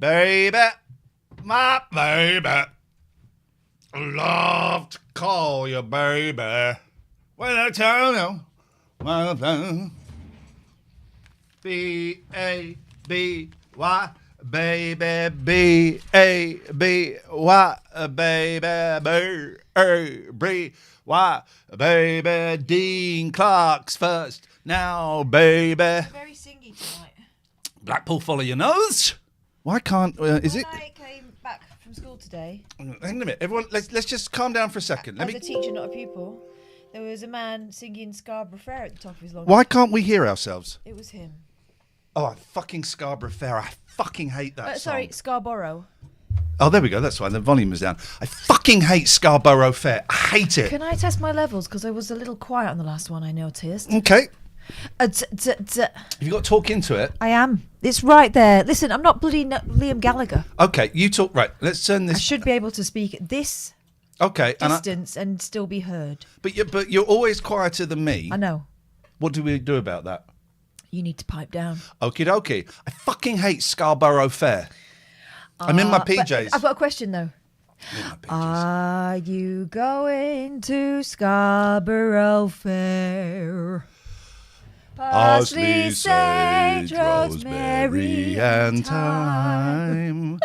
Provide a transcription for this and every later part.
Baby, my baby. Love to call you baby. When I tell you my plan. B-A-B-Y, baby, B-A-B-Y, baby, B-A-B-Y, baby, Dean Clark's first. Now, baby. Very singy tonight. Blackpool, follow your nose. Why can't, is it? When I came back from school today. Hang on a minute, everyone, let's just calm down for a second. As a teacher, not a pupil, there was a man singing Scarborough Fair at the top of his lungs. Why can't we hear ourselves? It was him. Oh, fucking Scarborough Fair. I fucking hate that song. Sorry, Scarborough. Oh, there we go. That's why the volume is down. I fucking hate Scarborough Fair. I hate it. Can I test my levels? Because I was a little quiet on the last one, I noticed. Okay. Have you got to talk into it? I am. It's right there. Listen, I'm not bloody Liam Gallagher. Okay, you talk. Right, let's turn this. I should be able to speak at this distance and still be heard. But you're always quieter than me. I know. What do we do about that? You need to pipe down. Okie dokie. I fucking hate Scarborough Fair. I'm in my PJs. I've got a question though. Are you going to Scarborough Fair? Parsley, sage, rosemary, and thyme.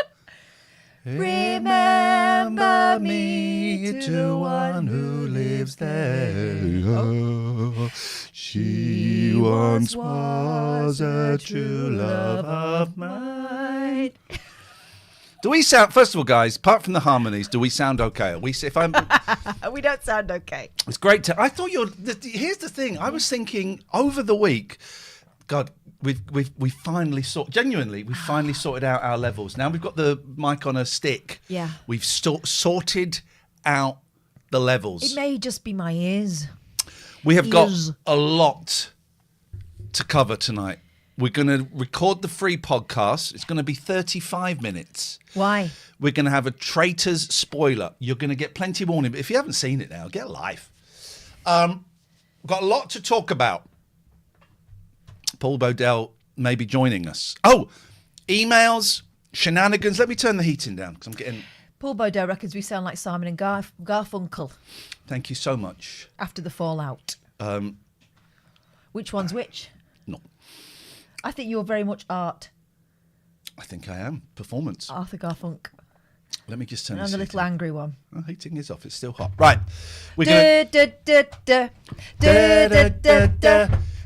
Remember me to one who lives there. Oh. She once was a true love of mine. Do we sound, first of all, guys, apart from the harmonies, do we sound okay? We don't sound okay. It's great to, I thought here's the thing, I was thinking over the week, God, we finally sorted out our levels. Now we've got the mic on a stick. Yeah. We've sorted out the levels. It may just be my ears. We have got a lot to cover tonight. We're going to record the free podcast. It's going to be 35 minutes. Why? We're going to have a Traitors spoiler. You're going to get plenty of warning. But if you haven't seen it now, get a life. We've got a lot to talk about. Paul Bodell may be joining us. Oh, emails, shenanigans. Let me turn the heating down because I'm getting... Paul Bodell reckons we sound like Simon and Garfunkel. Thank you so much. After the fallout. Which one's which? No. I think you're very much art. I think I am. Performance. Arthur Garfunk. Let me just turn this heating. I'm the little angry one. Oh, heating is off. It's still hot. Right. We're going to...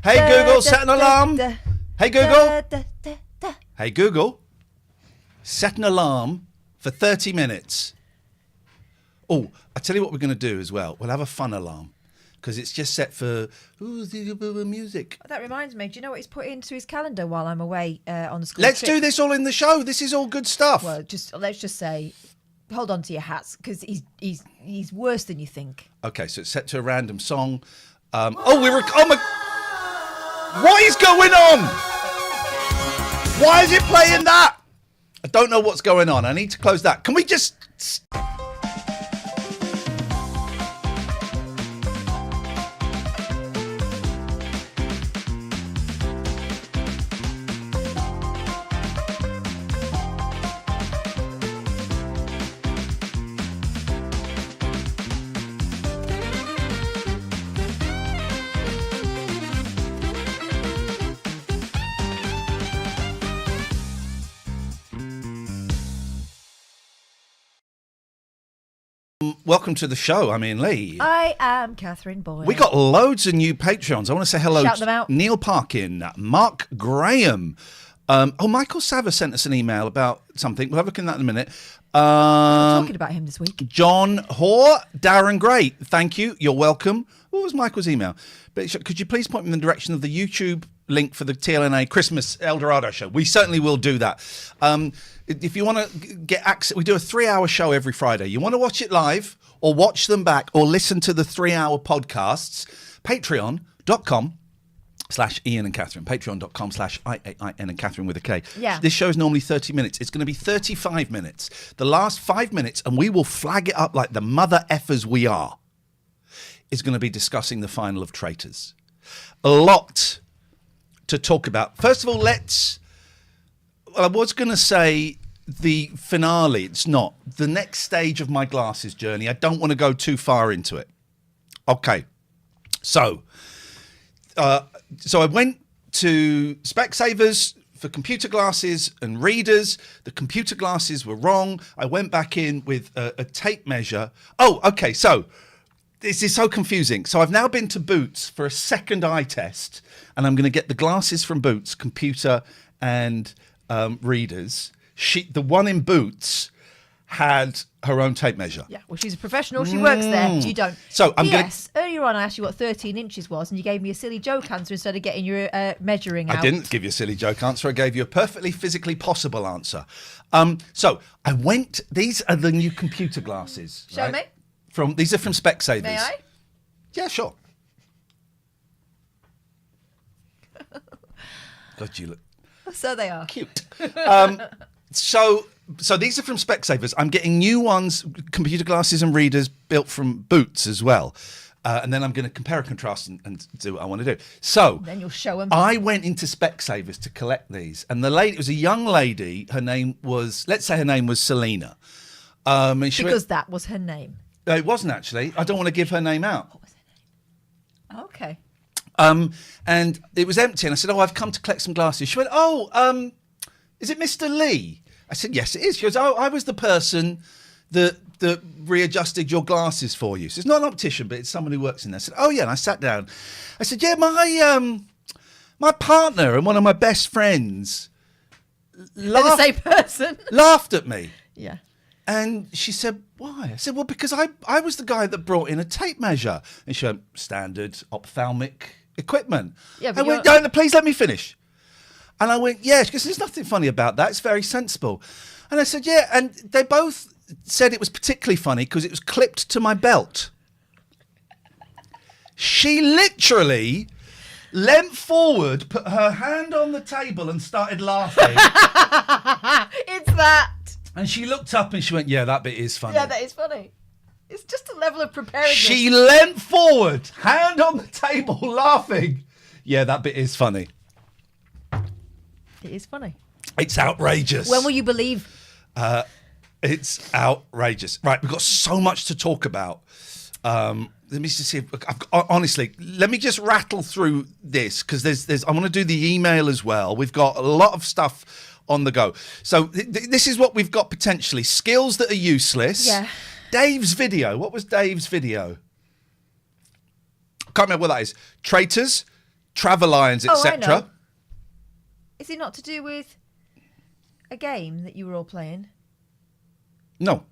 Hey, Google, set an alarm. Hey, Google. Hey, Google. Set an alarm for 30 minutes. Oh, I tell you what we're going to do as well. We'll have a fun alarm because it's just set for music. That reminds me. Do you know what he's put into his calendar while I'm away on the school Let's trip? do this all in the show. This is all good stuff. Well, let's just say, hold on to your hats because he's worse than you think. Okay, so it's set to a random song. Oh my! What is going on? Why is it playing that? I don't know what's going on. I need to close that. Can we just... Welcome to the show. I'm Ian Lee. I am Catherine Boyle. We got loads of new Patreons. I want to say hello Shout them out. to Neil Parkin, Mark Graham. Michael Sava sent us an email about something. We'll have a look at that in a minute. We're talking about him this week. John Hoare, Darren Gray. Thank you. You're welcome. What was Michael's email? But could you please point me in the direction of the YouTube link for the TLNA Christmas El Dorado show? We certainly will do that. If you want to get access, we do a 3-hour show every Friday. You want to watch it live or watch them back or listen to the 3-hour podcasts, patreon.com/Ian and Catherine, patreon.com/IAIN and Catherine with a K. Yeah. This show is normally 30 minutes. It's going to be 35 minutes. The last 5 minutes, and we will flag it up like the mother effers we are, is going to be discussing the final of Traitors. A lot to talk about. First of all, I was going to say the finale. It's not. The next stage of my glasses journey. I don't want to go too far into it. Okay. So I went to Specsavers for computer glasses and readers. The computer glasses were wrong. I went back in with a tape measure. Oh, okay. So this is so confusing. So I've now been to Boots for a second eye test, and I'm going to get the glasses from Boots, computer and readers. The one in Boots had her own tape measure. Yeah, well, she's a professional. She works there. You don't. So I'm going. Yes. Earlier on, I asked you what 13 inches was, and you gave me a silly joke answer instead of getting your measuring out. I didn't give you a silly joke answer. I gave you a perfectly physically possible answer. So I went. These are the new computer glasses. Show me. These are from Specsavers. May I? Yeah, sure. God, you look So they are. cute. So these are from Specsavers. I'm getting new ones, computer glasses and readers built from Boots as well. And then I'm going to compare and contrast and do what I want to do. So Then you'll show them. I went into Specsavers to collect these. And the lady, it was a young lady. Her name was, let's say her name was Selena. And she Because that was her name. it wasn't actually. I don't want to give her name out. What was her name? Okay. And it was empty. And I said, I've come to collect some glasses. She went, is it Mr. Lee? I said, yes, it is. She goes, I was the person that readjusted your glasses for you. So it's not an optician, but it's someone who works in there. I said, oh, yeah. And I sat down. I said, yeah, my partner and one of my best friends They're the same person. laughed at me. Yeah. And she said, why? I said, well, because I was the guy that brought in a tape measure. And she went, standard ophthalmic equipment. Yeah, I but went, no, please let me finish. And I went, yeah. She goes, there's nothing funny about that. It's very sensible. And I said, yeah. And they both said it was particularly funny because it was clipped to my belt. She literally leant forward, put her hand on the table and started laughing. It's that. And she looked up and she went, yeah, that bit is funny. Yeah, that is funny. It's just a level of preparedness. She leant forward, hand on the table, laughing. Yeah, that bit is funny. It is funny. It's outrageous. When will you believe? It's outrageous. Right, we've got so much to talk about. Let me just see. Honestly, let me just rattle through this because there's. I want to do the email as well. We've got a lot of stuff on the go. So this is what we've got potentially. Skills that are useless. Yeah. Dave's video. What was Dave's video? Can't remember what that is. Traitors, Travel Irons, Oh, I etc. know. Is it not to do with a game that you were all playing? No.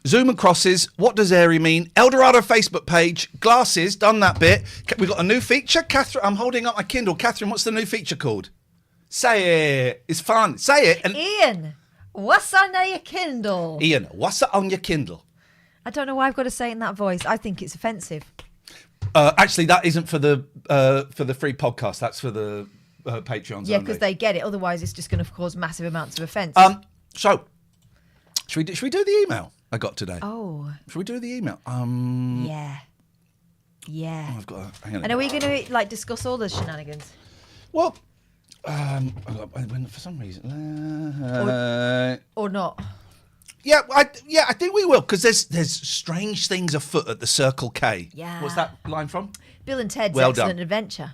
Zoom and crosses. What does airy mean? Eldorado Facebook page. Glasses. Done that bit. We've got a new feature. Catherine, I'm holding up my Kindle. Catherine, what's the new feature called? Say it. It's fun. Say it. And Ian, what's on your Kindle? Ian, what's that on your Kindle? I don't know why I've got to say it in that voice. I think it's offensive. Actually, that isn't for the free podcast. That's for the Patreons. Yeah, because they get it. Otherwise, it's just going to cause massive amounts of offence. So, should we do the email I got today? Oh. Should we do the email? Yeah. Yeah. I've got. Hang on. And are we going to discuss all the shenanigans? Well, for some reason, Or not? yeah, I think we will because there's strange things afoot at the Circle K. Yeah. What's that line from? Bill and Ted's Well Excellent done. Adventure.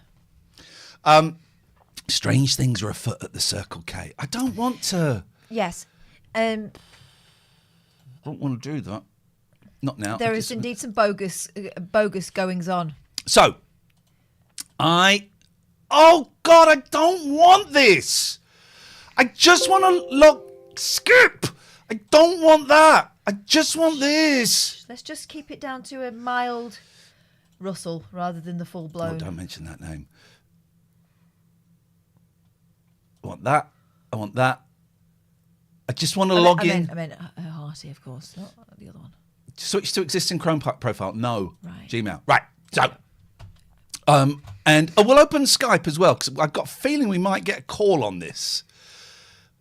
Strange things are afoot at the Circle K. I don't want to. Yes. I don't want to do that. Not now. There is indeed some bogus goings on. So, oh God, I don't want this. I just want to skip. I don't want that. I just want this. Let's just keep it down to a mild rustle rather than the full blown. Oh, don't mention that name. I want that. I want that. I just want to log in. I meant Hearty, of course, not the other one. Switch to existing Chrome profile. No. Right. Gmail. Right. So. And we'll open Skype as well because I've got a feeling we might get a call on this.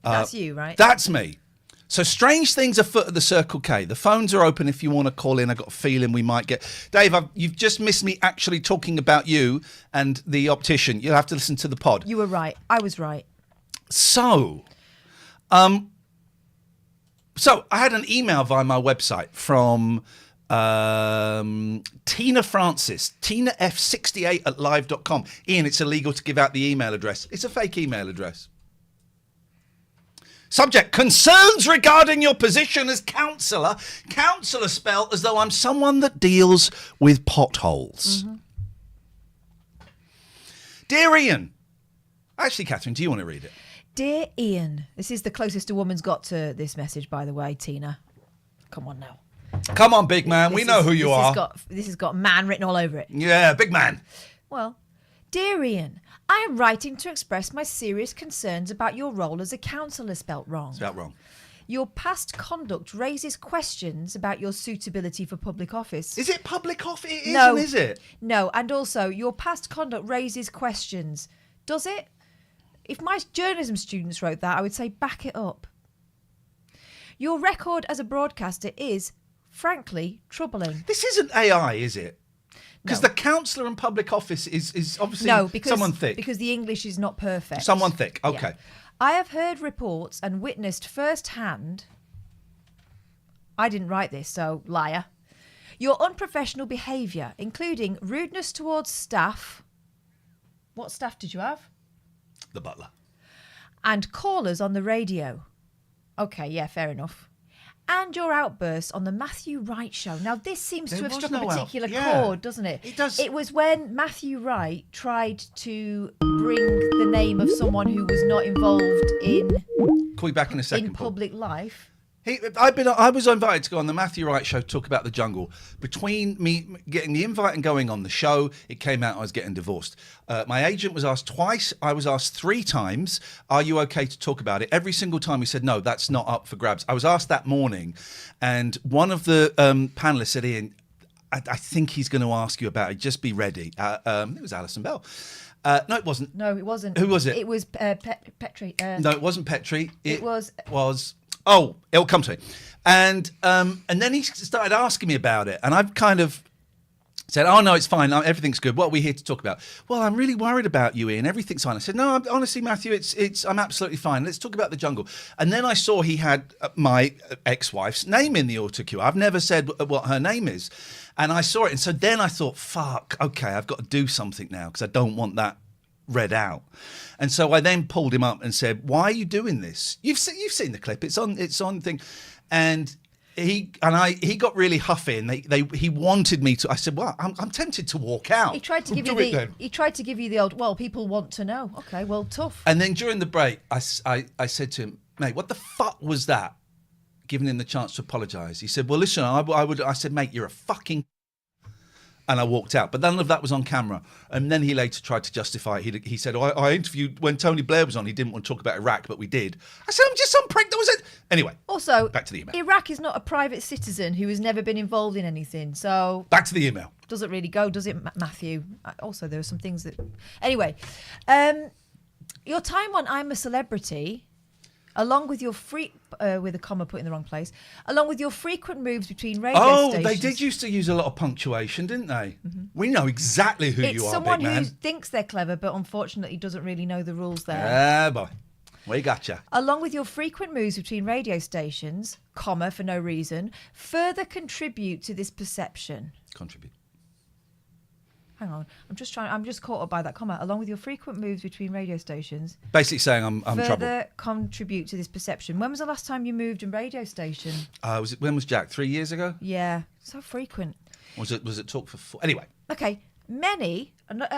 That's you, right? That's me. So strange things afoot at the Circle K. The phones are open if you want to call in. I've got a feeling we might get... Dave, you've just missed me actually talking about you and the optician. You'll have to listen to the pod. You were right. I was right. So, So I had an email via my website from Tina Francis, Tina F68 at live.com. Ian, it's illegal to give out the email address. It's a fake email address. Subject, concerns regarding your position as counsellor. Counsellor spelled as though I'm someone that deals with potholes. Mm-hmm. Dear Ian. Actually, Catherine, do you want to read it? Dear Ian. This is the closest a woman's got to this message, by the way, Tina. Come on now. Come on, big man. We know who you are. This has got man written all over it. Yeah, big man. Well, dear Ian, I am writing to express my serious concerns about your role as a counsellor spelt wrong. Spelt wrong. Your past conduct raises questions about your suitability for public office. Is it public office? It No. isn't, is it? No, and also, your past conduct raises questions. Does it? If my journalism students wrote that, I would say back it up. Your record as a broadcaster is, frankly, troubling. This isn't AI, is it? Because No. the counsellor in public office is obviously someone thick. Because the English is not perfect. Someone thick, okay. Yeah. I have heard reports and witnessed firsthand. I didn't write this, so liar. Your unprofessional behaviour, including rudeness towards staff. What staff did you have? The butler. And callers on the radio. Okay, yeah, fair enough. And your outbursts on the Matthew Wright show. Now, this seems to have struck a particular chord, doesn't it? It does. It was when Matthew Wright tried to bring the name of someone who was not involved in Call you back in a second, in public life. I was invited to go on the Matthew Wright show to talk about the jungle. Between me getting the invite and going on the show, it came out I was getting divorced. My agent was asked twice. I was asked 3 times, are you okay to talk about it? Every single time he said, no, that's not up for grabs. I was asked that morning, and one of the panellists said, Ian, I think he's going to ask you about it. Just be ready. It was Alison Bell. No, it wasn't. No, it wasn't. Who was it? It was Petrie. No, it wasn't Petrie. It was... Oh, it'll come to me. And then he started asking me about it. And I've kind of said, oh, no, it's fine. Everything's good. What are we here to talk about? Well, I'm really worried about you, Ian. Everything's fine. I said, no, honestly, Matthew, I'm absolutely fine. Let's talk about the jungle. And then I saw he had my ex-wife's name in the autocue. I've never said what her name is. And I saw it. And so then I thought, fuck, okay, I've got to do something now because I don't want that read out. And so I then pulled him up and said, why are you doing this? You've seen the clip. It's on thing. And he got really huffy, and he wanted me to. I said, well, I'm tempted to walk out. He tried to give you the old, well, people want to know. Okay, well, tough. And then during the break, I said to him, mate, what the fuck was that? Giving him the chance to apologise. He said, well, listen, I said, mate, you're a fucking... And I walked out. But none of that was on camera. And then he later tried to justify it. He said, I interviewed when Tony Blair was on. He didn't want to talk about Iraq, but we did. I said, I'm just some prick. That was it. Anyway. Also, back to the email. Iraq is not a private citizen who has never been involved in anything. So back to the email. Doesn't really go, does it, Matthew? Also, there are some things that... Anyway, your time on I'm a Celebrity... Along with your with a comma put in the wrong place, along with your frequent moves between radio stations. They did used to use a lot of punctuation, didn't they? Mm-hmm. We know exactly who you are, big man. It's someone who thinks they're clever, but unfortunately doesn't really know the rules there. Yeah, boy. We gotcha. Along with your frequent moves between radio stations, comma, for no reason, further contribute to this perception. Contribute. Hang on, I'm just caught up by that comma. Along with your frequent moves between radio stations, basically saying I'm further trouble. Contribute to this perception. When was the last time you moved a radio station? When was Jack? 3 years ago? Yeah, so frequent. Was it talk for 4? Anyway. Okay, many.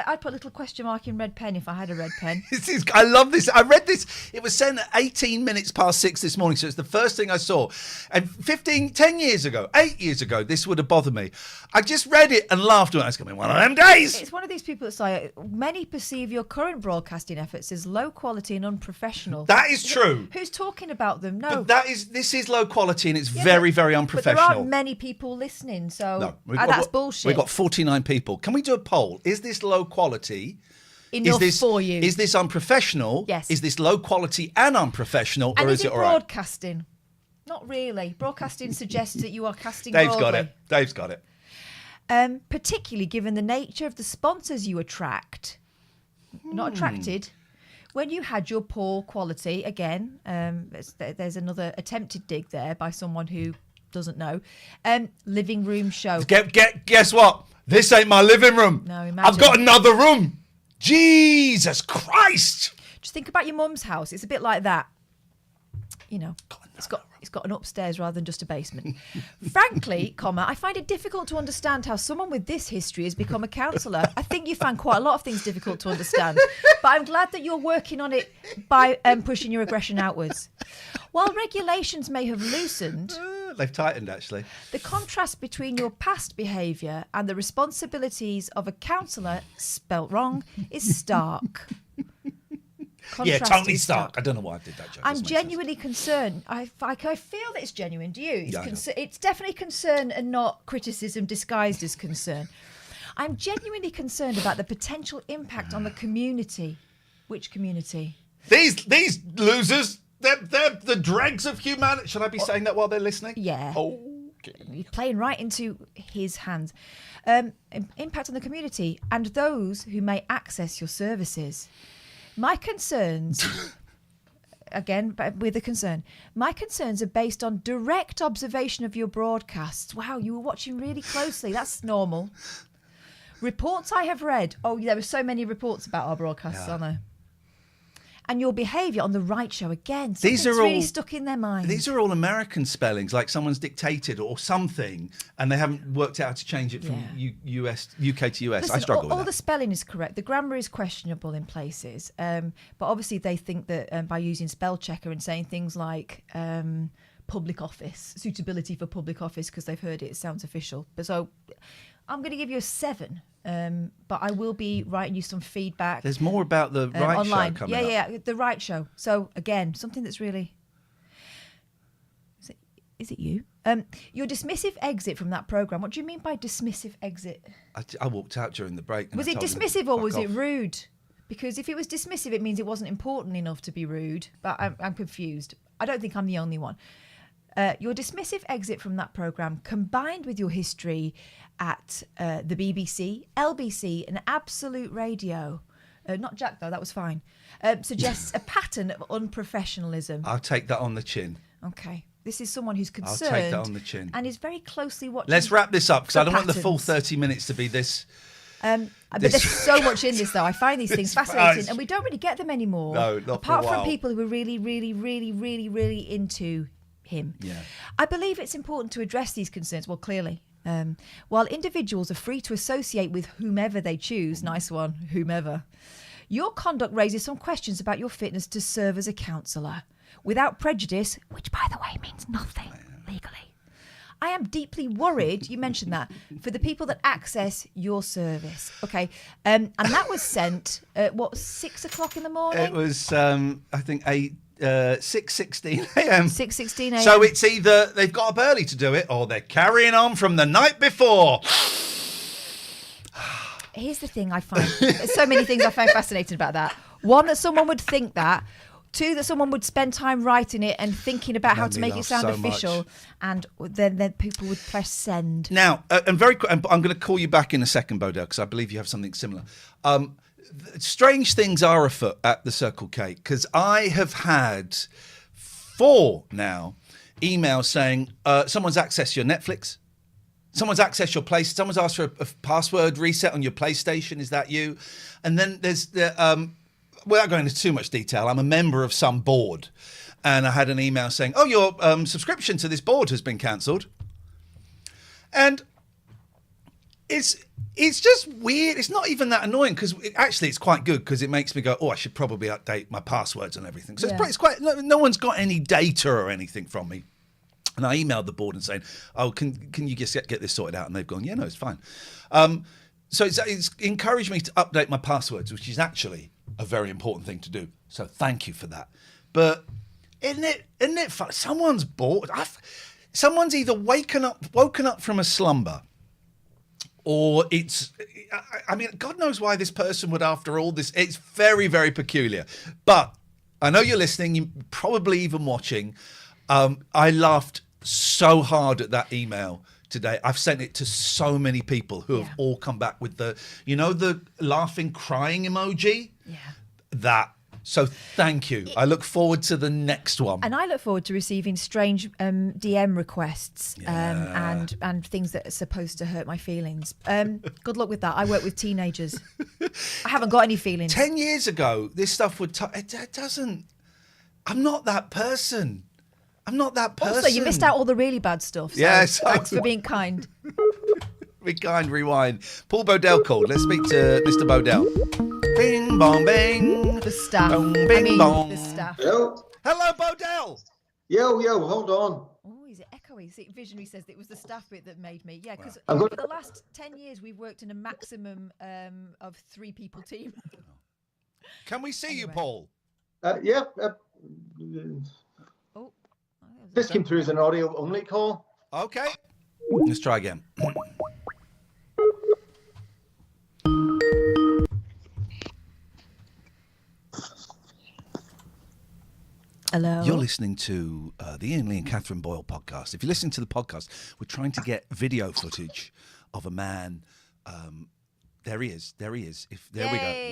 I'd put a little question mark in red pen if I had a red pen. I love this. I read this. It was sent at 18 minutes past 6 this morning, so it's the first thing I saw. And 10 years ago, 8 years ago, this would have bothered me. I just read it and laughed. It's going to be one of them days. It's one of these people that say, many perceive your current broadcasting efforts as low quality and unprofessional. That is true. Who's talking about them? No. But this is low quality, and it's very, very unprofessional. But there aren't many people listening, so that's bullshit. We've got 49 people. Can we do a poll? Is this low quality? Enough for you? Is this unprofessional? Yes. Is this low quality and unprofessional, and or is it all right? broadcasting? Not really. Broadcasting suggests that you are casting broadly. Dave's got it. Particularly given the nature of the sponsors you attract. Not attracted. when you had your poor quality, again, there's another attempted dig there by someone who doesn't know, living room show. Guess what? This ain't my living room. No, imagine. I've got another room. Jesus Christ. Just think about your mum's house. It's a bit like that. You know, it's got an upstairs rather than just a basement. Frankly, I find it difficult to understand how someone with this history has become a counsellor. I think you find quite a lot of things difficult to understand, but I'm glad that you're working on it by pushing your aggression outwards. While regulations may have loosened, They've tightened, actually. the contrast between your past behaviour and the responsibilities of a counsellor, spelt wrong, is stark. Yeah, Contrast totally is stark. I don't know why I did that joke. I'm Doesn't make genuinely concerned. I feel that it's genuine. Do you? It's, Yeah, I know. it's definitely concern and not criticism disguised as concern. I'm genuinely concerned about the potential impact on the community. Which community? These losers, they're the dregs of humanity. Should I be saying that while they're listening? Yeah. Okay. You're playing right into his hands. Impact on the community and those who may access your services. My concerns, again, with a concern, my concerns are based on direct observation of your broadcasts. Wow, you were watching really closely. That's normal. Reports I have read. Oh, there were so many reports about our broadcasts, aren't there? And your behaviour on the right show again. These are really all stuck in their mind. These are all American spellings, like someone's dictated or something, and they haven't worked out how to change it from UK to US. Listen, I struggle all with the that. spelling is correct. The grammar is questionable in places, but obviously they think that by using spell checker and saying things like public office, suitability for public office, because they've heard it sounds official. But so I'm going to give you a 7. But I will be writing you some feedback. There's more about the right online. show coming up. Yeah, the right show. So again, something that's really. Is it you? Your dismissive exit from that program. What do you mean by dismissive exit? I walked out during the break. And Was I it told them, dismissive or "Fuck was it off." rude? Because if it was dismissive, it means it wasn't important enough to be rude. But I'm confused. I don't think I'm the only one. Your dismissive exit from that programme, combined with your history at the BBC, LBC and Absolute Radio, not Jack though, that was fine, suggests a pattern of unprofessionalism. I'll take that on the chin. Okay. This is someone who's I'll concerned take that on the chin. and is very closely watching. Let's wrap this up, because I don't want the full patterns. 30 minutes to be this. But there's so much in this, though. I find these things fascinating, and we don't really get them anymore. No, not for a apart from while. people who are really, really, really, really, really into him. Yeah. I believe it's important to address these concerns. Well, clearly, while individuals are free to associate with whomever they choose, nice one, whomever, your conduct raises some questions about your fitness to serve as a counsellor without prejudice, which, by the way, means nothing legally. I am deeply worried, you mentioned that, for the people that access your service. Okay. And that was sent at, 6 o'clock in the morning? It was, I think, 6:16 a.m. 6:16 a.m. So it's either they've got up early to do it, or they're carrying on from the night before. Here's the thing I find. There's so many things I find fascinating about that. One, that someone would think that. 2, that someone would spend time writing it and thinking about how to make it sound so official. much. And then people would press send. Now, and very quick, I'm going to call you back in a second, Bodell, because I believe you have something similar. Strange things are afoot at the Circle K, because I have had 4 now emails saying someone's accessed your Netflix, someone's accessed your place, someone's asked for a password reset on your PlayStation. Is that you? And then there's the without going into too much detail, I'm a member of some board, and I had an email saying, "Oh, your subscription to this board has been cancelled," and it's just weird. It's not even that annoying, because actually it's quite good, because it makes me go, "Oh, I should probably update my passwords and everything." So it's quite. No one's got any data or anything from me. And I emailed the board and saying, "Oh, can you just get this sorted out?" And they've gone, "Yeah, no, it's fine." So it's encouraged me to update my passwords, which is actually a very important thing to do. So thank you for that. But isn't it fun? Someone's bored. Someone's either woken up from a slumber, or I mean, God knows why this person would, after all this. It's very, very peculiar. But I know you're listening. You're probably even watching. I laughed so hard at that email today. I've sent it to so many people who have all come back with the laughing, crying emoji. Yeah. That So thank you. I look forward to the next one. And I look forward to receiving strange DM requests Yeah. and things that are supposed to hurt my feelings. Good luck with that. I work with teenagers. I haven't got any feelings. 10 years ago, this stuff would... it doesn't... I'm not that person. Also, you missed out all the really bad stuff. So Yes. thanks for being kind. Be kind, rewind. Paul Bodell called. Let's speak to Mr. Bodell. Bing, bong, bing. The staff. Bong, bing, bong. The staff. Hello? Hello, Bodell. Yo, hold on. Oh, is it echoey? See, Visionary says it was the staff bit that made me. Yeah, because I'm for good. the last 10 years, we've worked in a maximum of 3 people team. Can we see you, Anyway. Paul? Yeah. Oh, This came through as an audio only call. Okay. Let's try again. hello. You're listening to the Ian Lee and Catherine Boyle podcast. If you're listening to the podcast, we're trying to get video footage of a man. There he is. There he is. There we go.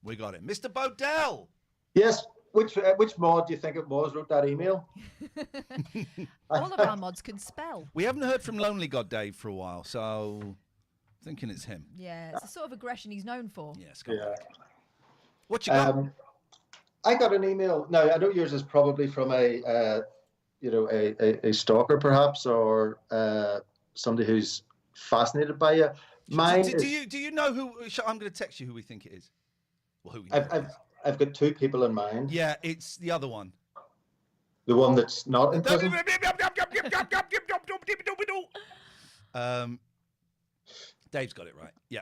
We got him. Mr. Bodell. Yes. Which mod do you think it was wrote that email? All of our mods can spell. We haven't heard from Lonely God Dave for a while, so thinking it's him. Yeah, it's the sort of aggression he's known for. Yes. Go on. What you got? I got an email. Now I know yours is probably from a stalker perhaps, or somebody who's fascinated by you. Mine. Do you know who? I'm going to text you who we think it is. Well, who we know it is. I've got 2 people in mind. Yeah, it's the other one. The one that's not in prison. Dave's got it right. Yeah.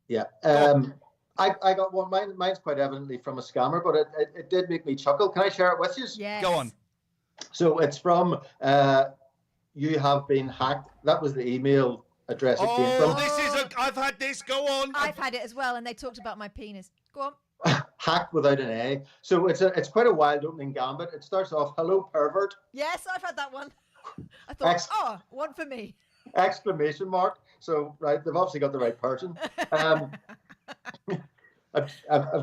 Yeah. I got one. Mine's quite evidently from a scammer, but it did make me chuckle. Can I share it with you? Yes. Go on. So it's from you have been hacked. That was the email address it came from. I've had this. Go on. I've had it as well, and they talked about my penis. Go on. Hacked without an A. So it's quite a wild opening gambit. It starts off, "Hello, pervert!" Yes, I've had that one. I thought, one for me. Exclamation mark. So right, they've obviously got the right person. I've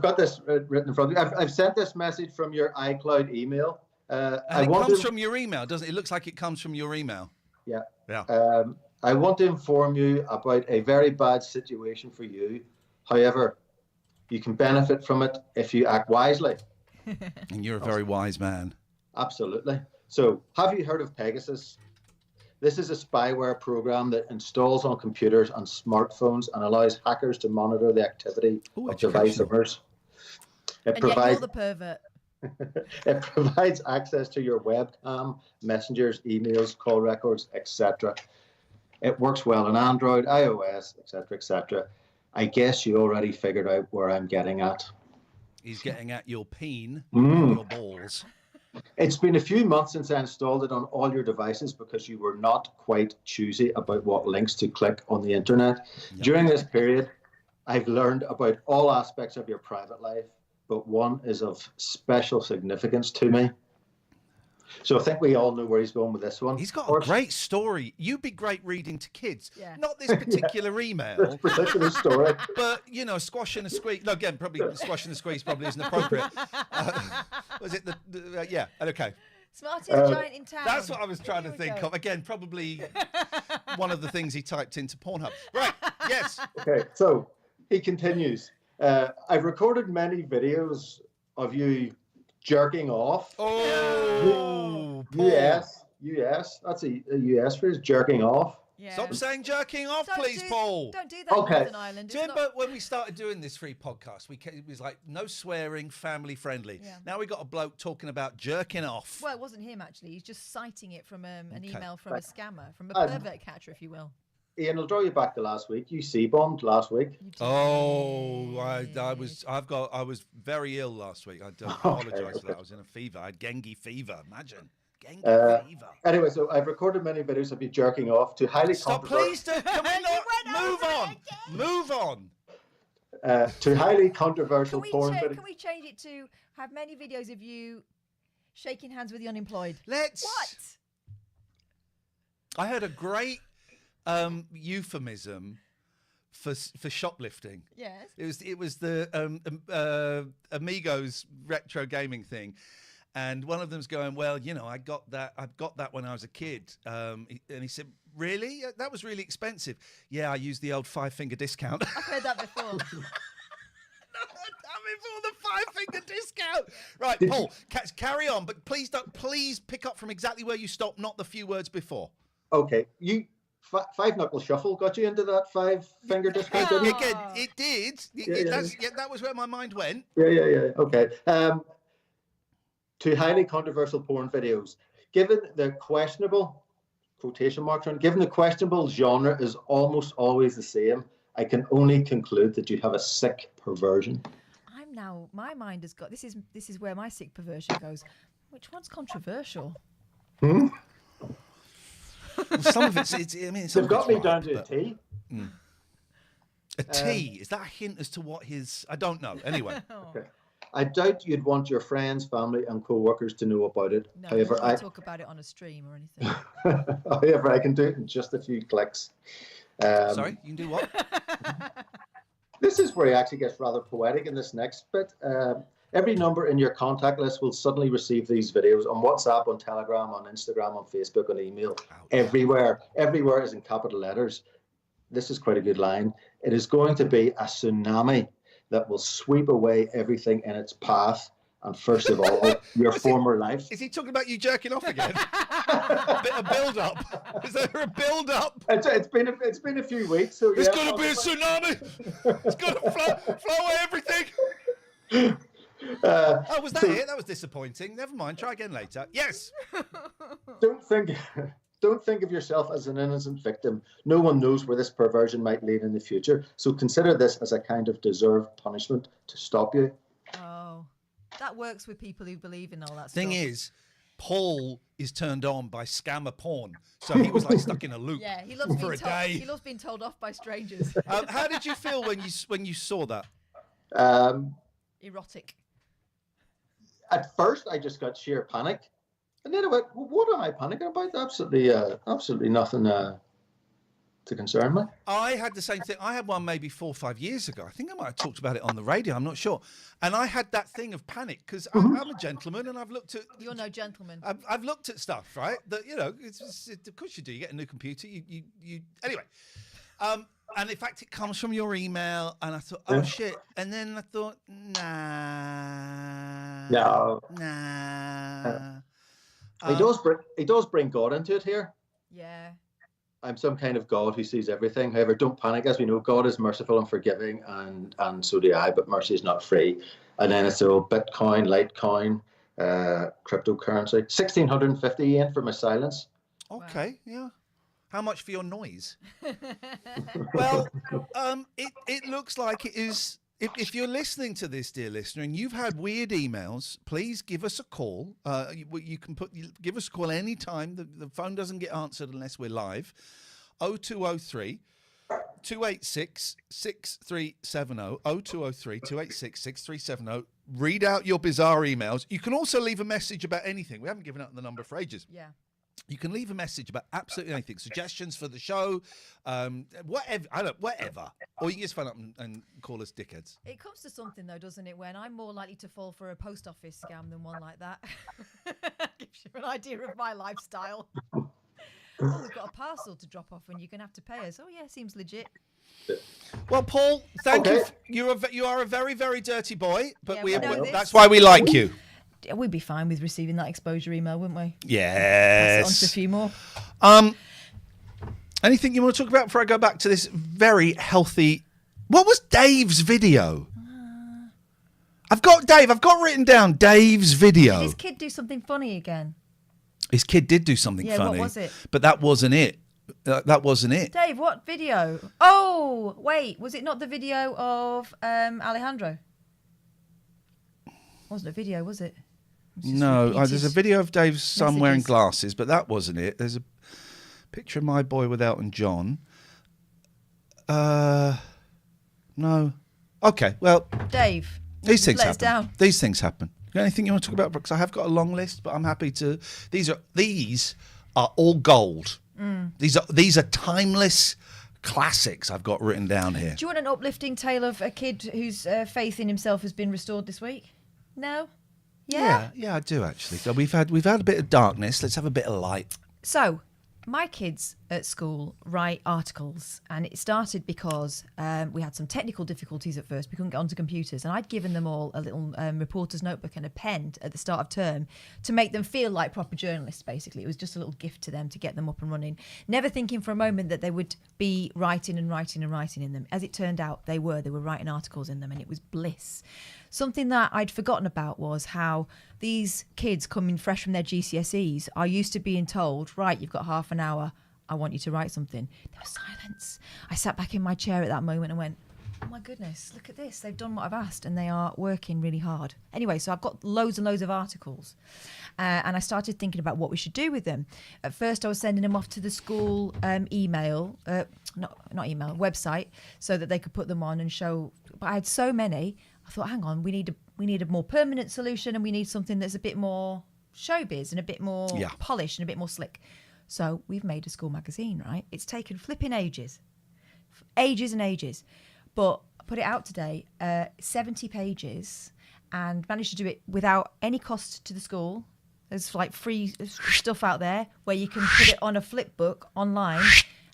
got this written in front of me. I've sent this message from your iCloud email. And it comes from your email, doesn't it? It looks like it comes from your email. Yeah. Yeah. I want to inform you about a very bad situation for you. However, you can benefit from it if you act wisely. And you're a very wise man. Absolutely. So, have you heard of Pegasus? This is a spyware program that installs on computers and smartphones and allows hackers to monitor the activity of device owners. And yet you're the pervert. It provides access to your webcam, messengers, emails, call records, etc. It works well on Android, iOS, etc., etc. I guess you already figured out where I'm getting at. He's getting at your peen, your balls. It's been a few months since I installed it on all your devices because you were not quite choosy about what links to click on the internet. Yep. During this period, I've learned about all aspects of your private life, but one is of special significance to me. So I think we all know where he's going with this one. He's got a great story. You'd be great reading to kids. Yeah. Not this particular email. This particular story. But, squash and a squeeze. No, again, probably squash and a squeeze probably isn't appropriate. Was it yeah, okay. Smartest giant in town. That's what I was trying to think of. Again, probably one of the things he typed into Pornhub. Right, yes. Okay, so he continues. I've recorded many videos of you jerking off. Oh, US. That's a US phrase, jerking off. Yeah. Stop saying jerking off, please, Paul. Don't do that in Northern Ireland. Do you remember when we started doing this free podcast, it was like no swearing, family friendly. Yeah. Now we got a bloke talking about jerking off. Well, it wasn't him, actually. He's just citing it from an email from a scammer, from a pervert catcher, if you will. Ian, I'll draw you back to last week. You C-bombed last week. Oh, I was very ill last week. I don't apologise for that. I was in a fever. I had dengue fever. Imagine. Dengue fever. Anyway, so I've recorded many videos of you jerking off to highly controversial... Please do. Can we not move on? Move on. To highly controversial porn videos. Can we change it to have many videos of you shaking hands with the unemployed? Let's. What? I heard a great euphemism for shoplifting. Yes. It was the Amigos retro gaming thing. And one of them's going, well, you know, I got that when I was a kid. And he said, really? That was really expensive. Yeah, I used the old 5-finger discount. I've heard that before. Before the 5-finger discount. Right, Paul, carry on, but please pick up from exactly where you stopped, not the few words before. Okay, you 5-knuckle shuffle got you into that 5-finger discount, didn't it? Again, it did. That was where my mind went. Yeah. Okay. To highly controversial porn videos, given the questionable quotation marks on, given the questionable genre is almost always the same, I can only conclude that you have a sick perversion. My mind has got, this is where my sick perversion goes. Which one's controversial? Well, some of it's I mean, They've got me down to a T. A T. Is that a hint as to what his? I don't know. Anyway. Okay. I doubt you'd want your friends, family, and co-workers to know about it. No, However, I talk about it on a stream or anything. However, I can do it in just a few clicks. Sorry, you can do what? This is where he actually gets rather poetic in this next bit. Every number in your contact list will suddenly receive these videos on WhatsApp, on Telegram, on Instagram, on Facebook, on email. Ouch. Everywhere. Everywhere is in capital letters. This is quite a good line. It is going to be a tsunami that will sweep away everything in its path. And first of all, your former life. Is he talking about you jerking off again? A bit of build-up. Is there a build-up? It's been a few weeks. So It's going to be a tsunami. It's going to flow away everything. Oh, was that it? That was disappointing. Never mind. Try again later. Yes. Don't think of yourself as an innocent victim. No one knows where this perversion might lead in the future. So consider this as a kind of deserved punishment to stop you. Oh, that works with people who believe in all that Thing stuff. is, Paul is turned on by scammer porn, so he was like stuck in a loop. Yeah, he loves for being a day. He loves being told off by strangers. How did you feel when you saw that? Erotic. At first, I just got sheer panic. And then I went, well, what am I panicking about? Absolutely nothing to concern me. I had the same thing. I had one maybe 4 or 5 years ago. I think I might have talked about it on the radio. I'm not sure. And I had that thing of panic because I'm a gentleman and I've looked at. You're no gentleman. I've looked at stuff, right? That of course you do. You get a new computer. You anyway. And in fact, it comes from your email, and I thought, oh shit. And then I thought, nah. He does bring God into it here. Yeah. I'm some kind of God who sees everything. However, don't panic. As we know, God is merciful and forgiving, and so do I, but mercy is not free. And then it's all Bitcoin, Litecoin, cryptocurrency. 1,650 yen for my silence. Okay, yeah. How much for your noise? Well, it looks like it is. If you're listening to this, dear listener, and you've had weird emails, please give us a call. You can give us a call anytime. The phone doesn't get answered unless we're live. 0203 286 6370. 0203 286 6370. Read out your bizarre emails. You can also leave a message about anything. We haven't given out the number for ages. Yeah. You can leave a message about absolutely anything. Suggestions for the show, whatever. Or you can just phone up and call us dickheads. It comes to something, though, doesn't it, when I'm more likely to fall for a post office scam than one like that. Gives you an idea of my lifestyle. Oh, we've got a parcel to drop off and you're going to have to pay us. Oh, yeah, seems legit. Well, Paul, thank you. You are a very, very dirty boy, but Yeah, that's why we like you. We'd be fine with receiving that exposure email, wouldn't we? Yes. Pass it on to a few more. Anything you want to talk about before I go back to this very healthy... What was Dave's video? I've got written down Dave's video. Did his kid do something funny again? His kid did do something funny. What was it? But that wasn't it. That wasn't it. Dave, what video? Oh, wait. Was it not the video of Alejandro? Wasn't a video, was it? No, there's a video of Dave's son wearing glasses, but that wasn't it. There's a picture of my boy with Elton John. No. Okay, well. Dave. These things happen. Down. These things happen. You got anything you want to talk about? Because I have got a long list, but I'm happy to. These are all gold. These are timeless, classics I've got written down here. Do you want an uplifting tale of a kid whose faith in himself has been restored this week? No? Yeah? Yeah, I do actually. So we've had a bit of darkness. Let's have a bit of light. So, my kids at school write articles, and it started because we had some technical difficulties at first. We couldn't get onto computers, and I'd given them all a little reporter's notebook and a pen at the start of term to make them feel like proper journalists, basically. It was just a little gift to them to get them up and running, never thinking for a moment that they would be writing in them. As it turned out, they were writing articles in them, and it was bliss. Something that I'd forgotten about was how these kids coming fresh from their GCSEs are used to being told, right, you've got half an hour, I want you to write something. There was silence. I sat back in my chair at that moment and went, oh my goodness, look at this. They've done what I've asked and they are working really hard. Anyway, so I've got loads and loads of articles and I started thinking about what we should do with them. At first, I was sending them off to the school website so that they could put them on and show. But I had so many. I thought, hang on, we need a more permanent solution and we need something that's a bit more showbiz and a bit more polished and a bit more slick. So we've made a school magazine, right? It's taken flipping ages and ages. But I put it out today, 70 pages, and managed to do it without any cost to the school. There's like free stuff out there where you can put it on a flip book online,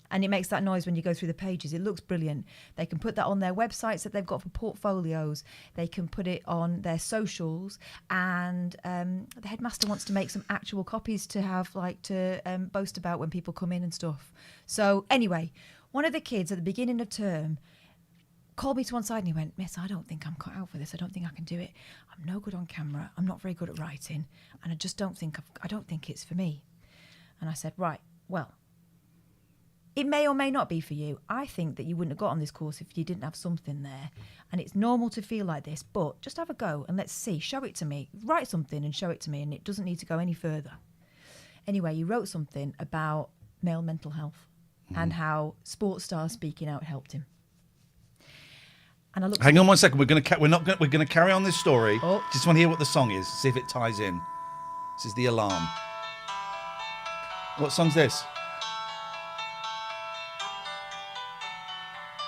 and it makes that noise when you go through the pages. It looks brilliant. They can put that on their websites that they've got for portfolios. They can put it on their socials, and the headmaster wants to make some actual copies to have to boast about when people come in and stuff. So anyway, one of the kids at the beginning of term called me to one side and he went, Miss, I don't think I'm cut out for this. I don't think I can do it. I'm no good on camera. I'm not very good at writing, and I just don't think it's for me. And I said, right, well, it may or may not be for you. I think that you wouldn't have got on this course if you didn't have something there. And it's normal to feel like this, but just have a go and let's see. Show it to me. Write something and show it to me, and it doesn't need to go any further. Anyway, he wrote something about male mental health and how sports stars speaking out helped him. And I looked. Hang on one second. We're going to carry on this story. Oh. Just want to hear what the song is. See if it ties in. This is the alarm. What song's this?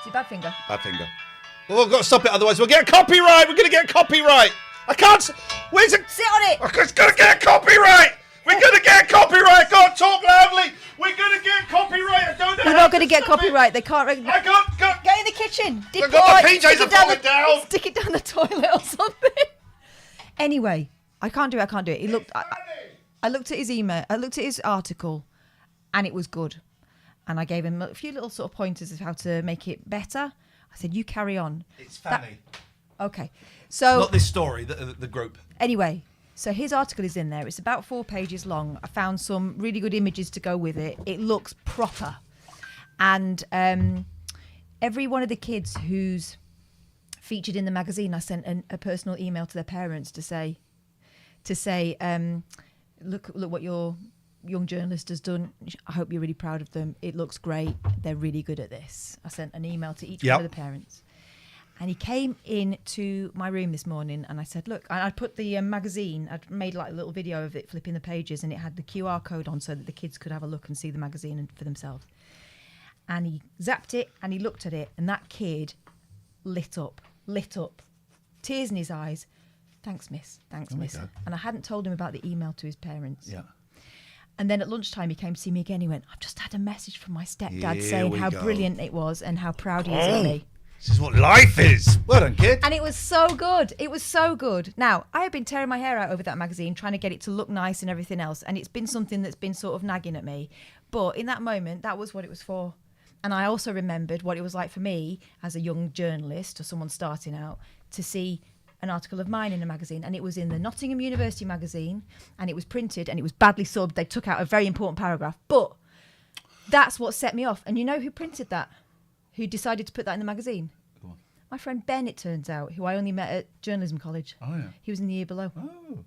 Is it Badfinger? Badfinger. Oh, I've got to stop it, otherwise we'll get a copyright. We're going to get a copyright. I can't. Where's it? Sit on it. I'm going to get a copyright. We're going to get a copyright. Go on, talk loudly. We're going to get copyright. I don't know. We're not going to get copyright. They can't. I can't. Get in the kitchen. I've got my PJs are falling down. Stick it down the toilet or something. Anyway, I can't do it. He looked. I looked at his email. I looked at his article, and it was good. And I gave him a few little sort of pointers of how to make it better. I said, you carry on. It's funny. Okay. So not this story, the group. Anyway, so his article is in there. It's about 4 pages long. I found some really good images to go with it. It looks proper. And every one of the kids who's featured in the magazine, I sent a personal email to their parents to say, look what your young journalist has done. I hope you're really proud of them. It looks great. They're really good at this. I sent an email to each one of the parents. And he came into my room this morning and I said, look, I put the magazine, I'd made like a little video of it flipping the pages, and it had the QR code on so that the kids could have a look and see the magazine for themselves. And he zapped it and he looked at it, and that kid lit up, tears in his eyes. Thanks, miss. And I hadn't told him about the email to his parents. Yeah. And then at lunchtime, he came to see me again. He went, I've just had a message from my stepdad saying how brilliant it was and how proud he is of me. This is what life is. Well done, kid. And it was so good. It was so good. Now, I have been tearing my hair out over that magazine, trying to get it to look nice and everything else. And it's been something that's been sort of nagging at me. But in that moment, that was what it was for. And I also remembered what it was like for me as a young journalist or someone starting out to see an article of mine in a magazine, and it was in the Nottingham University magazine, and it was printed, and it was badly subbed. They took out a very important paragraph, but that's what set me off. And you know who printed that? Who decided to put that in the magazine? Go on. My friend Ben, it turns out, who I only met at journalism college. Oh yeah. He was in the year below. Oh.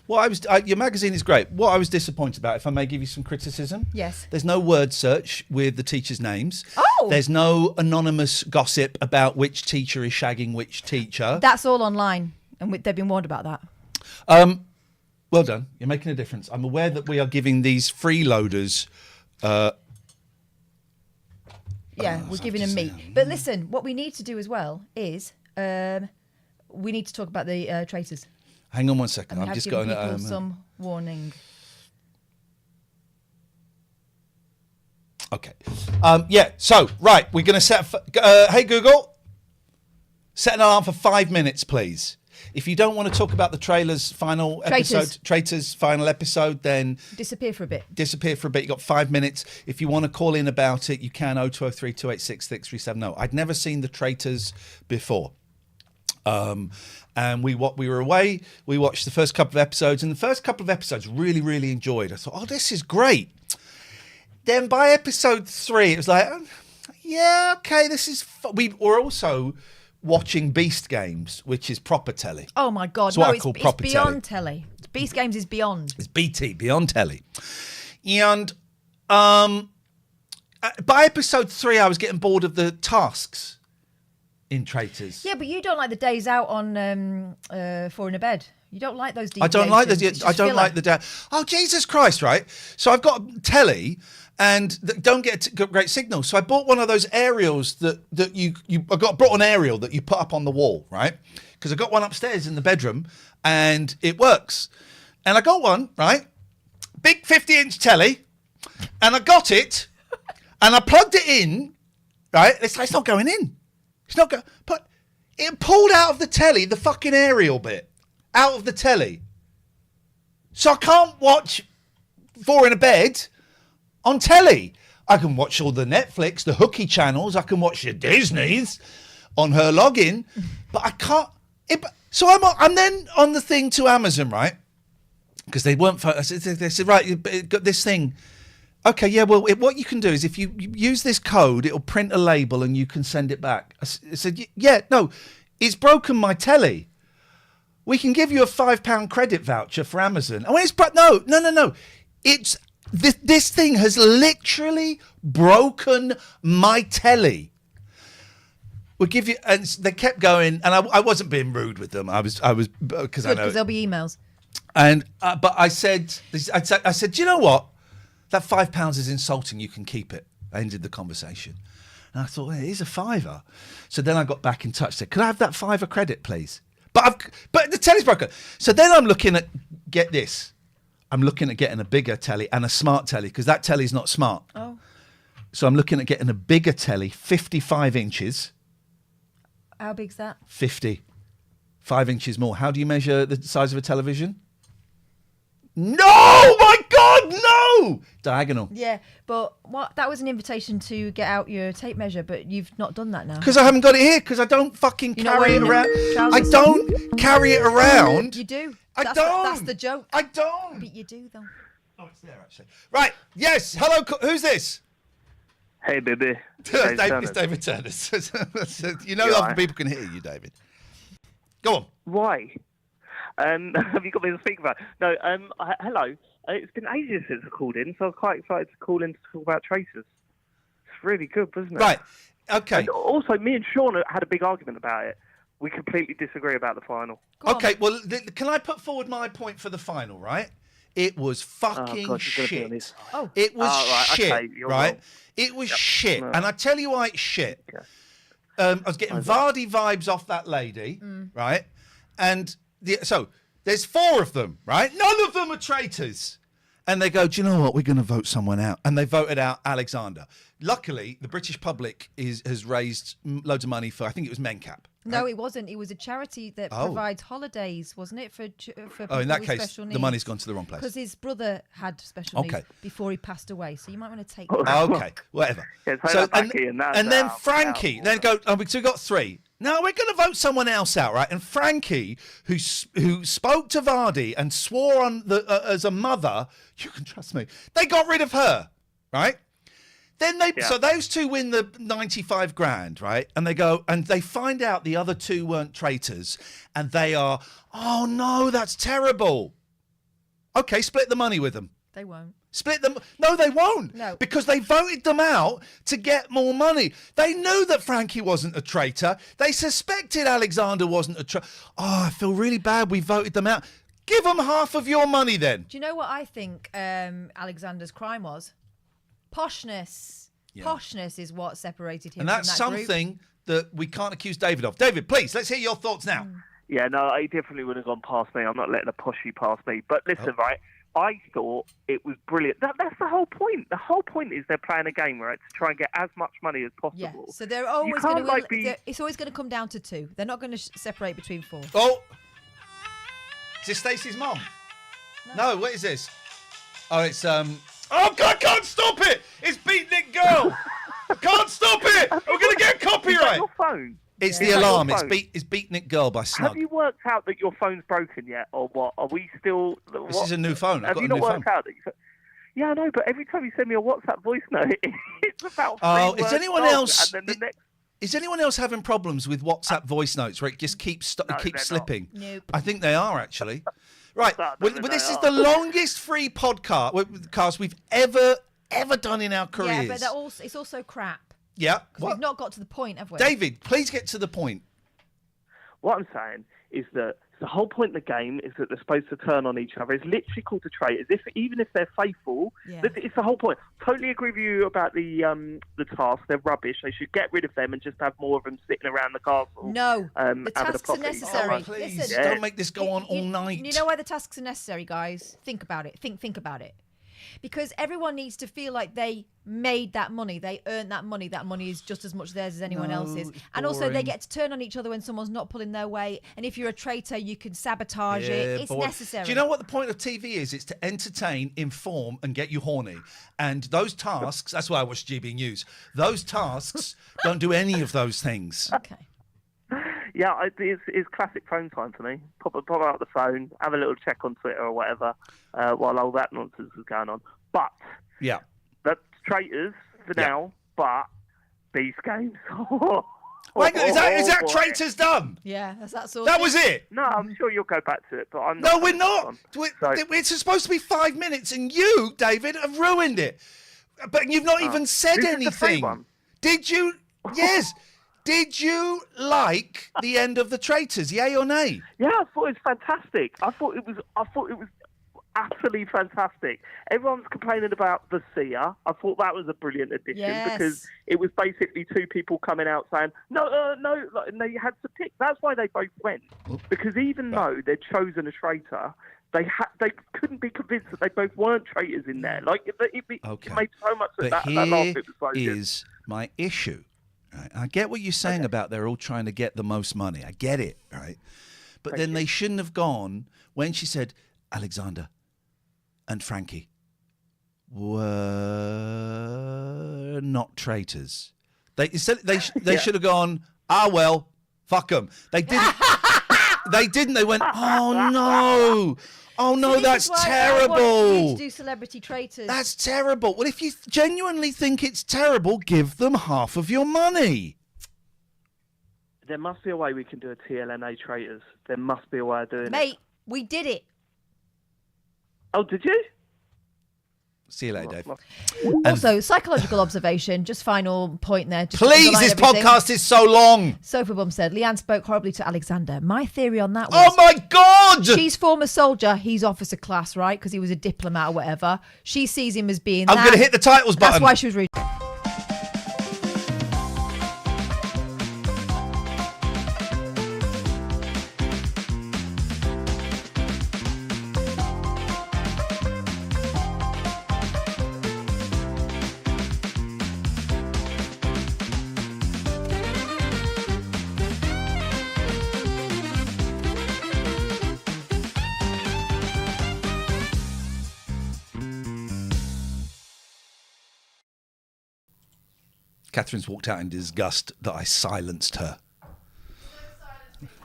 Well, your magazine is great. What I was disappointed about, if I may give you some criticism, yes, there's no word search with the teachers' names. Oh, there's no anonymous gossip about which teacher is shagging which teacher. That's all online, and they've been warned about that. Well done. You're making a difference. I'm aware that we are giving these freeloaders. Yeah, we're giving them meat. But listen, what we need to do as well is we need to talk about the traitors. Hang on one second. And I'm just going people some warning. Okay. So, right, we're going to set... hey, Google, set an alarm for 5 minutes, please. If you don't want to talk about the trailer's final episode, Traitors' final episode, then... Disappear for a bit. You've got 5 minutes. If you want to call in about it, you can 0203 286 6370. I'd never seen the Traitors before. And we were away. We watched the first couple of episodes, and the first couple of episodes really, really enjoyed. I thought, oh, this is great. Then by episode 3, it was like, yeah, okay, this is... We were also watching Beast Games, which is proper telly. Oh, my God. It's what I call proper beyond telly. Beast Games is beyond. It's BT, beyond telly. And by episode 3, I was getting bored of the tasks in Traitors. Yeah, but you don't like the days out on Four in a Bed. You don't like those deviations. I don't like the. I don't like the day. Oh, Jesus Christ! Right. So I've got a telly, and don't get great signal. So I bought one of those aerials that brought an aerial that you put up on the wall, right? Because I got one upstairs in the bedroom, and it works. And I got one, right? Big 50-inch telly, and I got it, and I plugged it in, right? It's not going in. It's not going. But it pulled out of the telly the fucking aerial bit. Out of the telly. So I can't watch Four in a Bed on telly. I can watch all the Netflix, the hooky channels. I can watch the Disney's on her login. But I can't. So I'm then on the thing to Amazon, right? Because they weren't... They said, right, you've got this thing. Okay, yeah, well, what you can do is if you use this code, it'll print a label and you can send it back. I said, yeah, no, it's broken my telly. We can give you a £5 credit voucher for Amazon. And when it's no. It's this thing has literally broken my telly. We'll give you, and they kept going, and I wasn't being rude with them. I was because I know because there'll be emails. And but I said, do you know what? That £5 is insulting. You can keep it. I ended the conversation, and I thought, well, it is a £5. So then I got back in touch. Said, could I have that £5 credit, please? But the telly's broken. So then I'm looking at, get this, I'm looking at getting a bigger telly and a smart telly because that telly's not smart. Oh. So I'm looking at getting a bigger telly, 55 inches. How big's that? 50. 5 inches more. How do you measure the size of a television? No! My God, no! Diagonal. Yeah, but that was an invitation to get out your tape measure, but you've not done that now. Because I haven't got it here, because I don't fucking carry it around. I don't carry it around. You do. I don't. That's the joke. I don't. But you do, though. Oh, it's there, actually. Right, yes, hello, who's this? Hey, baby. It's David Turner. You know other people can hear you, David. Go on. Why? Have you got me to speak about? No, hello. It's been ages since I called in, so I was quite excited to call in to talk about Traitors. It's really good, wasn't it? Right, okay. And also, me and Sean had a big argument about it. We completely disagree about the final. Okay, well, can I put forward my point for the final, right? It was fucking shit. Oh. It was right, shit, okay, right? wrong. It was shit. No. And I tell you why it's shit. Okay. I was getting Vardy vibes off that lady, right? And so there's 4 of them, right? None of them are traitors. And they go, do you know what? We're going to vote someone out. And they voted out Alexander. Luckily, the British public has raised loads of money for, I think it was MenCap. No, it wasn't. It was a charity that provides holidays, wasn't it, for people in that with case, special needs? the money's gone to the wrong place. Because his brother had special needs before he passed away. So you might want to take that. Okay, whatever. Yeah, So and then Frankie, then go. So we got 3. Now we're going to vote someone else out, right? And Frankie, who spoke to Vardy and swore on as a mother, you can trust me. They got rid of her, right? Then so those 2 win the 95 grand, right? And they go and they find out the other 2 weren't traitors, and they are, oh no, that's terrible. Okay, split the money with them. They won't. Split them. No, they won't. No. Because they voted them out to get more money. They knew that Frankie wasn't a traitor. They suspected Alexander wasn't a traitor. Oh, I feel really bad we voted them out. Give them half of your money then. Do you know what I think Alexander's crime was? Poshness. Poshness is what separated him And that's from that something that we can't accuse David of. David, please, let's hear your thoughts now. Yeah, no, he definitely would have gone past me. I'm not letting a poshy past me. But listen, right, I thought it was brilliant. That's the whole point. The whole point is they're playing a game, right, to try and get as much money as possible. Yeah, so they're always going to... It's always going to come down to 2. They're not going to separate between 4. Oh! Is this Stacey's mum? No, what is this? Oh, it's... Oh, God, I can't stop it! It's Beatnik Girl! I can't stop it! We're going to get copyright! Is that your phone? It's the alarm. It's Beatnik Girl by Snug. Have you worked out that your phone's broken yet, or what? Are we still... This is a new phone. Have you not worked out that Yeah, I know, but every time you send me a WhatsApp voice note, it's about 3 is anyone words else... And then the next... Is anyone else having problems with WhatsApp voice notes where it just keeps slipping? Nope. I think they are, actually. Right. Well, this is the longest free podcast we've ever done in our careers. Yeah, but it's also crap. Yeah. Because we've not got to the point, have we? David, please get to the point. What I'm saying is that the whole point of the game is that they're supposed to turn on each other. It's literally called the Traitors. Even if they're faithful, it's the whole point. Totally agree with you about the task. They're rubbish. They should get rid of them and just have more of them sitting around the castle. No, the tasks are necessary. Oh, please, don't make this go on all night. You know why the tasks are necessary, guys? Think about it. Think about it. Because everyone needs to feel like they made that money. They earned that money. That money is just as much theirs as anyone else's. And also they get to turn on each other when someone's not pulling their weight. And if you're a traitor, you can sabotage it. It's necessary. Do you know what the point of TV is? It's to entertain, inform, and get you horny. And those tasks, that's why I watch GB News. Those tasks don't do any of those things. Okay. Yeah, it's classic phone time for me. Pop out the phone, have a little check on Twitter or whatever while all that nonsense is going on. But that's Traitors for now. But Beast Games. Wait, is that Traitors done? Yeah, that's all. That was it. No, I'm sure you'll go back to it, but I'm not. No, we're not. It's supposed to be 5 minutes, and you, David, have ruined it. But you've not even said anything. Did you? Yes. Did you like the end of the Traitors? Yay or nay? Yeah, I thought it was fantastic. I thought it was utterly fantastic. Everyone's complaining about the seer. I thought that was a brilliant addition because it was basically 2 people coming out saying no, and they had to pick. That's why they both went, because even though they'd chosen a traitor, they couldn't be convinced that they both weren't traitors in there. Like it made so much of that last bit was so is my issue. Right. I get what you're saying about they're all trying to get the most money. I get it, right? But then they shouldn't have gone when she said Alexander and Frankie were not traitors. They should have gone, well, fuck them. They didn't. They didn't. They went, oh no. Oh no, that's terrible. I want you to do Celebrity Traitors. That's terrible. Well, if you genuinely think it's terrible, give them half of your money. There must be a way we can do a TLNA Traitors. There must be a way of doing it. Mate, we did it. Oh, did you? See you later, Dave. Also, psychological observation, just final point there. Just please, this podcast is so long. Sofa Bum said, Leanne spoke horribly to Alexander. My theory on that was... Oh, my God! She's former soldier. He's officer class, right? Because he was a diplomat or whatever. She sees him as being I'm going to hit the titles button. That's why she was rude. Catherine's walked out in disgust that I silenced her.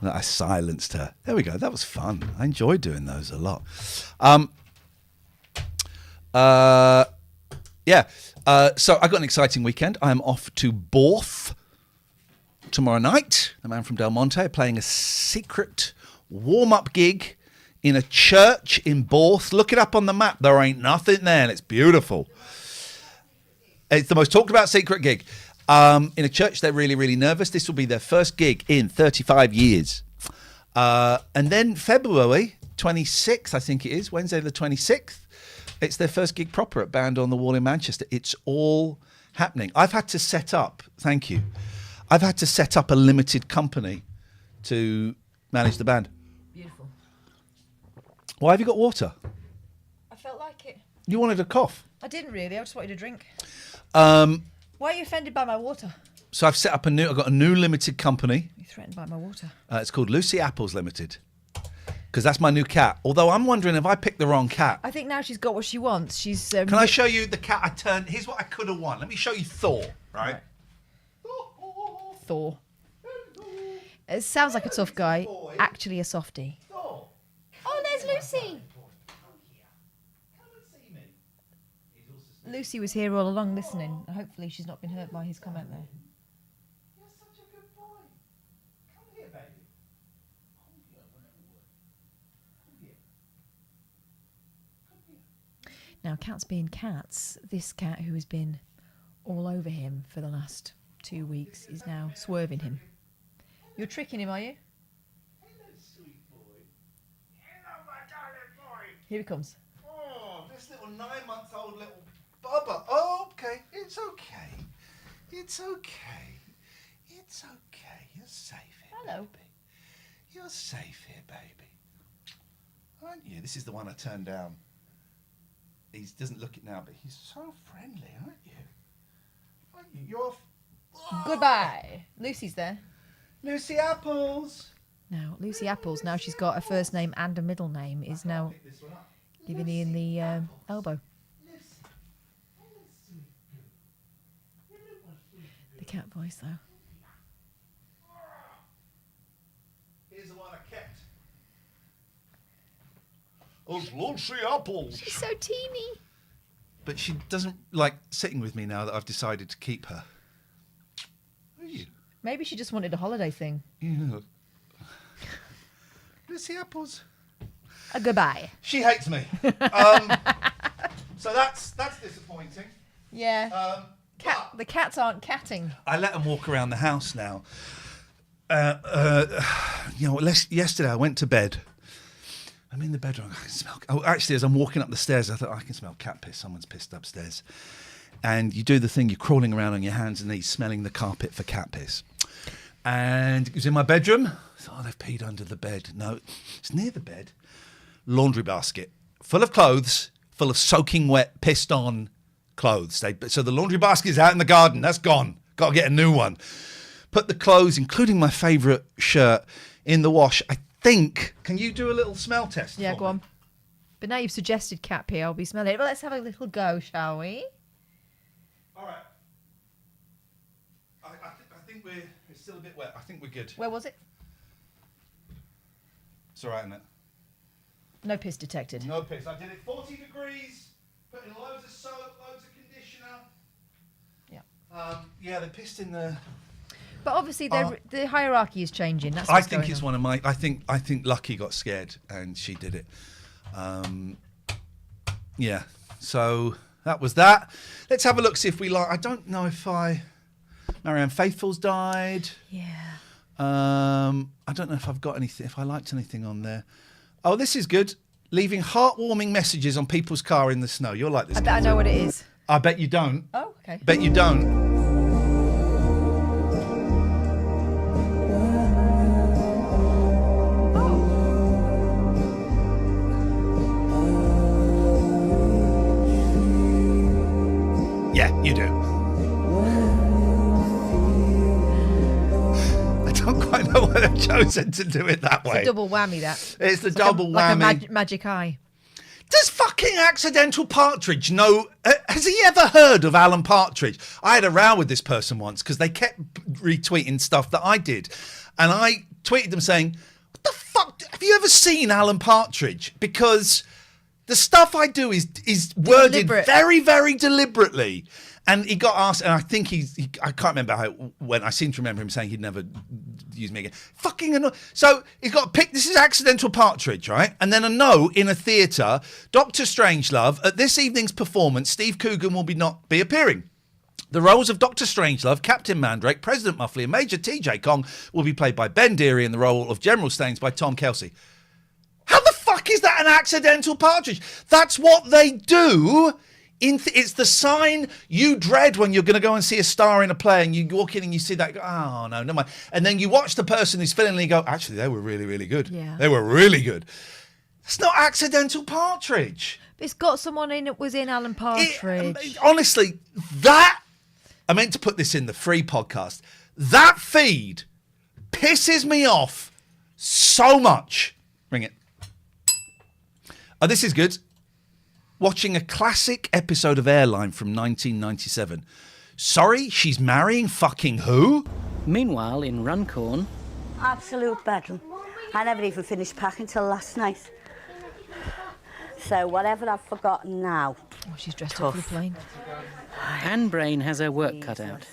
There we go. That was fun. I enjoyed doing those a lot. So I got an exciting weekend. I am off to Borth tomorrow night. The man from Del Monte playing a secret warm-up gig in a church in Borth. Look it up on the map. There ain't nothing there, and it's beautiful. It's the most talked about secret gig. In a church, they're really, really nervous. This will be their first gig in 35 years. And then February 26th, I think it is, Wednesday the 26th, it's their first gig proper at Band on the Wall in Manchester. It's all happening. I've had to set up, thank you, I've had to set up a limited company to manage the band. Beautiful. Why have you got water? I felt like it. You wanted a cough. I didn't really. I just wanted a drink. Um, Why are you offended by my water? so I've got a new limited company. You're threatened by my water. It's called Lucy Apples Limited. Because that's my new cat. Although I'm wondering if I picked the wrong cat. I think now she's got what she wants. She's. Can I show you the cat I turned? Here's what I could have won. Let me show you Thor, right? Thor. It sounds like a tough guy. Actually, a softie. Thor. Oh, there's Lucy. Lucy was here all along listening. Hopefully, she's not been hurt by his comment there. You're such a good boy. Come here, baby. Now, cats being cats, this cat who has been all over him for the last 2 weeks is now swerving him. You're tricking him, are you? Hello, sweet boy. Hello, my darling boy. Here he comes. Oh, this little 9-month-old little Bubba. Oh, okay. It's okay. It's okay. It's okay. You're safe here, Hello. baby. You're safe here, baby. Aren't you? This is the one I turned down. He doesn't look it now, but he's so friendly, aren't you? Aren't you? You're... Goodbye. Lucy's there. Lucy Apples. Now, Lucy Apples, now she's got a first name and a middle name, is now giving Ian the elbow. The cat voice, though. Here's the one I kept. It's Lucy Apples. She's so teeny. But she doesn't like sitting with me now that I've decided to keep her. Are you? Maybe she just wanted a holiday thing. Yeah. Lucy Apples. Goodbye. She hates me. So that's disappointing. Yeah. But The cats aren't catting. I let them walk around the house now. Yesterday I went to bed. I'm in the bedroom. I can smell. Oh, actually, as I'm walking up the stairs, I thought I can smell cat piss. Someone's pissed upstairs. And you do the thing. You're crawling around on your hands and knees, smelling the carpet for cat piss. And it was in my bedroom. I thought, they've peed under the bed. No, it's near the bed. Laundry basket full of clothes, full of soaking wet, pissed on clothes. So the laundry basket is out in the garden. That's gone. Got to get a new one. Put the clothes, including my favourite shirt, in the wash. I think. Can you do a little smell test? Yeah, for go me? on. But now you've suggested cat pee, I'll be smelling it. Well, let's have a little go, shall we? All right. I think it's still a bit wet. I think we're good. Where was it? It's all right, isn't it? No piss detected. No piss. I did it 40 degrees, put in loads of soap, loads of conditioner. Yeah. Yeah, they pissed in the... But obviously the hierarchy is changing. That's I what's think going it's on. one of my... I think Lucky got scared and she did it. Yeah, so that was that. Let's have a look, see if we like... I don't know if Marianne Faithfull's died. Yeah. I don't know if I've got anything, if I liked anything on there. Oh, this is good. Leaving heartwarming messages on people's car in the snow. You'll like this. I bet I know what it is. I bet you don't. Oh, okay. Bet you don't. Yeah, you do. I don't quite know why they've chosen to do it that way. It's a double whammy, that. It's the double whammy. Like a magic eye. Does fucking Accidental Partridge know? Has he ever heard of Alan Partridge? I had a row with this person once because they kept retweeting stuff that I did. And I tweeted them saying, what the fuck? Have you ever seen Alan Partridge? Because the stuff I do is worded Deliberate. very, very deliberately. And he got asked, and I think I can't remember how it went. I seem to remember him saying he'd never use me again. Fucking annoying. So he's got a pick. This is Accidental Partridge, right? And then a no in a theatre. Dr. Strangelove, at this evening's performance, Steve Coogan will not be appearing. The roles of Dr. Strangelove, Captain Mandrake, President Muffley, and Major TJ Kong will be played by Ben Deary, and the role of General Staines by Tom Kelsey. How the fuck is that an Accidental Partridge? That's what they do It's the sign you dread when you're going to go and see a star in a play and you walk in and you see that, oh, no, never mind. And then you watch the person who's filling and you go, actually, they were really, really good. Yeah. They were really good. It's not accidental Partridge. It's got someone in it was in Alan Partridge. Honestly, I meant to put this in the free podcast. That feed pisses me off so much. Ring it. Oh, this is good. Watching a classic episode of Airline from 1997. Sorry, she's marrying fucking who? Meanwhile, in Runcorn... Absolute bedlam. I never even finished packing till last night. So whatever I've forgotten now. Oh, she's dressed up for the plane. Anne Brain has her work cut out.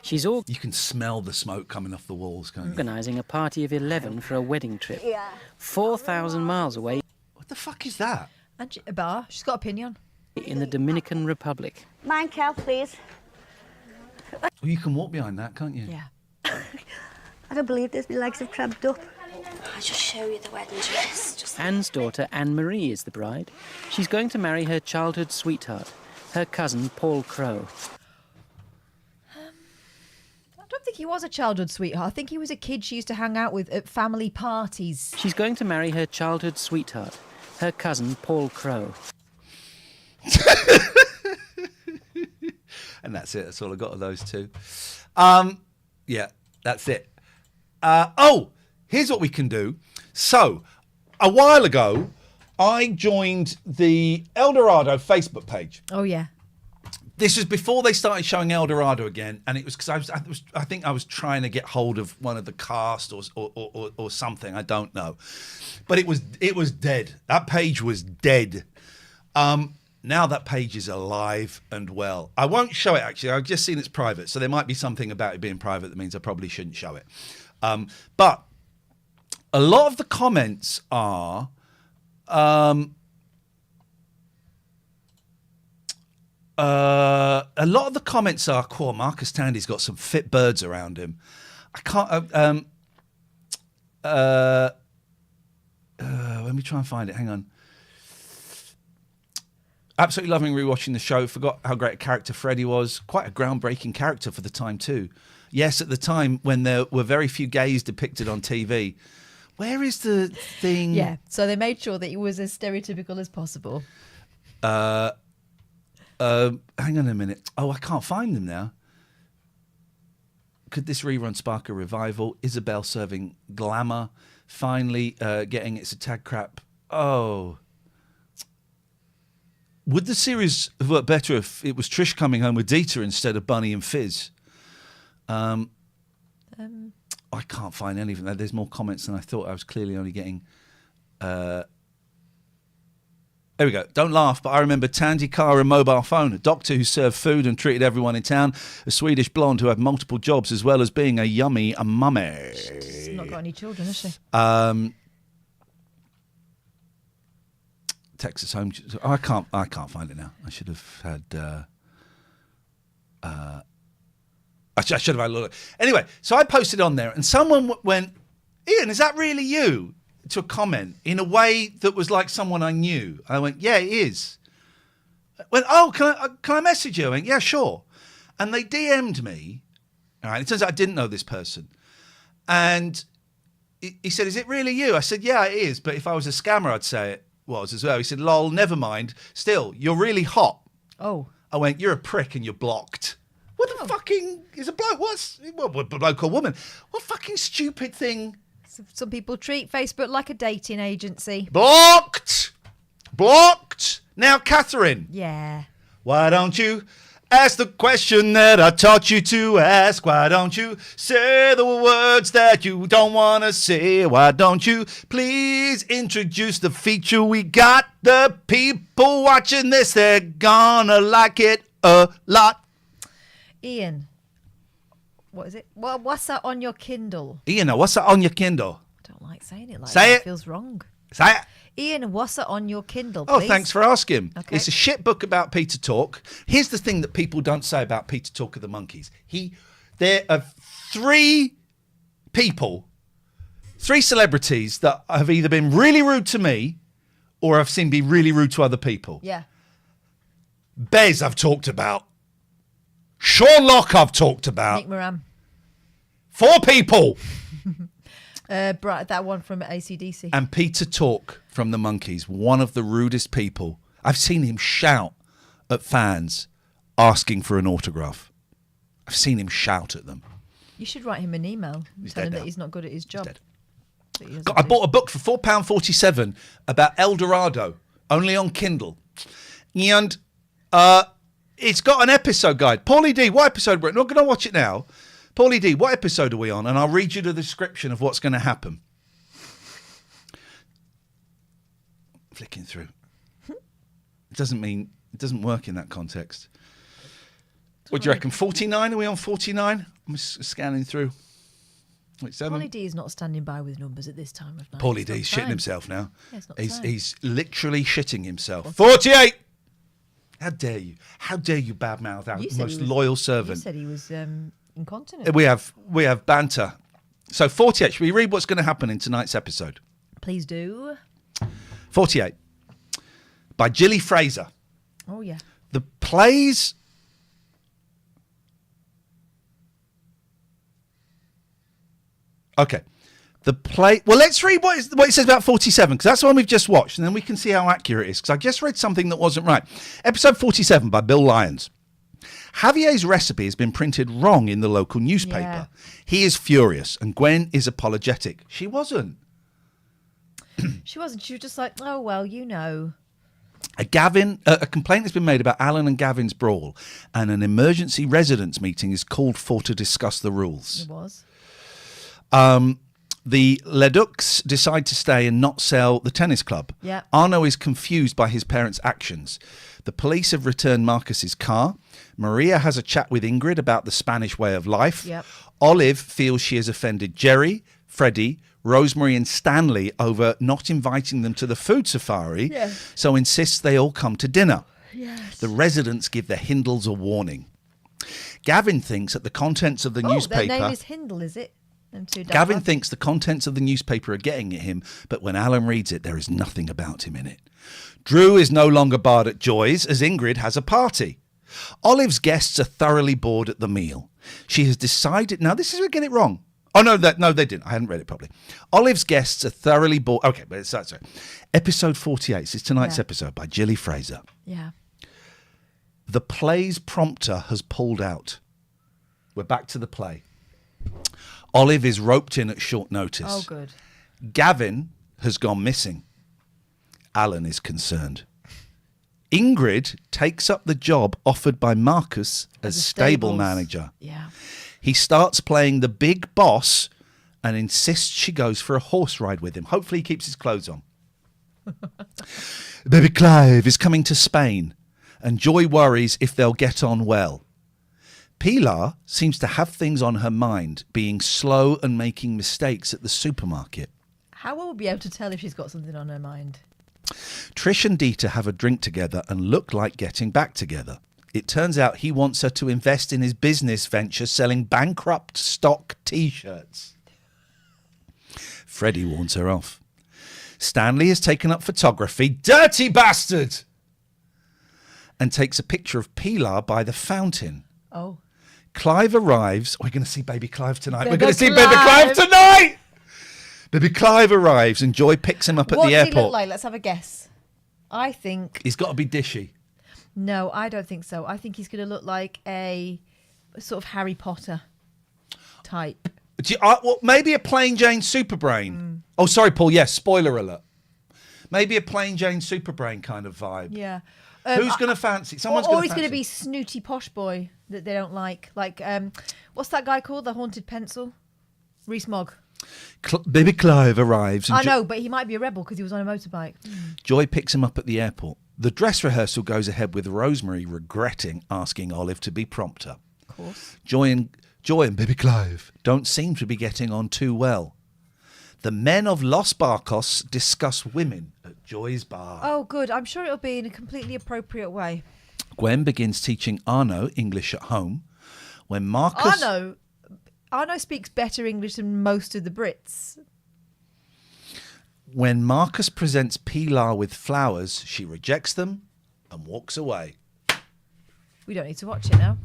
She's You can smell the smoke coming off the walls, can't you? organising a party of 11 for a wedding trip. Yeah. 4,000 miles away What the fuck is that? And a bar. She's got opinion. in the Dominican Republic. Mine, Cal, please. Well, you can walk behind that, can't you? Yeah. I don't believe this. My legs have cramped up. I'll just show you the wedding dress. Anne's daughter, Anne-Marie, is the bride. She's going to marry her childhood sweetheart, her cousin, Paul Crowe. I don't think he was a childhood sweetheart. I think he was a kid she used to hang out with at family parties. She's going to marry her childhood sweetheart, her cousin, Paul Crowe. And that's it. That's all I got of those two. Yeah, that's it. Here's what we can do. So, a while ago, I joined the El Dorado Facebook page. Oh, yeah. This was before they started showing El Dorado again, and it was because I think I was trying to get hold of one of the cast or something. I don't know, but it was dead. That page was dead. Now that page is alive and well. I won't show it actually. I've just seen it's private, so there might be something about it being private that means I probably shouldn't show it. But a lot of the comments are. A lot of the comments are, "Cool, Marcus Tandy's got some fit birds around him." I can't. Let me try and find it. Hang on. Absolutely loving rewatching the show. Forgot how great a character Freddie was. Quite a groundbreaking character for the time too. Yes, at the time when there were very few gays depicted on TV. Where is the thing? Yeah, so they made sure that he was as stereotypical as possible. Hang on a minute. Oh, I can't find them now. Could this rerun spark a revival? Isabel serving glamour. Finally getting its tag crap. Oh. Would the series have worked better if it was Trish coming home with Dieter instead of Bunny and Fizz? I can't find anything. There's more comments than I thought. I was clearly only getting... There we go. Don't laugh, but I remember Tandy car and mobile phone, a doctor who served food and treated everyone in town, a Swedish blonde who had multiple jobs as well as being a yummy mummy. She's not got any children, has she? Texas home. Oh, I can't find it now. I should have had. I should have had a look. Anyway, so I posted on there, and someone went, "Ian, is that really you?" To a comment in a way that was like someone I knew. I went, "Yeah, it is." I went, "Oh, can I message you?" I went, "Yeah, sure." And they DM'd me. All right. It turns out I didn't know this person, and he said, "Is it really you?" I said, "Yeah, it is. But if I was a scammer, I'd say it was as well." He said, "Lol, never mind. Still, you're really hot." Oh. I went, "You're a prick and you're blocked." What the fucking is a bloke? What bloke or woman? What fucking stupid thing? Some people treat Facebook like a dating agency. Blocked. Now, Catherine. Yeah. Why don't you ask the question that I taught you to ask? Why don't you say the words that you don't want to say? Why don't you please introduce the feature we got? The people watching this, they're gonna like it a lot. Ian, what is it? What's that on your Kindle? Ian, what's that on your Kindle? I don't like saying it like Say that. it. It feels wrong. Say it. Ian, what's that on your Kindle, Oh, please? thanks for asking. Okay. It's a shit book about Peter Talk. Here's the thing that people don't say about Peter Talk of the Monkeys. There are three celebrities that have either been really rude to me or I've seen be really rude to other people. Yeah. Bez I've talked about. Sean Locke I've talked about. Nick Moran. 4 people. That one from AC/DC. And Peter Tork from the Monkees, one of the rudest people. I've seen him shout at fans asking for an autograph. I've seen him shout at them. You should write him an email and tell him that he's not good at his job. I bought a book for £4.47 about El Dorado, only on Kindle. And it's got an episode guide. Paulie D, what episode we're not going to watch it now. Paulie D, what episode are we on? And I'll read you the description of what's going to happen. Flicking through. It doesn't work in that context. What do you reckon? 49? Are we on 49? I'm just scanning through. Paulie D is not standing by with numbers at this time of night. Paulie D's shitting himself now. Yeah, it's not he's literally shitting himself. 48! How dare you? How dare you badmouth our most loyal servant? You said he was incontinent. We have banter. So 48. Should we read what's going to happen in tonight's episode? Please do. 48. By Gilly Fraser. Oh, yeah. The plays... Okay. Well, let's read what it says about 47, because that's the one we've just watched, and then we can see how accurate it is, because I just read something that wasn't right. Episode 47 by Bill Lyons. Javier's recipe has been printed wrong in the local newspaper. Yeah. He is furious, and Gwen is apologetic. She wasn't. She wasn't. She was just like, oh, well, you know. A complaint has been made about Alan and Gavin's brawl, and an emergency residents meeting is called for to discuss the rules. It was. The Leducs decide to stay and not sell the tennis club. Yeah. Arno is confused by his parents' actions. The police have returned Marcus's car. Maria has a chat with Ingrid about the Spanish way of life. Yep. Olive feels she has offended Jerry, Freddie, Rosemary and Stanley over not inviting them to the food safari, so insists they all come to dinner. Yes. The residents give the Hindles a warning. Gavin thinks that the contents of the newspaper... their name is Hindle, is it? Gavin thinks the contents of the newspaper are getting at him, but when Alan reads it, there is nothing about him in it. Drew is no longer barred at Joy's, as Ingrid has a party. Olive's guests are thoroughly bored at the meal. She has decided... Now, this is where we get it wrong. Oh, no, they didn't. I hadn't read it properly. Olive's guests are thoroughly bored... Okay, but it's sorry. Episode 48. This is tonight's episode by Gilly Fraser. Yeah. The play's prompter has pulled out. We're back to the play. Olive is roped in at short notice. Oh, good. Gavin has gone missing. Alan is concerned. Ingrid takes up the job offered by Marcus as stable manager. Yeah. He starts playing the big boss and insists she goes for a horse ride with him. Hopefully he keeps his clothes on. Baby Clive is coming to Spain, and Joy worries if they'll get on well. Pilar seems to have things on her mind, being slow and making mistakes at the supermarket. How will we be able to tell if she's got something on her mind? Trish and Dieter have a drink together and look like getting back together. It turns out he wants her to invest in his business venture selling bankrupt stock T-shirts. Freddie warns her off. Stanley has taken up photography, dirty bastard, and takes a picture of Pilar by the fountain. Oh. Clive arrives. We're going to see Baby Clive tonight. We're going to see Baby Clive tonight. Baby Clive arrives and Joy picks him up at the airport. What does he look like? Let's have a guess. I think... He's got to be dishy. No, I don't think so. I think he's going to look like a sort of Harry Potter type. Well, maybe a plain Jane Superbrain. Oh, sorry, Paul. Yes, spoiler alert. Maybe a plain Jane Superbrain kind of vibe. Yeah. Who's going to fancy? Someone's or going to he's fancy. going to be snooty posh boy that they don't like. Like, what's that guy called? The Haunted Pencil? Reese Mogg. Baby Clive arrives. And I know, but he might be a rebel because he was on a motorbike. Joy picks him up at the airport. The dress rehearsal goes ahead with Rosemary regretting asking Olive to be prompter. Of course. Joy and Baby Clive don't seem to be getting on too well. The men of Los Barcos discuss women at Joy's bar. Oh, good. I'm sure it'll be in a completely appropriate way. Gwen begins teaching Arno English at home. When Marcus... Arno speaks better English than most of the Brits. When Marcus presents Pilar with flowers, she rejects them and walks away. We don't need to watch it now.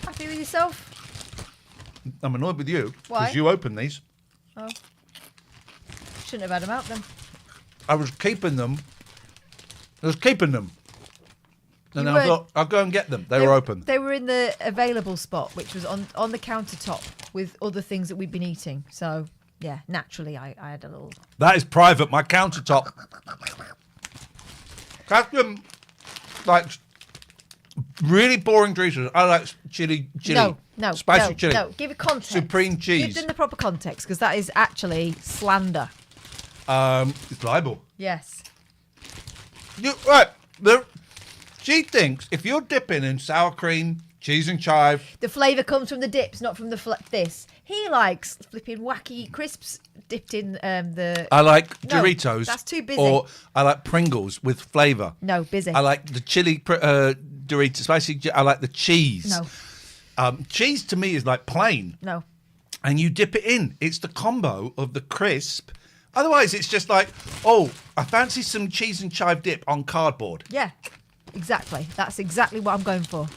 Happy with yourself? I'm annoyed with you Why? because you opened these. Oh. Shouldn't have had them out then. I was keeping them. And then I weren't- thought, I'll go and get them. They were open. They were in the available spot, which was on the countertop with other things that we'd been eating. So, yeah, naturally, I had a little... That is private, my countertop. Have them, like, really boring Doritos. I like chili. No, Spicy chili. No, give it context. Supreme cheese. Give them the proper context, because that is actually slander. It's libel. Yes. She thinks if you're dipping in sour cream, cheese and chive. The flavour comes from the dips, not from this. He likes flipping wacky crisps dipped in the... I like No, Doritos. that's too busy. Or I like Pringles with flavour. No, busy. I like the chili Doritos, spicy. I like the cheese. No. Cheese to me is like plain. No. And you dip it in. It's the combo of the crisp. Otherwise, it's just like, oh, I fancy some cheese and chive dip on cardboard. Yeah, exactly. That's exactly what I'm going for.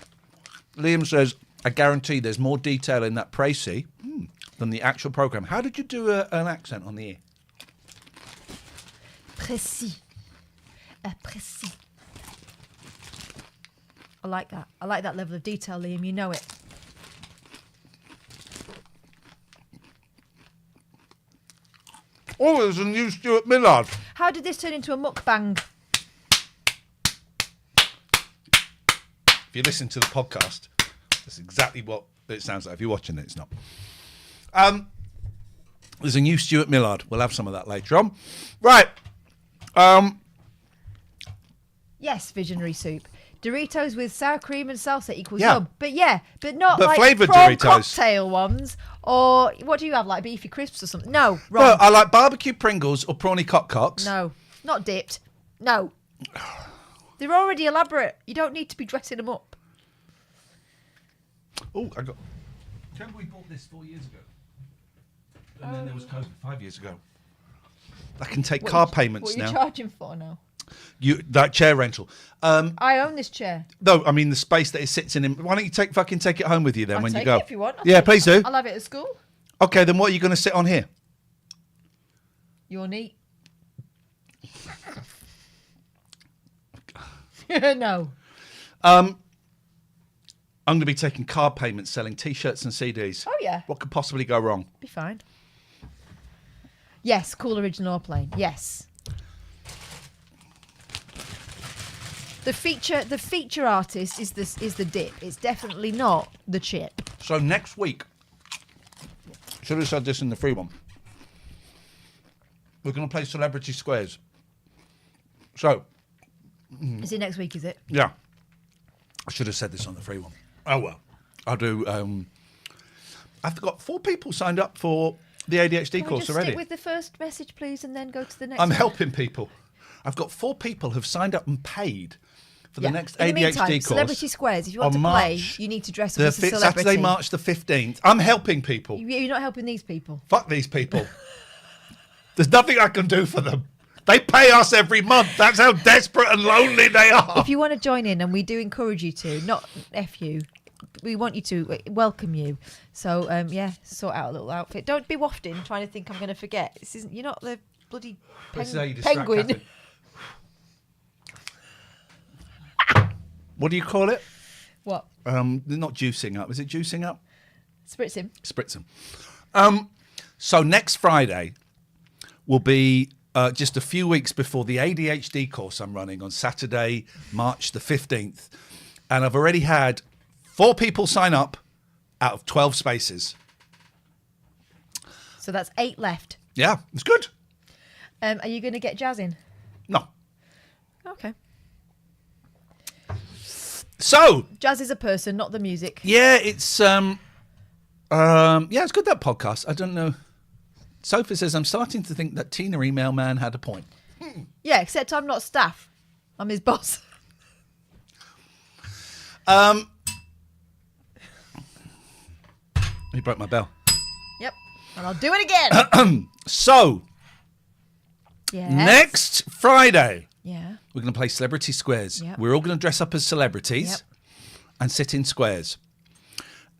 Liam says, I guarantee there's more detail in that précis than the actual programme. How did you do an accent on the E? Précis. Précis. I like that. I like that level of detail, Liam. You know it. Oh, there's a new Stuart Millard. How did this turn into a mukbang? If you listen to the podcast, that's exactly what it sounds like. If you're watching it, it's not. There's a new Stuart Millard. We'll have some of that later on. Right. Yes, visionary soup. Doritos with sour cream and salsa equals Yeah. yum. But not But like flavoured prawn Doritos. cocktail ones. Or what do you have, like beefy crisps or something? No, No, wrong. I like barbecue Pringles or prawny cocks. No, not dipped. No. They're already elaborate. You don't need to be dressing them up. Oh, I got... Remember we bought this 4 years ago? And then there was COVID 5 years ago. I can take car payments What are you now. charging for now? That chair rental. I own this chair. No, I mean the space that it sits in. Why don't you take it home with you then I'll when you take go? it if you want. Yeah, please do. I'll have it at school. Okay, then what are you going to sit on here? You're neat. No. I'm going to be taking car payments, selling T-shirts and CDs. Oh, yeah. What could possibly go wrong? Be fine. Yes, cool original plane. Yes. The feature artist is the dip. It's definitely not the chip. So next week, should have said this in the free one. We're going to play Celebrity Squares. So, Is it next week, is it? yeah. I should have said this on the free one. Oh, well. I'll do... I've got 4 people signed up for the ADHD Can we course just already. stick with the first message, please, and then go to the next I'm one? helping people. I've got 4 people who've signed up and paid for the next In the ADHD meantime, course. Celebrity Squares, if you want on to play, March you need to dress up as a celebrity. Saturday, March the 15th. I'm helping people. You're not helping these people. Fuck these people. There's nothing I can do for them. They pay us every month. That's how desperate and lonely they are. If you want to join in, and we do encourage you to, not F you, we want you to welcome you. So, sort out a little outfit. Don't be wafting, trying to think I'm going to forget. This isn't. You're not the bloody This is how you distract penguin. Catherine. What do you call it? What? Not juicing up. Is it juicing up? Spritz him. Spritzing. So next Friday will be just a few weeks before the ADHD course I'm running on Saturday, March the 15th. And I've already had 4 people sign up out of 12 spaces. So that's 8 left. Yeah, it's good. Are you going to get jazz in? No. Okay. So Jazz is a person, not the music. yeah, it's it's good, that podcast. I don't know. Sophie says, I'm starting to think that Tina Email Man had a point. Yeah, except I'm not staff. I'm his boss. He broke my bell. Yep. And I'll do it again. So Yes. next Friday, Yeah. We're going to play Celebrity Squares. Yep. We're all going to dress up as celebrities and sit in squares.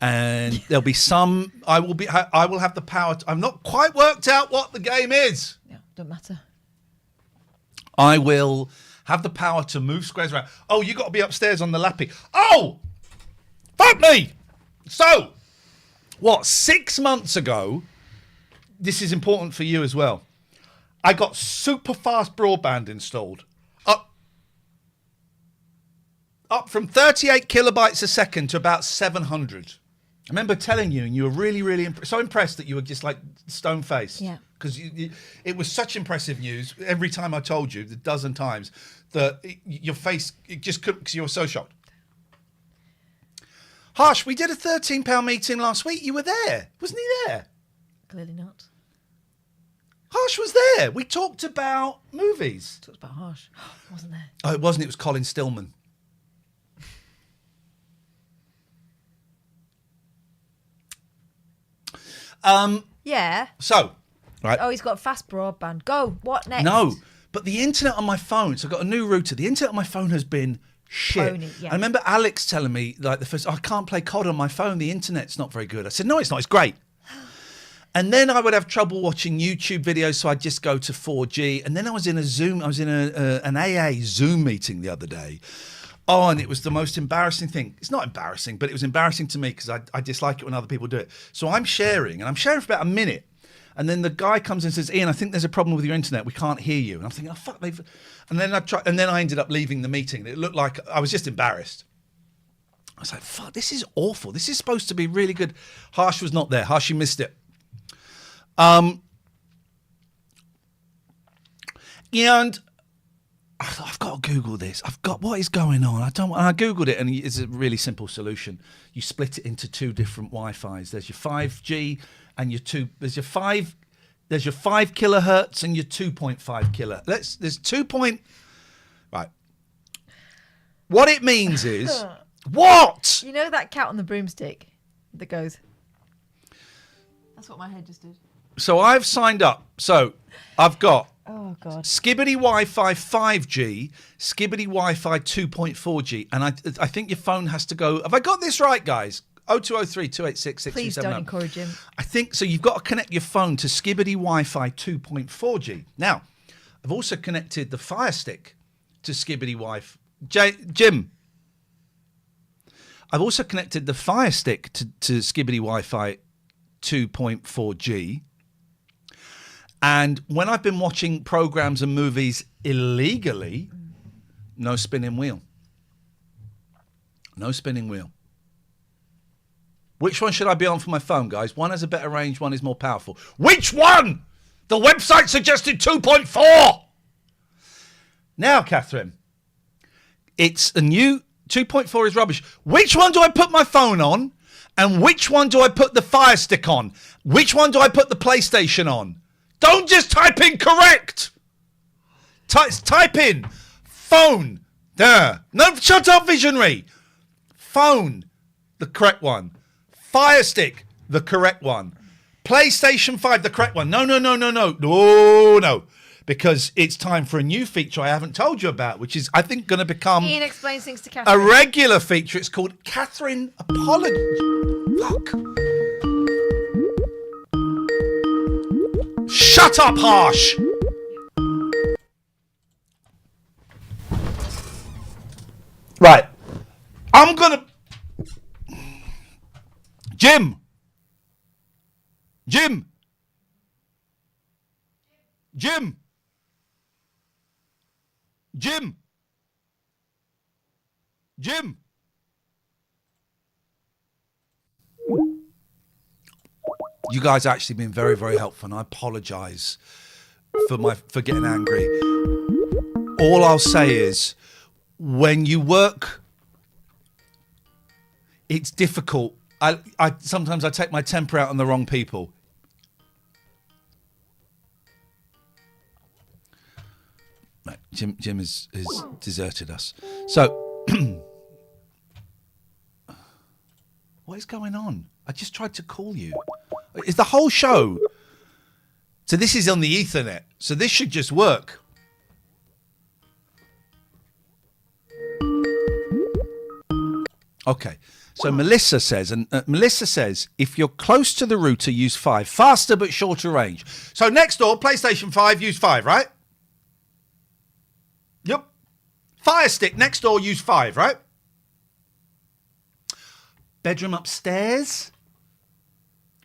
And there'll be some. I will have the power. I'm not quite worked out what the game is. Yeah, don't matter. I will have the power to move squares around. Oh, you got to be upstairs on the lappy. Oh, fuck me. So, 6 months ago? This is important for you as well. I got super fast broadband installed. Up from 38 kilobytes a second to about 700. I remember telling you, and you were really, really so impressed that you were just like stone-faced. Yeah. Because it was such impressive news. Every time I told you, a dozen times, that your face, it just couldn't, because you were so shocked. Harsh, we did a £13 meeting last week. You were there. Wasn't he there? Clearly not. Harsh was there. We talked about movies. Talked about Harsh. Wasn't there? Oh, it wasn't. It was Colin Stillman. Yeah. So, right. Oh, he's got fast broadband. Go. What next? No, but the internet on my phone, so I've got a new router. The internet on my phone has been shit. Phony, yeah. I remember Alex telling me, like, I can't play COD on my phone. The internet's not very good. I said, no, it's not. It's great. And then I would have trouble watching YouTube videos, so I'd just go to 4G. And then I was in an AA Zoom meeting the other day. Oh, and it was the most embarrassing thing. It's not embarrassing, but it was embarrassing to me because I dislike it when other people do it. So I'm sharing for about a minute. And then the guy comes in and says, Ian, I think there's a problem with your internet. We can't hear you. And I'm thinking, oh, fuck. And then I ended up leaving the meeting. It looked like I was just embarrassed. I was like, fuck, this is awful. This is supposed to be really good. Harsh was not there. Harsh, you missed it. And I've got to Google this. What is going on? I Googled it, and it's a really simple solution. You split it into two different Wi-Fis. There's your 5G and your there's your 5 kilohertz and your 2.5 kilohertz. There's 2 right. What it means is what? You know that cat on the broomstick that goes. That's what my head just did. So I've signed up. So I've got Oh, God. Skibbity Wi-Fi 5G, Skibbity Wi-Fi 2.4G. And I think your phone has to go... Have I got this right, guys? 0203 286 Please don't encourage him. I think... So you've got to connect your phone to Skibbity Wi-Fi 2.4G. Now, I've also connected the Fire Stick to Skibbity Wi-Fi... Jim. I've also connected the Fire Stick to Skibbity Wi-Fi 2.4G. And when I've been watching programs and movies illegally, no spinning wheel. No spinning wheel. Which one should I be on for my phone, guys? One has a better range, one is more powerful. Which one? The website suggested 2.4. Now, Catherine, it's a new 2.4 is rubbish. Which one do I put my phone on? And which one do I put the Fire Stick on? Which one do I put the PlayStation on? Don't just type in correct. Type in phone. There. No, shut up, visionary. Phone, the correct one. Fire Stick, the correct one. PlayStation 5, the correct one. No. Because it's time for a new feature I haven't told you about, which is, I think, going to become Ian explains things to Catherine. a regular feature. It's called Catherine Apology. Fuck. Shut up, Harsh! Right. I'm gonna... Jim! You guys actually been very, very helpful, and I apologise for getting angry. All I'll say is, when you work, it's difficult. Sometimes I take my temper out on the wrong people. Right, Jim has deserted us. So, what is going on? I just tried to call you. Is the whole show? So this is on the Ethernet. So this should just work. Okay. So Melissa says, if you're close to the router, use 5. Faster but shorter range. So next door, PlayStation 5, use 5, right? Yep. Fire Stick, next door, use 5, right? Bedroom upstairs,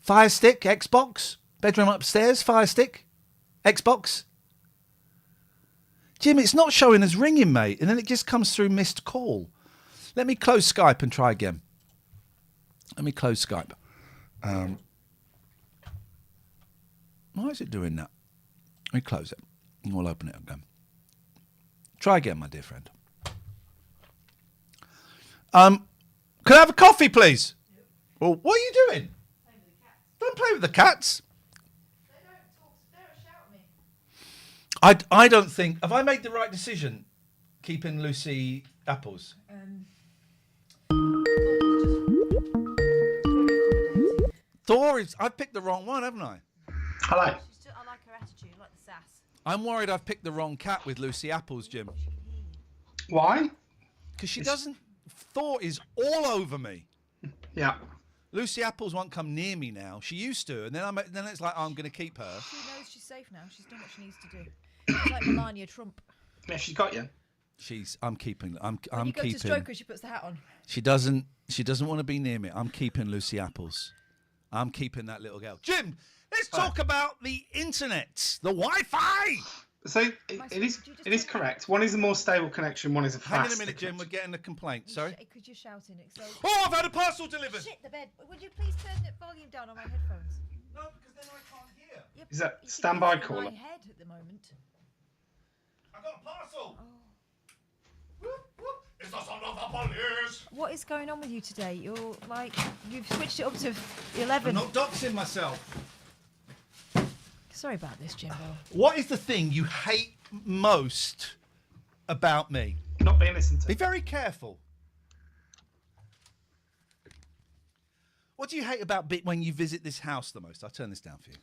Fire Stick, Xbox. Bedroom upstairs, Fire Stick, Xbox. Jim, it's not showing as ringing, mate. And then it just comes through missed call. Let me close Skype and try again. Let me close Skype. Why is it doing that? Let me close it. And we'll open it again. Try again, my dear friend. Can I have a coffee, please? Yep. Well, what are you doing? Playing with the cats. Don't play with the cats. They don't talk. They don't shout at me. I don't think. Have I made the right decision keeping Lucy Apples? Thor is. I've picked the wrong one, haven't I? Hello. I like her attitude, like the sass. I'm worried I've picked the wrong cat with Lucy Apples, Jim. Why? Because she doesn't. Thor is all over me. Yeah. Lucy Apples won't come near me now. She used to, and then it's like, oh, I'm going to keep her. She knows she's safe now. She's done what she needs to do. She's like Melania Trump. Yeah, she's got you. I'm keeping. I'm when you keeping. go to stroke her, she puts the hat on. She doesn't want to be near me. I'm keeping Lucy Apples. I'm keeping that little girl. Jim, let's talk about the internet, the Wi-Fi. So it is correct. One is a more stable connection. One is a faster. Hang on a minute, Jim. We're getting a complaint. Sorry. Because you're shouting it. So... Oh, I've had a parcel delivered. Shit, the bed. Would you please turn the volume down on my headphones? No, because then I can't hear. Yeah, is that standby caller? My head at the moment. I got a parcel. Oh. Whoop, whoop. Is that son of a police? What is going on with you today? You're like, you've switched it up to 11. I'm not doxing myself. Sorry about this, Jimbo. What is the thing you hate most about me? Not being listened to. Be very careful. What do you hate about when you visit this house the most? I'll turn this down for you.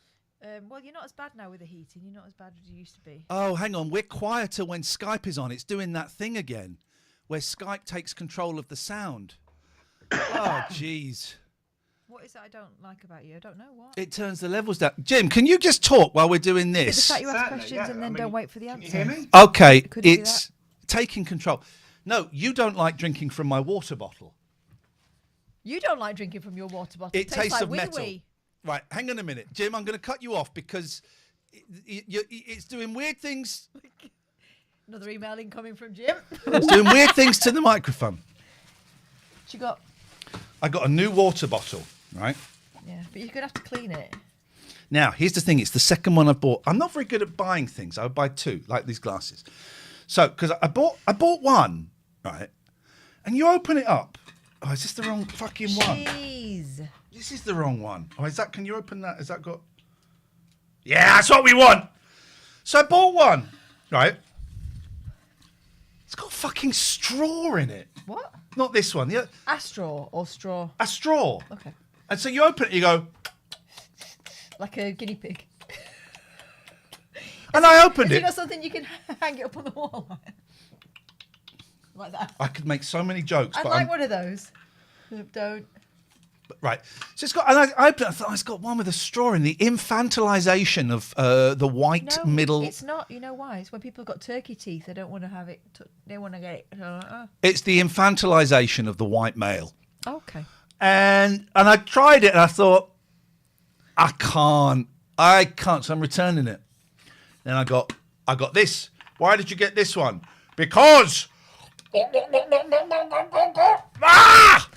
Well, you're not as bad now with the heating. You're not as bad as you used to be. Oh, hang on. We're quieter when Skype is on. It's doing that thing again where Skype takes control of the sound. Oh, jeez. What is it I don't like about you? I don't know what. It turns the levels down. Jim, can you just talk while we're doing this? Is it the fact you ask questions and then don't wait for the answer? Can you hear me? Okay, it's taking control. No, you don't like drinking from my water bottle. You don't like drinking from your water bottle. It tastes like of wee-wee. metal. Right, hang on a minute. Jim, I'm going to cut you off because it's doing weird things. Another email incoming from Jim. It's doing weird things to the microphone. What you got? I got a new water bottle, right? Yeah, but you're going to have to clean it. Now, here's the thing. It's the second one I bought. I'm not very good at buying things. I would buy 2, like these glasses. So, because I bought one, right? And you open it up. Oh, is this the wrong fucking one? Jeez. This is the wrong one. Oh, is that? Can you open that? Has that got? Yeah, that's what we want. So I bought one, right? It's got fucking straw in it. What? Not this one. The A straw or straw? A straw. Okay. And so you open it, you go. Like a guinea pig. And I opened Has it. you got something you can hang it up on the wall? Like that. I could make so many jokes. I'd but like one of those. Don't. Right. So it's got, and I opened it, I thought, oh, it's got one with a straw in. The infantilization of the white No, middle. It's not. You know why? It's when people have got turkey teeth. They don't want to have it. They want to get it. It's the infantilization of the white male. Okay. And I tried it and I thought, I can't. So I'm returning it. Then I got this. Why did you get this one? Because. Ah!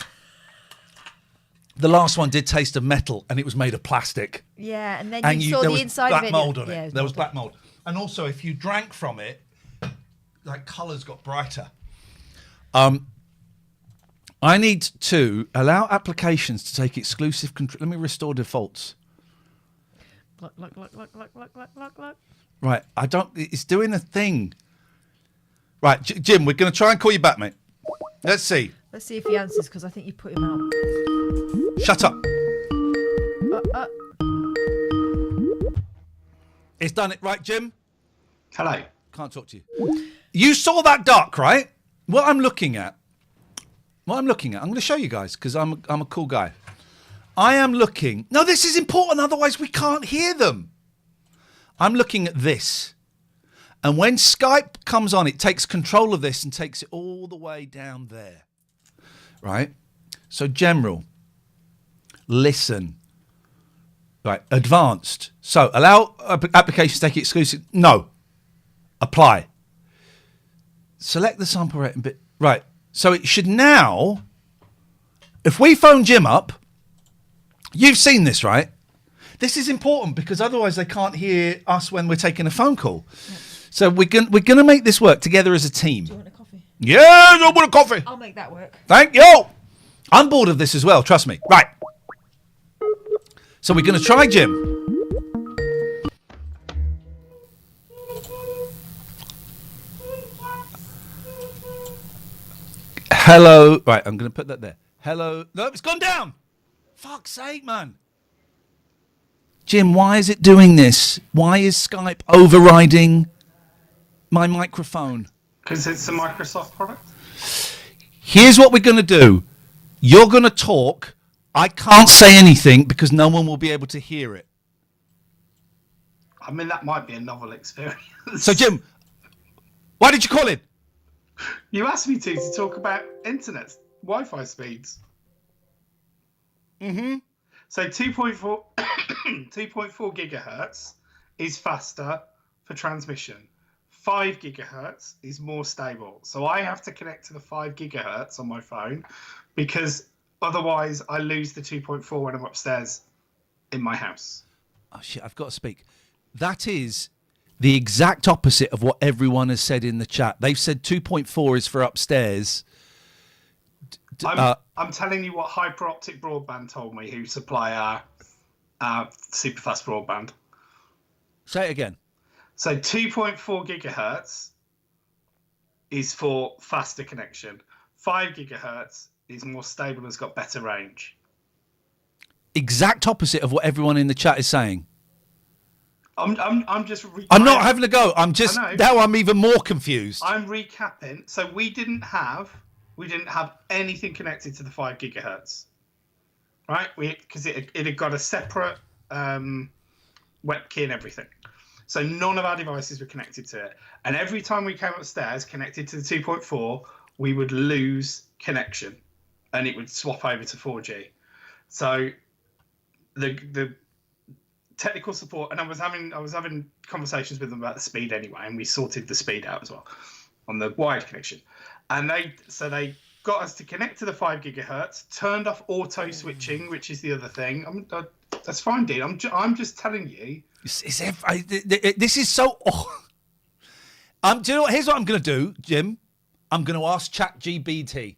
The last one did taste of metal, and it was made of plastic. Yeah, and then you saw there the was inside black of it. mold on it. Yeah, There was black mold, and also if you drank from it, like colours got brighter. I need to allow applications to take exclusive control. Let me restore defaults. Look. Right, I don't. It's doing a thing. Right, Jim, we're going to try and call you back, mate. Let's see. Let's see if he answers, because I think you put him out. Shut up. It's done it. Right, Jim? Hello. Can't talk to you. You saw that duck, right? What I'm looking at What I'm looking at, I'm going to show you guys because I'm a cool guy. I am looking. No, this is important. Otherwise, we can't hear them. I'm looking at this. And when Skype comes on, it takes control of this and takes it all the way down there. Right? So, general. Listen. Right. Advanced. So, allow applications to take exclusive. No. Apply. Select the sample rate and bit. Right. So, it should now. If we phone Jim up. You've seen this, right? This is important because otherwise they can't hear us when we're taking a phone call. Yeah. So we're gonna make this work together as a team. Do you want a coffee? Yes, I want a coffee. I'll make that work. Thank you. I'm bored of this as well, trust me. Right. So we're gonna try Jim. Hello. Right, I'm gonna put that there. Hello. No, it's gone down. Fuck's sake, man. Jim, why is it doing this? Why is Skype overriding my microphone? Because it's a Microsoft product. Here's what we're going to do. You're going to talk. I can't say anything because no one will be able to hear it. I mean, that might be a novel experience. So, Jim, why did you call in? You asked me to talk about internet, Wi-Fi speeds. Mm-hmm. So 2.4 gigahertz is faster for transmission. 5 gigahertz is more stable. So I have to connect to the 5 gigahertz on my phone because otherwise I lose the 2.4 when I'm upstairs in my house. Oh, shit, I've got to speak. That is the exact opposite of what everyone has said in the chat. They've said 2.4 is for upstairs. I'm telling you what Hyper Optic Broadband told me, who supply our super fast broadband. Say it again. So 2.4 gigahertz is for faster connection. 5 gigahertz is more stable and has got better range. Exact opposite of what everyone in the chat is saying. I'm just. I'm not having a go. I'm just now. I'm even more confused. I'm recapping. So we didn't have anything connected to the 5 gigahertz, right? Because it had got a separate web key and everything. So none of our devices were connected to it. And every time we came upstairs connected to the 2.4, we would lose connection, and it would swap over to 4G. So the technical support, and I was having conversations with them about the speed anyway, and we sorted the speed out as well on the wired connection. And they got us to connect to the 5 gigahertz, turned off auto switching, which is the other thing. That's fine, Dean. I'm just telling you. This is so. Oh. Do you know what? Here's what I'm going to do, Jim. I'm going to ask ChatGPT.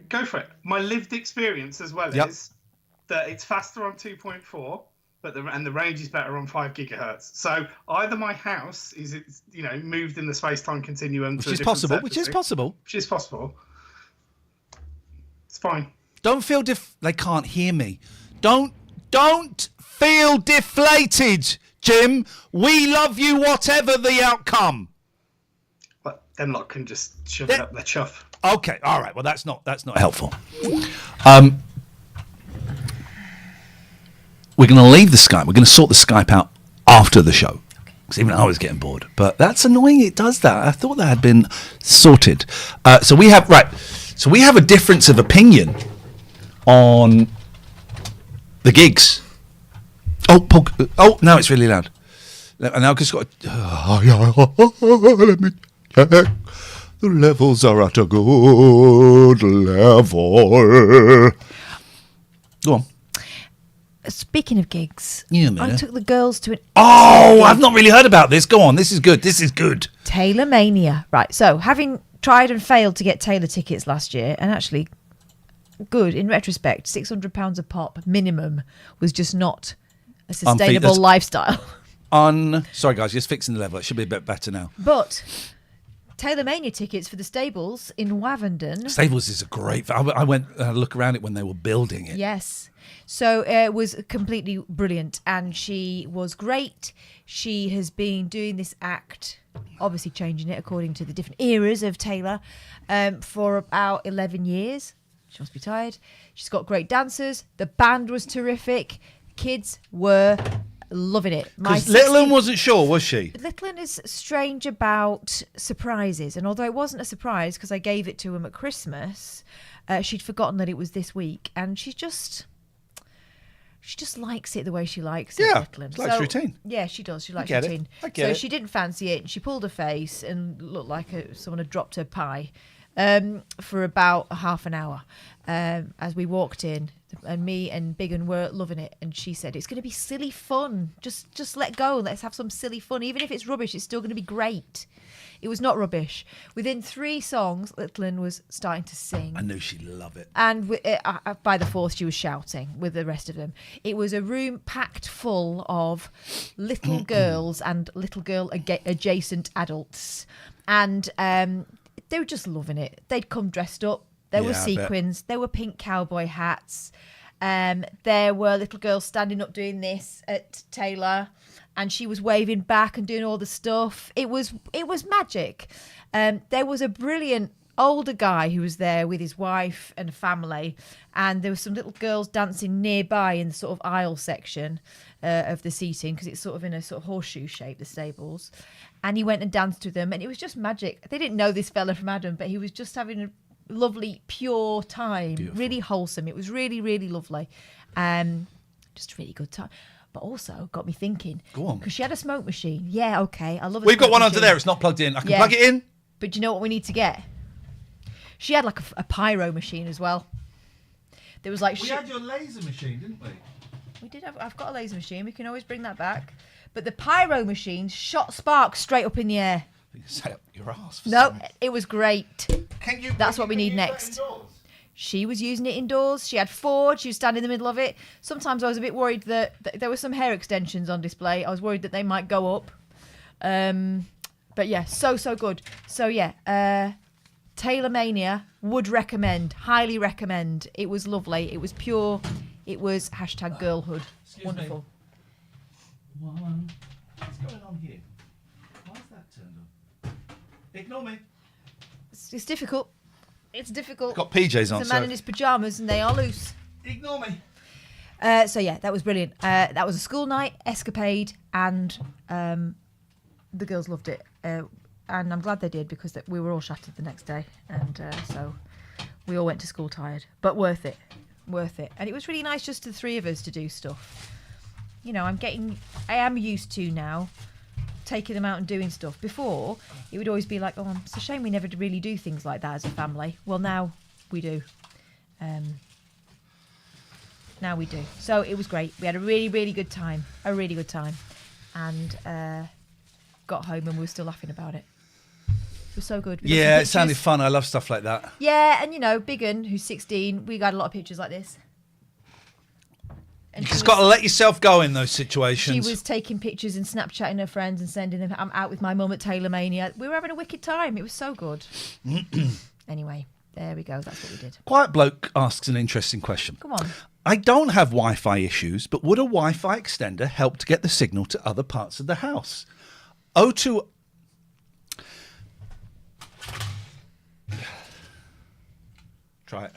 Go for it. My lived experience as well is that it's faster on 2.4, and the range is better on 5 gigahertz. So either my house is moved in the space-time continuum, which is possible. It's fine. Don't feel they can't hear me. Don't feel deflated, Jim. We love you, whatever the outcome. But them lot can just shove it up their chuff. Okay, all right. Well, that's not helpful. We're going to leave the Skype. We're going to sort the Skype out after the show. Because even I was getting bored. But that's annoying. It does that. I thought that had been sorted. So we have a difference of opinion on the gigs. Oh, now it's really loud. And I've just got let me check. The levels are at a good level. Go on. Speaking of gigs, I took the girls to an... I've not really heard about this. Go on, this is good. Taylor Mania. Right, so having tried and failed to get Taylor tickets last year, and actually good, in retrospect, £600 a pop minimum was just not a sustainable lifestyle. Sorry guys, just fixing the level. It should be a bit better now. But Taylor Mania tickets for the Stables in Wavendon. Stables is a great... I went and had a look around it when they were building it. Yes. So it was completely brilliant, and she was great. She has been doing this act, obviously changing it according to the different eras of Taylor, for about 11 years. She must be tired. She's got great dancers. The band was terrific. Kids were loving it. Because Little Un wasn't sure, was she? Little Un is strange about surprises. And although it wasn't a surprise because I gave it to him at Christmas, she'd forgotten that it was this week. And she just likes it the way she likes it, Little Un. She likes routine. Yeah, she does. She likes I get routine. I get it. She didn't fancy it. And she pulled her face and looked like someone had dropped her pie for about half an hour as we walked in. And me and Big Un were loving it. And she said, it's going to be silly fun. Just let go. Let's have some silly fun. Even if it's rubbish, it's still going to be great. It was not rubbish. Within 3 songs, Little Un was starting to sing. I knew she'd love it. And by the 4th, she was shouting with the rest of them. It was a room packed full of little girls and little girl adjacent adults. And they were just loving it. They'd come dressed up. There were sequins. There were pink cowboy hats. There were little girls standing up doing this at Taylor, and she was waving back and doing all the stuff. It was magic. There was a brilliant older guy who was there with his wife and family, and there were some little girls dancing nearby in the sort of aisle section of the seating, because it's sort of in a sort of horseshoe shape, the stables. And he went and danced with them, and it was just magic. They didn't know this fella from Adam, but he was just having a lovely, pure time. Beautiful. Really wholesome. It was really, really lovely. Just a really good time. But also got me thinking. Go on. Because she had a smoke machine. Yeah, okay. I love it. We've got one under there. It's not plugged in. I can plug it in. But do you know what we need to get? She had like a pyro machine as well. There was like... We had your laser machine, didn't we? We did have... I've got a laser machine. We can always bring that back. But the pyro machine shot sparks straight up in the air. You set up your ass. No, it was great. That's what we need next. She was using it indoors. She had Ford. She was standing in the middle of it. Sometimes I was a bit worried that there were some hair extensions on display. I was worried that they might go up. But yeah, so good. So yeah, Taylor Mania, would recommend. Highly recommend. It was lovely. It was pure. It was #girlhood. Wonderful. What's going on here? Why is that turned on? Ignore me. It's difficult. It's difficult. Got PJs on. It's a man in his pajamas and they are loose. Ignore me. So yeah, that was brilliant. That was a school night escapade, and the girls loved it. And I'm glad they did, because we were all shattered the next day, and so we all went to school tired, but worth it. And it was really nice just the 3 of us to do stuff. You know, I am used to now taking them out and doing stuff. Before, it would always be like, oh, it's a shame we never really do things like that as a family. Well, now we do. Now we do. So it was great. We had a really, really good time. And got home and we were still laughing about it. It was so good. Yeah, it sounded fun. I love stuff like that. Yeah, and you know, Big Un, who's 16, we got a lot of pictures like this. And you just got to let yourself go in those situations. She was taking pictures and Snapchatting her friends and sending them. I'm out with my mum at Taylor Mania. We were having a wicked time. It was so good. Anyway, there we go. That's what we did. Quiet Bloke asks an interesting question. Come on. I don't have Wi-Fi issues, but would a Wi-Fi extender help to get the signal to other parts of the house? O2... Try it.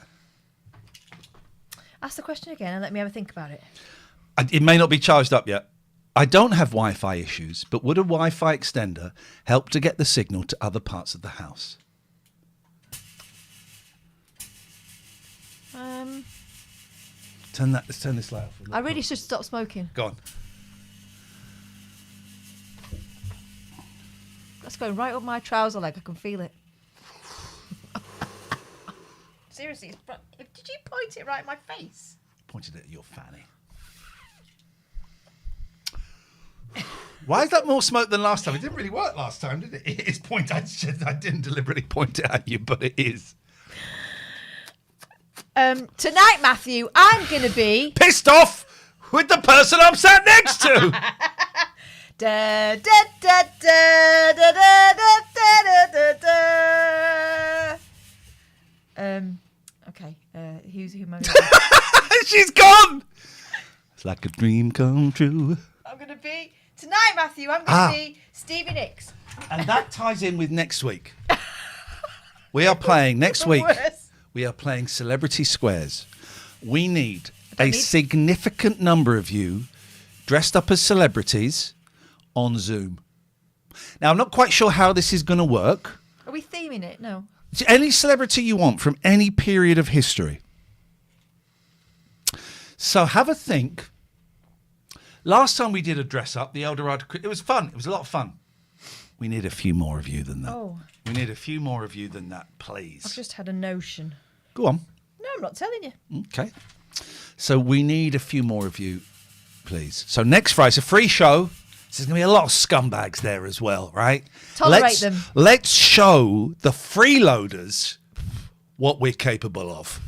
Ask the question again and let me have a think about it. It may not be charged up yet. I don't have Wi-Fi issues, but would a Wi-Fi extender help to get the signal to other parts of the house? Let's turn this light off. I really should stop smoking. Go on. That's going right up my trouser leg. I can feel it. Seriously, did you point it right in my face? Pointed at your fanny. Why is that more smoke than last time? It didn't really work last time, did it? It is point. I didn't deliberately point it at you, but it is. Tonight, Matthew, I'm going to be... pissed off with the person I'm sat next to. Da, da, da, da, da, da, da, da, da, da. Okay, who am I going She's gone. It's like a dream come true. I'm going to be... Tonight, Matthew, I'm going to be Stevie Nicks. And that ties in with next week. We are playing next week. Worse. we are playing Celebrity Squares. We need a significant number of you dressed up as celebrities on Zoom. Now, I'm not quite sure how this is going to work. Are we theming it? No. Any celebrity you want from any period of history. So have a think. Last time we did a dress up, the Eldorado, it was fun. It was a lot of fun. We need a few more of you than that. Oh. We need a few more of you than that, please. I've just had a notion. Go on. No, I'm not telling you. Okay. So we need a few more of you, please. So next Friday, it's a free show. There's going to be a lot of scumbags there as well, right? Tolerate them. Let's show the freeloaders what we're capable of.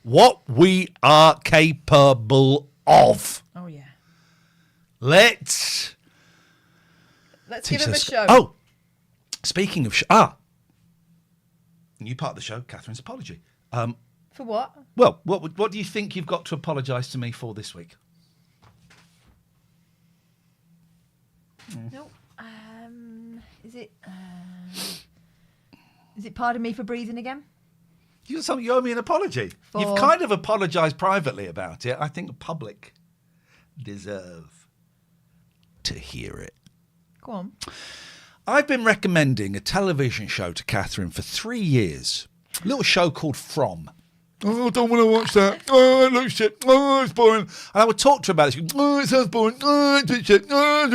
What we are capable of. Oh, yeah. Let's give him a show. Oh, speaking of new part of the show, Catherine's apology. For what? Well, what do you think you've got to apologise to me for this week? No. Is it pardon me for breathing again? You owe me an apology. You've kind of apologised privately about it. I think the public deserve to hear it. Go on. I've been recommending a television show to Catherine for 3 years. A little show called From. Oh, I don't want to watch that. Oh, it looks shit. Oh, it's boring. And I would talk to her about it. She goes, oh, it sounds boring. Oh, it's shit. Oh,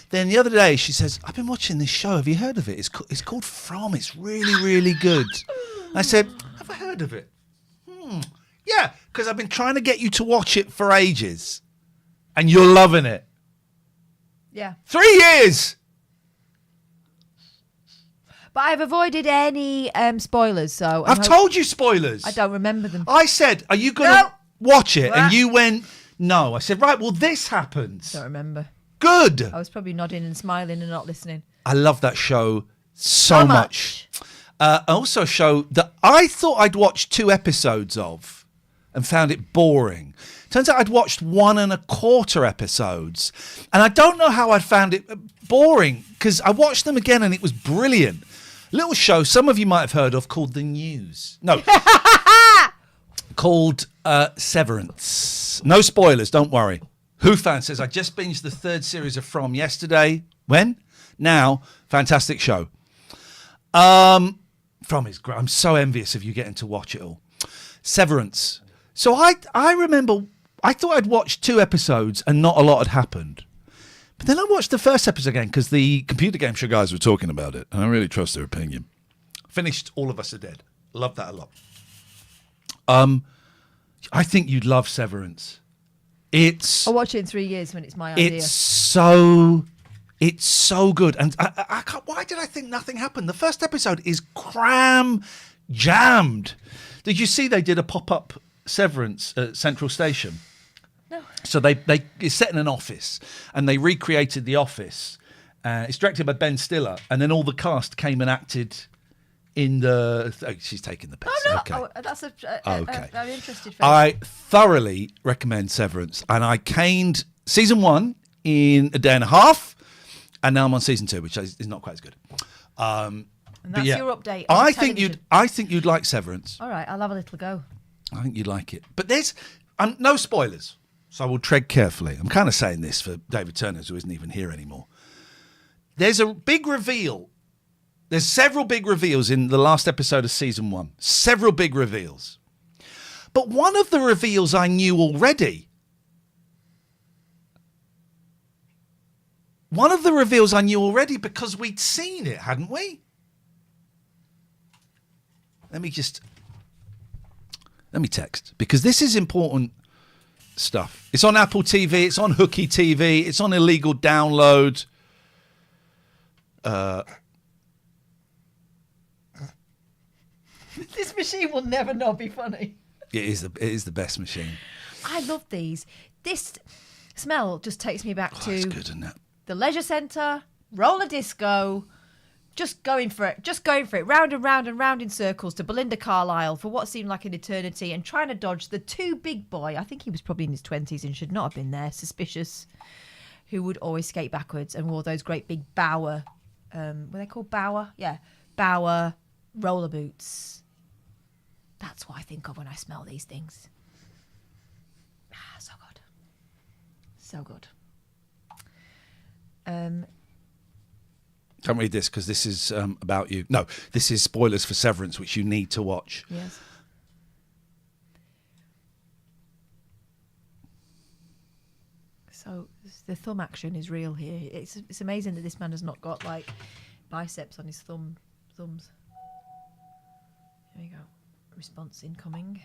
then the other day she says, I've been watching this show. Have you heard of it? It's called From. It's really, really good. I said, have I heard of it? Yeah, because I've been trying to get you to watch it for ages. And you're loving it. Yeah. 3 years! But I've avoided any spoilers, so... I've told you spoilers. I don't remember them. I said, are you going to watch it? And you went, no. I said, right, well, this happens. Don't remember. Good. I was probably nodding and smiling and not listening. I love that show so much. Also a show that I thought I'd watched 2 episodes of and found it boring. Turns out I'd watched 1.25 episodes. And I don't know how I found it boring because I watched them again and it was brilliant. Little show some of you might have heard of called The News. No. Called Severance. No spoilers, don't worry. Who fan says, I just binged the 3rd series of From yesterday. When? Now. Fantastic show. From is great. I'm so envious of you getting to watch it all. Severance. So I remember, I thought I'd watched 2 episodes and not a lot had happened. But then I watched the first episode again because the computer game show guys were talking about it. And I really trust their opinion. Finished All of Us Are Dead. Love that a lot. I think you'd love Severance. I'll watch it in 3 years when it's my idea. It's so good. And I can't, why did I think nothing happened? The first episode is cram jammed. Did you see they did a pop-up Severance at Central Station? No. So it's set in an office and they recreated the office. It's directed by Ben Stiller and then all the cast came and acted in the... Oh, she's taking the piss. Oh, no. Okay. Oh, that's okay. I'm interested. I thoroughly recommend Severance. And I caned season 1 in a day and a half. And now I'm on season 2, which is not quite as good. And that's your update. I think you'd like Severance. All right, I'll have a little go. I think you'd like it. But there's no spoilers. So I will tread carefully. I'm kind of saying this for David Turner, who isn't even here anymore. There's a big reveal. There's several big reveals in the last episode of season 1. Several big reveals. But one of the reveals I knew already. One of the reveals I knew already because we'd seen it, hadn't we? Let me text, because this is important stuff. It's on Apple TV, it's on Hooky TV, it's on illegal download. This machine will never not be funny. It is the best machine. I love these. This smell just takes me back to it's good, isn't it? The leisure centre, roller disco, just going for it, round and round and round in circles to Belinda Carlisle for what seemed like an eternity and trying to dodge the too big boy, I think he was probably in his 20s and should not have been there, suspicious, who would always skate backwards and wore those great big were they called Bauer? Yeah, Bauer roller boots. That's what I think of when I smell these things. So good. So good. Don't read this because this is about you. No, this is spoilers for Severance, which you need to watch. Yes. So the thumb action is real here. It's amazing that this man has not got like biceps on his thumbs. There you go. Response incoming.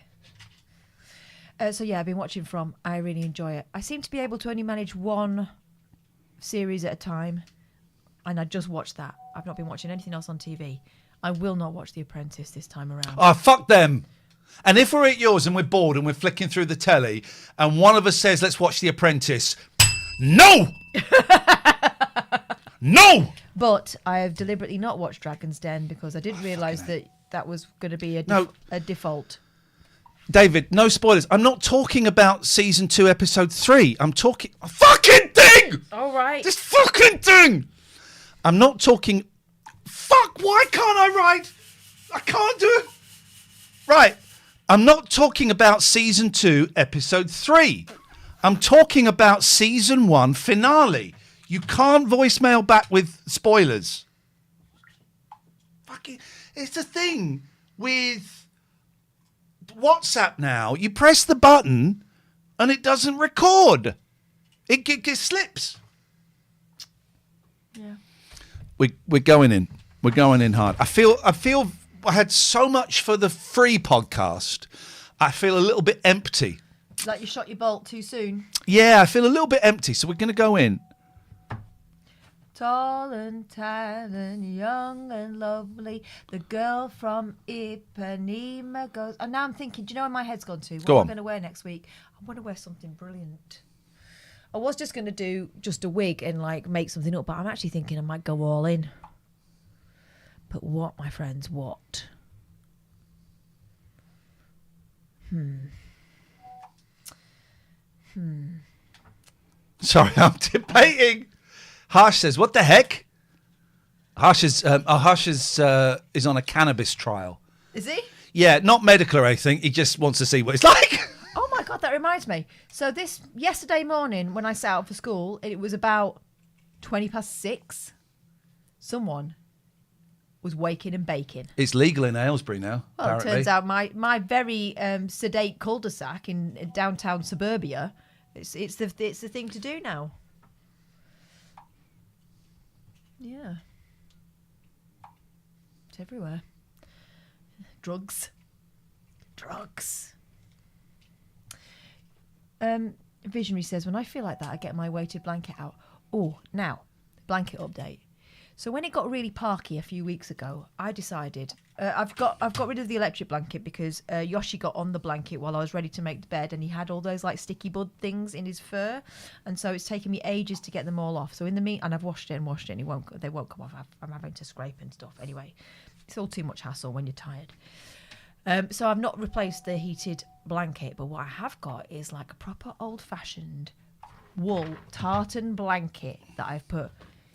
So yeah, I've been watching From. I really enjoy it. I seem to be able to only manage one series at a time, and I just watched that. I've not been watching anything else on TV. I will not watch The Apprentice this time around. Oh, fuck them. And if we're at yours and we're bored and we're flicking through the telly and one of us says, let's watch The Apprentice, no! No! But I have deliberately not watched Dragon's Den because I didn't realise that was going to be a default. David, no spoilers. I'm not talking about season 2, episode 3. I'm talking a fucking thing. All right. This fucking thing. I'm not talking. Fuck. Why can't I write? I can't do it. Right. I'm not talking about season 2, episode 3. I'm talking about season 1 finale. You can't voicemail back with spoilers. Fucking. It's a thing with WhatsApp now. You press the button and it doesn't record. It slips. Yeah. We're going in. We're going in hard. I feel I had so much for the free podcast. I feel a little bit empty. Like you shot your bolt too soon. Yeah, I feel a little bit empty. So we're going to go in. Tall and tan and young and lovely, the girl from Ipanema goes. And now I'm thinking, do you know where my head's gone to? What am I going to wear next week? I want to wear something brilliant. I was just going to do just a wig and like make something up, but I'm actually thinking I might go all in. But what, my friends, what? Sorry, I'm debating. Harsh says, "What the heck?" Harsh is is on a cannabis trial. Is he? Yeah, not medical or anything. He just wants to see what it's like. Oh my God, that reminds me. So yesterday morning when I set out for school, it was about 6:20. Someone was waking and baking. It's legal in Aylesbury now. Well, apparently. It turns out my very sedate cul-de-sac in downtown suburbia, it's the thing to do now. Yeah. It's everywhere. Drugs. Visionary says, when I feel like that, I get my weighted blanket out. Oh, now, blanket update. So when it got really parky a few weeks ago, I decided I've got rid of the electric blanket because Yoshi got on the blanket while I was ready to make the bed, and he had all those like sticky bud things in his fur, and so it's taken me ages to get them all off. So in the and I've washed it, and they won't come off. I'm having to scrape and stuff. Anyway, it's all too much hassle when you're tired. So I've not replaced the heated blanket, but what I have got is like a proper old-fashioned wool tartan blanket that I've put.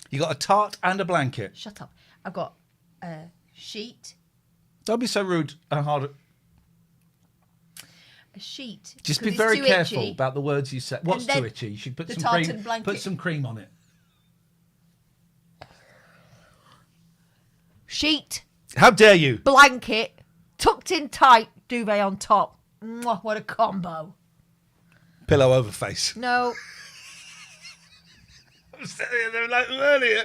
You got a tart and a blanket. Shut up. I've got a sheet. Don't be so rude and hard. A sheet. Just be very careful itchy. About the words you say. What's too itchy? You should put the some tartan cream. blanket. Put some cream on it. Sheet. How dare you? Blanket. Tucked in tight. Duvet on top. Mwah, what a combo. Pillow over face. No. I'm sitting there like earlier.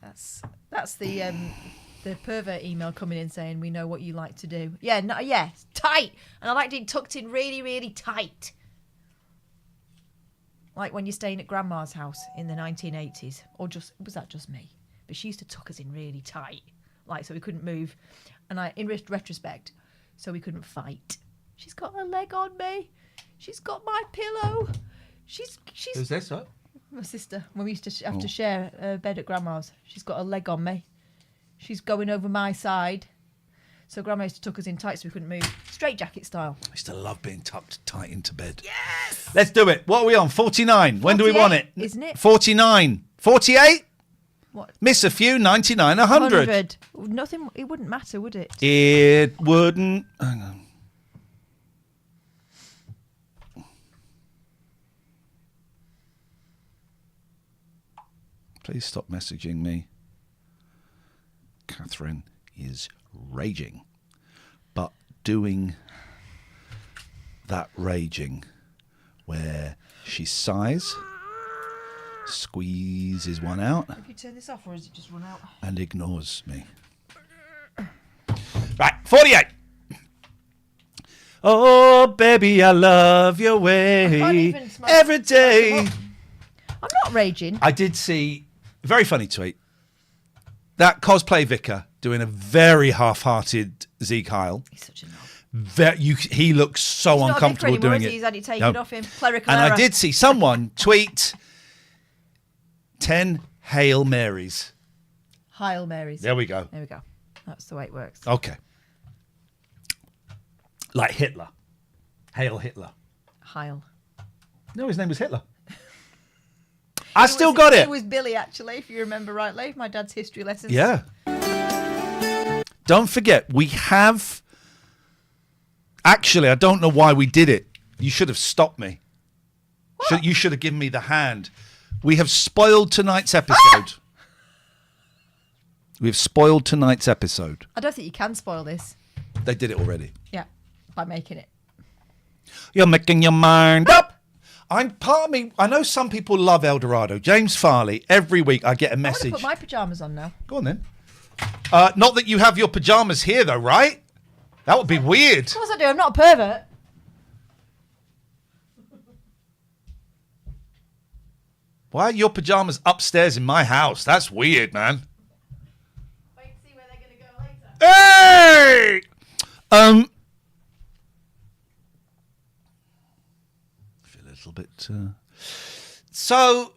That's the pervert email coming in saying we know what you like to do. Yeah, no, yeah, tight, and I liked it tucked in really, really tight, like when you're staying at Grandma's house in the 1980s, or was that just me? But she used to tuck us in really tight, like so we couldn't move, and in retrospect, so we couldn't fight. She's got her leg on me. She's got my pillow. She's. Who's this? What? My sister. When we used to have to share a bed at Grandma's, she's got a leg on me. She's going over my side. So Grandma used to tuck us in tight so we couldn't move. Straight jacket style. I used to love being tucked tight into bed. Yes! Let's do it. What are we on? 49. When do we want it? Isn't it? 49. 48? What? Miss a few, 99, 100. Nothing. It wouldn't matter, would it? It wouldn't. Hang on. Please stop messaging me. Catherine is raging, but doing that raging where she sighs, squeezes one out. Have you turned this off, or is it just run out? And ignores me. Right, 48. Oh, baby, I love your way every day. I'm not raging. I did see a very funny tweet. That cosplay vicar doing a very half-hearted Zeke Heil. He's such a knob. He looks so uncomfortable doing it. He's had it taken off him. Clerical and error. I did see someone tweet 10 Hail Marys. Hail Marys. There we go. There we go. That's the way it works. Okay. Like Hitler. Hail Hitler. Heil. No, his name was Hitler. I still got it. It was Billy, actually, if you remember rightly. My dad's history lessons. Yeah. Don't forget, we have... Actually, I don't know why we did it. You should have stopped me. You should have given me the hand. We have spoiled tonight's episode. We have spoiled tonight's episode. I don't think you can spoil this. They did it already. Yeah, by making it. You're making your mind up. Part of me, I know some people love El Dorado. James Farley, every week I get a message. I want to put my pyjamas on now. Go on then. Not that you have your pyjamas here though, right? That would be weird. Of course I do. I'm not a pervert. Why are your pyjamas upstairs in my house? That's weird, man. Wait to see where they're going to go later. Hey! Feel a little bit. So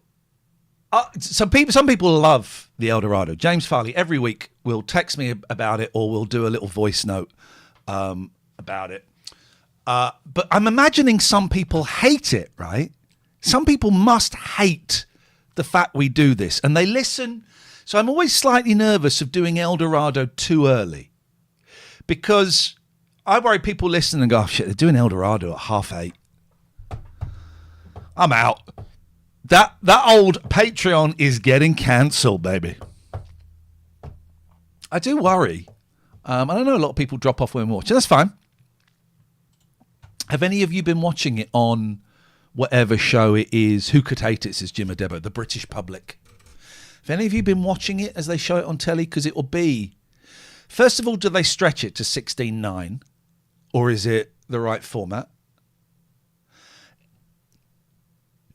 some people love the El Dorado. James Farley every week will text me about it, or we'll do a little voice note about it. But I'm imagining some people hate it, right? Some people must hate the fact we do this, and they listen. So I'm always slightly nervous of doing El Dorado too early, because I worry people listen and go, oh, shit, they're doing El Dorado at 8:30. I'm out. That old Patreon is getting cancelled, baby. I do worry. I don't know, a lot of people drop off when we watch it. That's fine. Have any of you been watching it on whatever show it is? Who Could Hate It, says Jim Adebo, the British public. Have any of you been watching it as they show it on telly? Because it will be... First of all, do they stretch it to 16:9? Or is it the right format?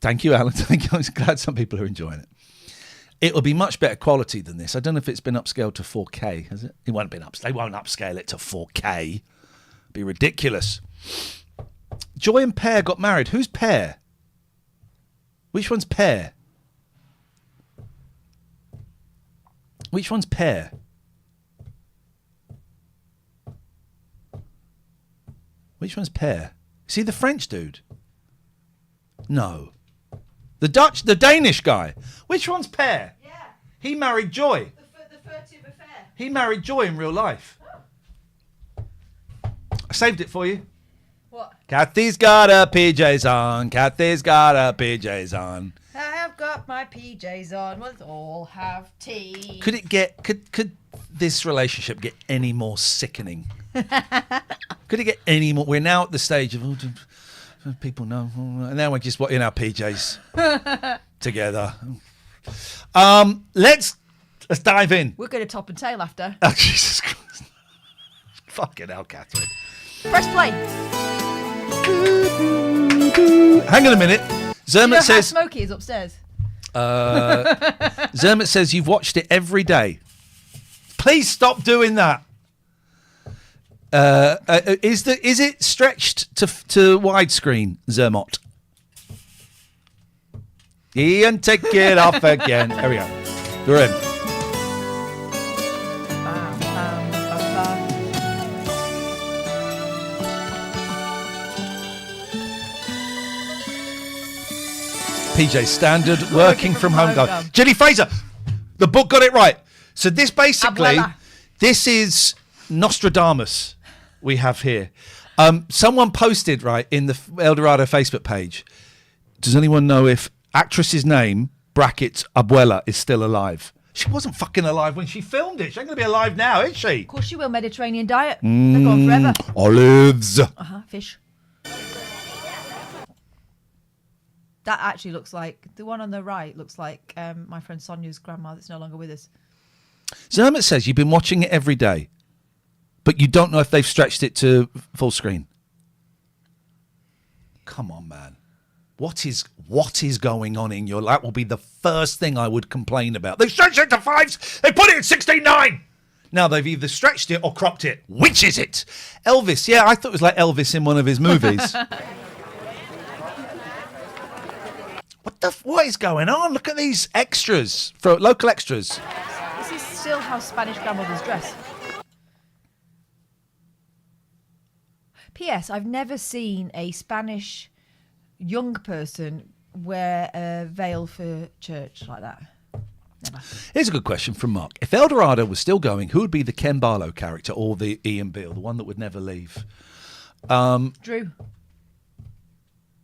Thank you, Alan. Thank you. I'm glad some people are enjoying it. It will be much better quality than this. I don't know if it's been upscaled to 4K, has it? It won't be They won't upscale it to 4K. It'd be ridiculous. Joy and Pear got married. Who's Pear? Which one's Pear? Which one's Pear? Which one's Pear? Is he the French dude? No. The Danish guy. Which one's Pear? Yeah. He married Joy. The furtive affair. He married Joy in real life. Oh. I saved it for you. What? Kathy's got her PJs on. Kathy's got her PJs on. I have got my PJs on. We'll all have tea. Could this relationship get any more sickening? Could it get any more? We're now at the stage of people know, and now we're just in our PJs together. Let's dive in. We're going to top and tail after. Oh, Jesus Christ! Fucking hell, Catherine. Press play. Hang on a minute. Zermatt says Smokey is upstairs. Zermatt says you've watched it every day. Please stop doing that. Is it stretched to widescreen, Zermatt? Ian, take it off again. There we go. We're in. PJ Standard, working from home. Jenny Fraser, The book got it right. So this basically, Abuela. this is Nostradamus we have here. Someone posted, right, in the El Dorado Facebook page, does anyone know if actress's name, brackets, Abuela, is still alive? She wasn't fucking alive when she filmed it. She ain't going to be alive now, is she? Of course she will. Mediterranean diet. They're gone forever. Olives. Fish. That actually looks like, the one on the right looks like my friend Sonia's grandma that's no longer with us. Zermatt says you've been watching it every day, but you don't know if they've stretched it to full screen. Come on, man. What is going on in your life? That will be the first thing I would complain about. They've stretched it to 5s. They put it at 16:9. Now they've either stretched it or cropped it. Which is it? Elvis. Yeah, I thought it was like Elvis in one of his movies. What is going on? Look at these extras, for local extras. This is still how Spanish grandmothers dress. P.S. I've never seen a Spanish young person wear a veil for church like that. Never. Here's a good question from Mark. If El Dorado was still going, who would be the Ken Barlow character or the Ian Beale, the one that would never leave? Drew.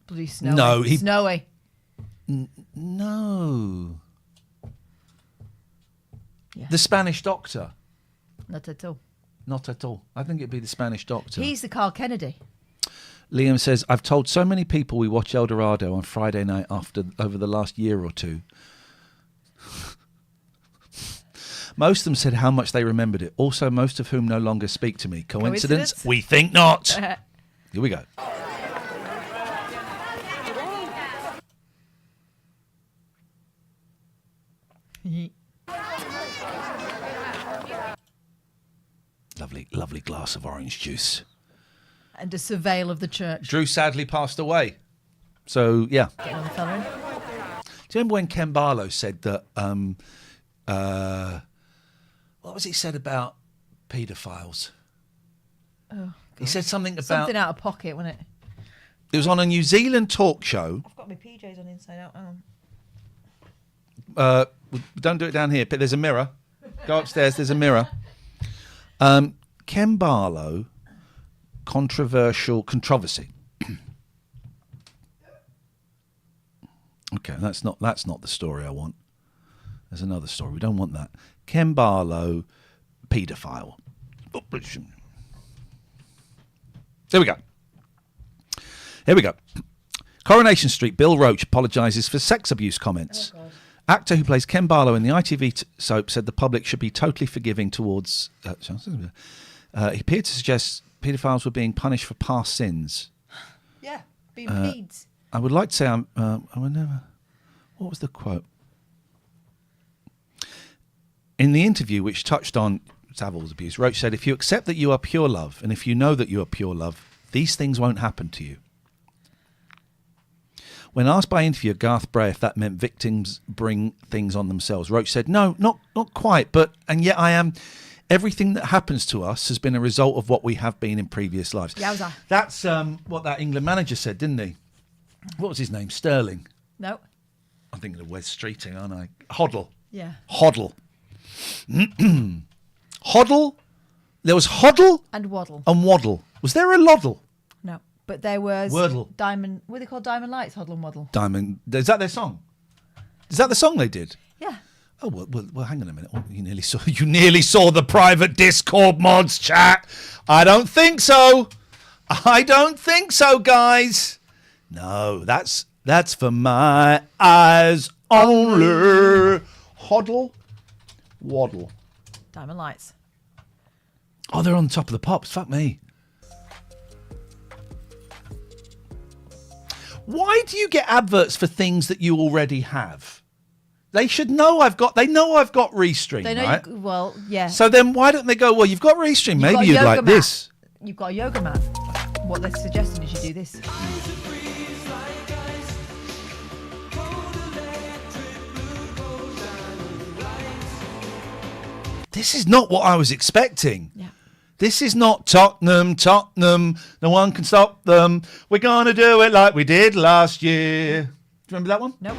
Bloody Snowy. No, Snowy. No. Yeah. The Spanish doctor. Not at all. Not at all. I think it'd be the Spanish doctor. He's the Carl Kennedy. Liam says, I've told so many people we watch El Dorado on Friday night over the last year or two. Most of them said how much they remembered it. Also, most of whom no longer speak to me. Coincidence? We think not. Here we go. Lovely glass of orange juice. And a surveil of the church. Drew sadly passed away. So, yeah. Getting on the fella in. Do you remember when Ken Barlow said that, what was he said about paedophiles? Oh, God. He said something about... Something out of pocket, wasn't it? It was on a New Zealand talk show. I've got my PJs on inside out. Hang on. Don't do it down here. But there's a mirror. Go upstairs. There's a mirror. Ken Barlow, controversy. Okay, that's not the story I want. There's another story. We don't want that. Ken Barlow, paedophile. There we go. Here we go. Coronation Street, Bill Roach apologises for sex abuse comments. Oh, God. Actor who plays Ken Barlow in the ITV soap said the public should be totally forgiving towards... he appeared to suggest paedophiles were being punished for past sins. Yeah, being peds. I would like to say I would never... What was the quote? In the interview, which touched on Savile's abuse, Roach said, if you accept that you are pure love, and if you know that you are pure love, these things won't happen to you. When asked by interviewer Garth Bray if that meant victims bring things on themselves, Roach said, no, not quite, and yet I am... Everything that happens to us has been a result of what we have been in previous lives. Yowza. That's what that England manager said, didn't he? What was his name? Sterling. No. I'm thinking of Wes Streeting, aren't I? Hoddle. Yeah. Hoddle. Hoddle. There was Hoddle And Waddle. and Waddle. Was there a Loddle? No. But there was Wordle. Diamond. What are they called? Diamond Lights, Hoddle and Waddle. Diamond. Is that their song? Is that the song they did? Yeah. Oh well, hang on a minute. Oh, you nearly saw the private Discord mods chat. I don't think so. Guys. No, that's for my eyes only. Hoddle, Waddle. Diamond Lights. Oh, they're on top of the pops. Fuck me. Why do you get adverts for things that you already have? They should know They know I've got Restream, They know right? well, yeah. So then why don't they go, well, you've got Restream. Maybe you'd like this. You've got a yoga mat. What they're suggesting is you do this. This is not what I was expecting. Yeah. This is not Tottenham. No one can stop them. We're going to do it like we did last year. Do you remember that one? Nope.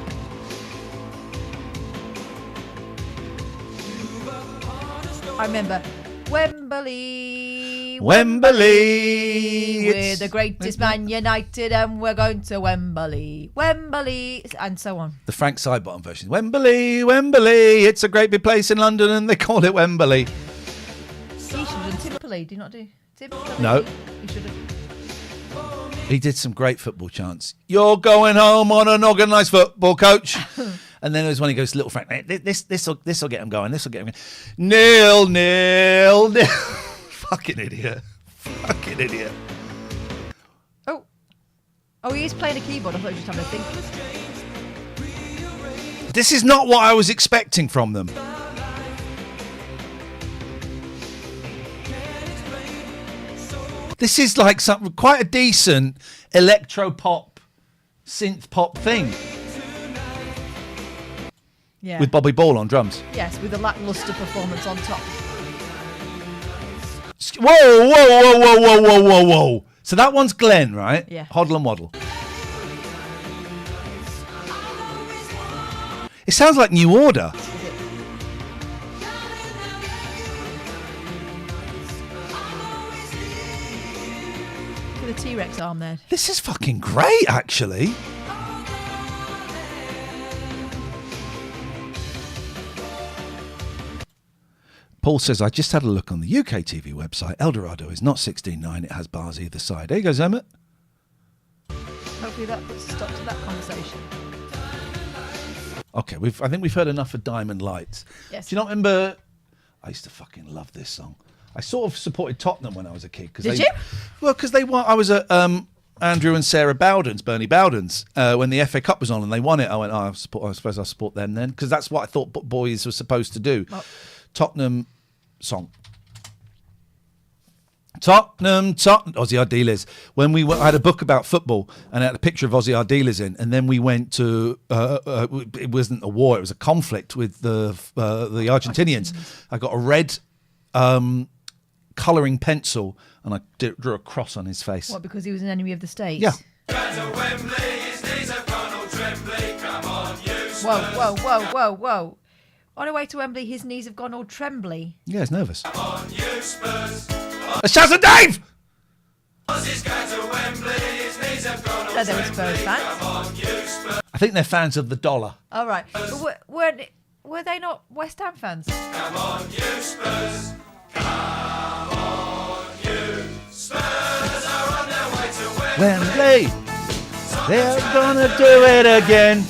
I remember Wembley. Wembley. We're the greatest Man United and we're going to Wembley. Wembley. And so on. The Frank Sidebottom version. Wembley, Wembley. It's a great big place in London and they call it Wembley. He should have done Timperley. Do you not do Timperley? No. He should have. He did some great football chants. You're going home on an organised football coach. And then there's when he goes to Little Frank. This will get him going. This will get him going. 0-0. Fucking idiot. Fucking idiot. Oh, he is playing a keyboard. I thought he was just having a think. This is not what I was expecting from them. This is like something quite a decent electro pop, synth pop thing. Yeah. With Bobby Ball on drums. Yes, with a lackluster performance on top. Whoa. So that one's Glenn, right? Yeah. Hoddle and Waddle. It sounds like New Order. The T-Rex arm there. This is fucking great, actually. Paul says, I just had a look on the UK TV website. Eldorado is not 16.9. It has bars either side. There you go, Emmett. Hopefully that puts a stop to that conversation. Okay, I think we've heard enough of Diamond Lights. Yes. Do you not remember? I used to fucking love this song. I sort of supported Tottenham when I was a kid. Did you? Well, because they won. I was at Andrew and Sarah Bowden's, Bernie Bowden's, when the FA Cup was on and they won it. I went, I suppose I'll support them then. Because that's what I thought boys were supposed to do. Oh. Tottenham song. Tottenham, Ozzy Ardiles. When I had a book about football and I had a picture of Ozzy Ardiles in, and then we went to, it wasn't a war, it was a conflict with the Argentinians. I got a red colouring pencil and I drew a cross on his face. What, because he was an enemy of the state? Yeah. Whoa. On the way to Wembley, his knees have gone all trembly. Yeah, he's nervous. Come on, you Spurs. Shaz and Dave! So they were Spurs fans? I think they're fans of the dollar. All right. But were they not West Ham fans? Come on, you Spurs. Come on, you Spurs are on their way to Wembley. They're gonna do it again.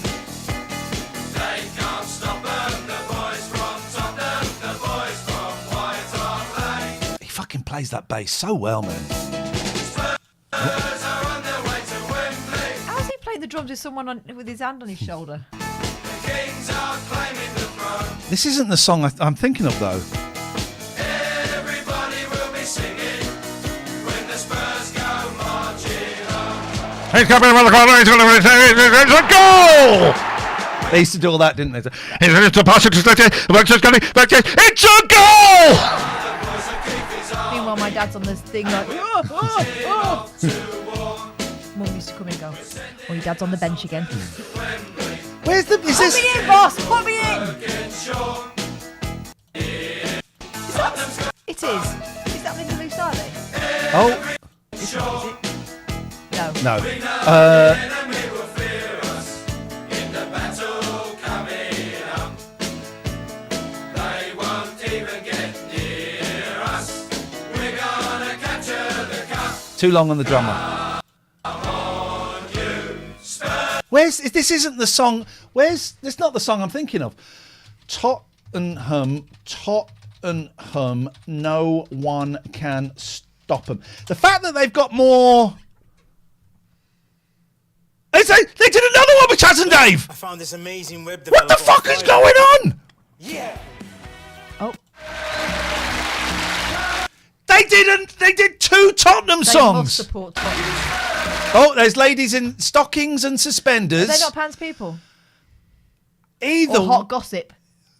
They can't stop them, the boys from Tottenham, the boys from White Hart Lane. He fucking plays that bass so well, man. Spurs are on their way to Wembley. How's he playing the drums with someone with his hand on his shoulder? The Kings are claiming the throne. This isn't the song I'm thinking of, though. Everybody will be singing when the Spurs go marching on. He's coming around the corner, he's going to it's a goal! They used to do all that, didn't they? It's a goal! Meanwhile, my dad's on this thing like, Mum used to come in and go, oh, your dad's on the bench again. Where's the... Put me in, boss! Put me in! It is. Is that Linda Loose, are they? Oh. Is it? No. No. Too long on the drummer. This isn't the song. This not the song I'm thinking of. Tottenham, no one can stop them. The fact that they've got more... They did another one with Chaz and Dave! I found this amazing web What the fuck is going on? Yeah. Oh. They did two Tottenham songs. They must support Tottenham. Oh, there's ladies in stockings and suspenders. Are they not Pants people? Either. Or hot gossip?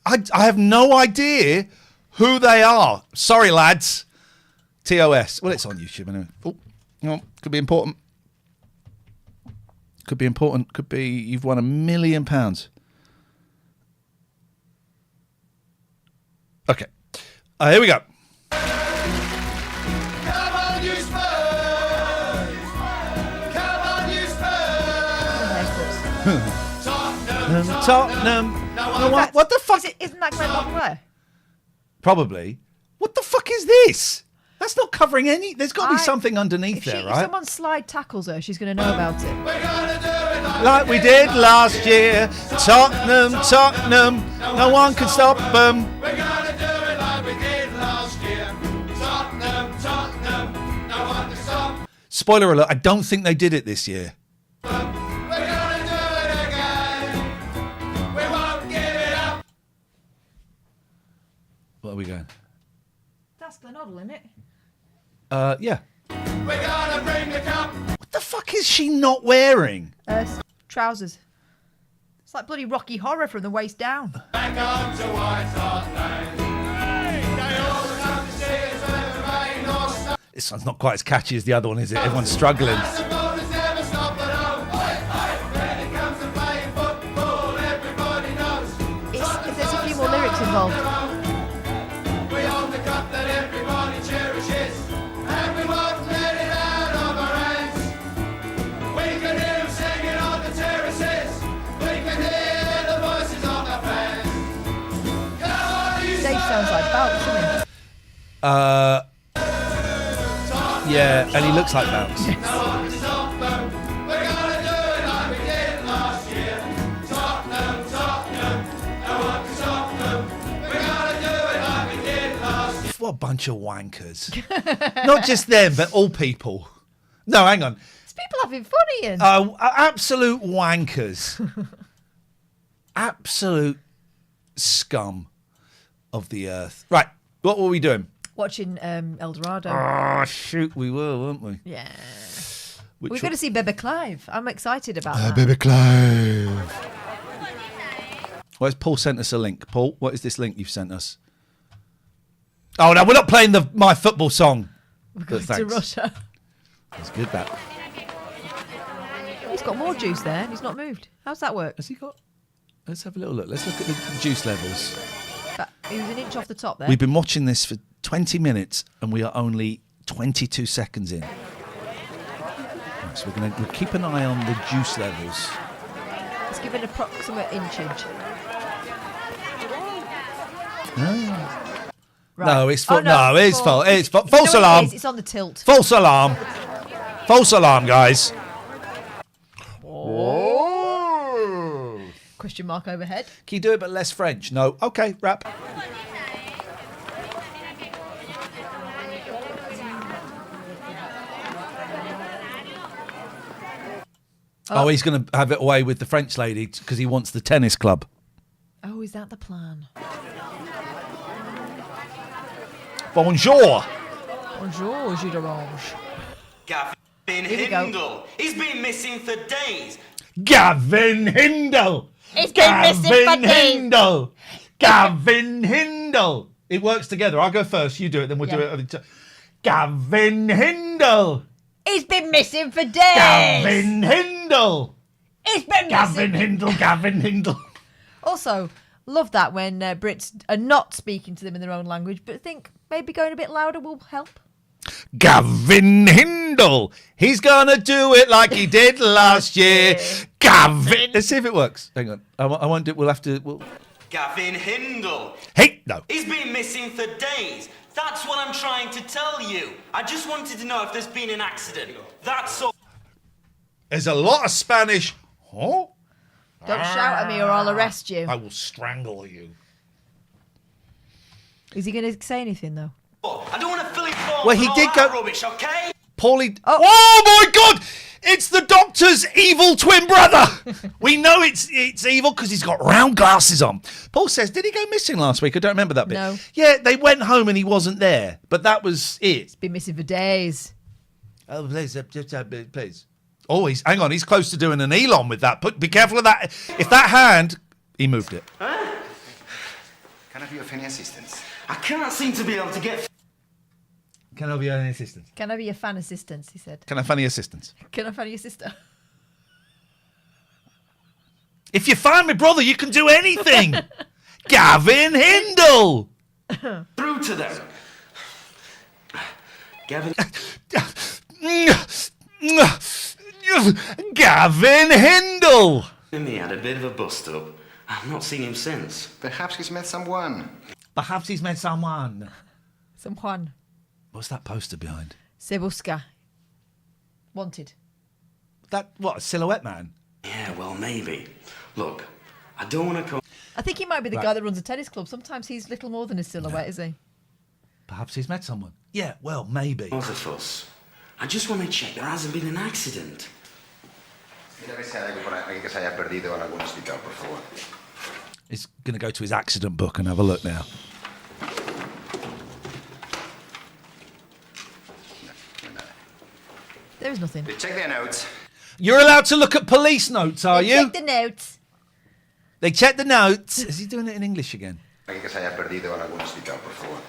I have no idea who they are. Sorry, lads. TOS. Well, it's on YouTube anyway. Oh, no, could be important. Could be important. Could be you've won £1 million. Okay. Here we go. Tottenham. No, what the fuck? Isn't that Glenn Long? Probably. What the fuck is this? That's not covering any. There's got to be something underneath there, If right? someone slide tackles her, she's going to know about it. Like we did last year. Tottenham, Tottenham. No one can stop them. We're gonna do it like we did last year. Tottenham, Tottenham. No one can stop. Spoiler alert, I don't think they did it this year. We're gonna do it again. We won't give it up. What are we going? That's Glen Hoddle, isn't it? Yeah. We're gonna bring the cup. What the fuck is she not wearing? Trousers. It's like bloody Rocky Horror from the waist down. Back on to White Hart Lane. They all come to see us when the rain or snow. This one's not quite as catchy as the other one, is it? Everyone's struggling. The ballers never stop at home. When it comes to playing football, everybody knows. There's a few more lyrics involved. We own the cup that everybody cherishes, and we won't let it out of our hands. We can hear them singing on the terraces. We can hear the voices of the fans. Dave sounds like Bounce, doesn't he? Yeah, and he looks like Bounce. No one can stop them. We're gonna do it like we did last year. Tottenham, Tottenham. No one can stop them. We're gonna do it like we did last year. What a bunch of wankers. Not just them, but all people. No, hang on. It's people having fun, Ian. Absolute wankers. Absolute scum of the earth. Right, what were we doing? Watching El Dorado. Oh, shoot, we were, weren't we? Yeah. Which We're going to see Bebe Clive. I'm excited about that. Bebe Clive. Well, Paul sent us a link. Paul, what is this link you've sent us? Oh, no, we're not playing my football song. We're going to Russia. That's good, that. He's got more juice there and he's not moved. How's that work? Has he got... Let's have a little look. Let's look at the juice levels. He was an inch off the top there. We've been watching this for 20 minutes and we are only 22 seconds in. Right, so we'll keep an eye on the juice levels. Let's give an approximate inchage. Right. No, it's full. No, it's full. It's full. False alarm. It's on the tilt. False alarm. False alarm, guys. Oh. Question mark overhead. Can you do it but less French? No. Okay, rap. Oh, he's going to have it away with the French lady because he wants the tennis club. Oh, is that the plan? Bonjour. Bonjour, jus d'orange. Gavin Hindle. He's been missing for days. Gavin Hindle. It's been missing for days. Hindle. Gavin Hindle. It works together. I'll go first. You do it, then we'll do it. Gavin Hindle. He's been missing for days. Gavin Hindle. He's been Gavin missing. Hindle. Gavin Hindle. Also, love that when Brits are not speaking to them in their own language, but think maybe going a bit louder will help. Gavin Hindle. He's gonna do it like he did last year. Gavin. Let's see if it works. Hang on. I won't do it. We'll have to. Gavin Hindle. Hey, no. He's been missing for days. That's what I'm trying to tell you. I just wanted to know if there's been an accident. That's all. There's a lot of Spanish. Huh? Don't shout at me or I'll arrest you. I will strangle you. Is he going to say anything, though? I don't want to fill it full Well, he did go. Rubbish, okay? Paulie. Oh my God! It's the Doctor's evil twin brother. We know it's evil because he's got round glasses on. Paul says, did he go missing last week? I don't remember that bit. No. Yeah, they went home and he wasn't there, but that was it. He's been missing for days. Oh, please, please. Oh, hang on. He's close to doing an Elon with that. Be careful of that. If that hand, he moved it. Huh? Can I be of any assistance? I can't seem to be able to get... Can I be any assistance? Can I be your fan assistance, he said. Can I find any assistance? Can I find your sister? If you find my brother, you can do anything. Gavin Hindle. Through to them. Gavin. Gavin Hindle. He had a bit of a bust-up. I've not seen him since. Perhaps he's met someone. Perhaps he's met someone. Someone. What's that poster behind? Se busca. Wanted. That, what, a silhouette man? Yeah, well, maybe. Look, I don't want to come... I think he might be the guy that runs a tennis club. Sometimes he's little more than a silhouette, is he? Perhaps he's met someone. Yeah, well, maybe. What's the fuss? I just want to check there hasn't been an accident. Mira, si hay algo por ahí que se haya perdido en algún hospital, por favor. He's going to go to his accident book and have a look now. There is nothing. They check their notes. You're allowed to look at police notes, are you? Check the notes. They check the notes. Is he doing it in English again? Alguien que se haya perdido en algún hospital, por favor.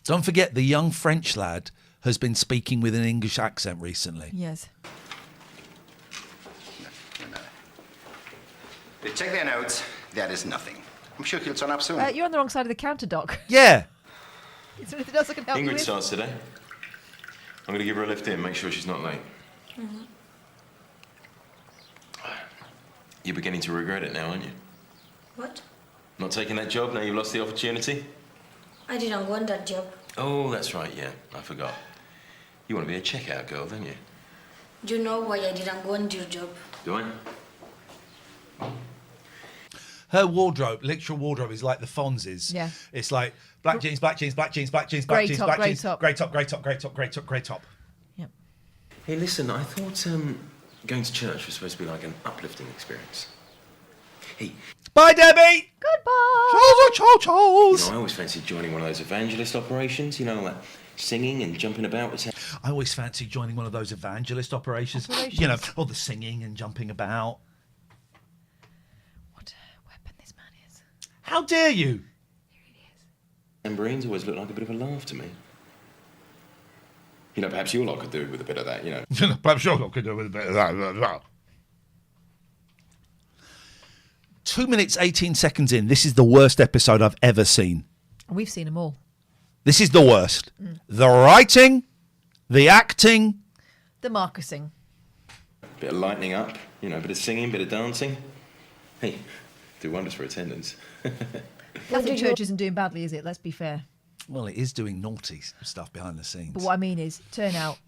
Don't forget, the young French lad has been speaking with an English accent recently. Yes. They check their notes. That is nothing. I'm sure he'll turn up soon. You're on the wrong side of the counter, Doc. Yeah. Is there anything else I can help you Ingrid with? starts today. I'm going to give her a lift in, make sure she's not late. Mm-hmm. You're beginning to regret it now, aren't you? What? Not taking that job now you've lost the opportunity? I didn't want that job. Oh, that's right, yeah. I forgot. You want to be a checkout girl, don't you? You know why I didn't want your job. Do I? Her wardrobe, literal wardrobe, is like the Fonz's. Yeah. It's like black jeans, black jeans, black jeans, black jeans, black Grey jeans, top, black grey jeans, top. grey top, grey top, grey top, grey top, grey top. Yep. Hey, listen, I thought going to church was supposed to be like an uplifting experience. Hey. Bye, Debbie! Goodbye! Charles! You know, I always fancied joining one of those evangelist operations, you know, like singing and jumping about. I always fancied joining one of those evangelist operations. You know, all the singing and jumping about. What a weapon this man is. How dare you? Tambourines always look like a bit of a laugh to me. You know, perhaps your lot could do with a bit of that, you know. Perhaps your lot could do with a bit of that. 2 minutes, 18 seconds in. This is the worst episode I've ever seen. We've seen them all. This is the worst. The writing, the acting. The marketing. Bit of lightening up, you know, bit of singing, bit of dancing. Hey, do wonders for attendance. Catholic Church isn't doing badly, is it? Let's be fair. Well, it is doing naughty stuff behind the scenes. But what I mean is, turnout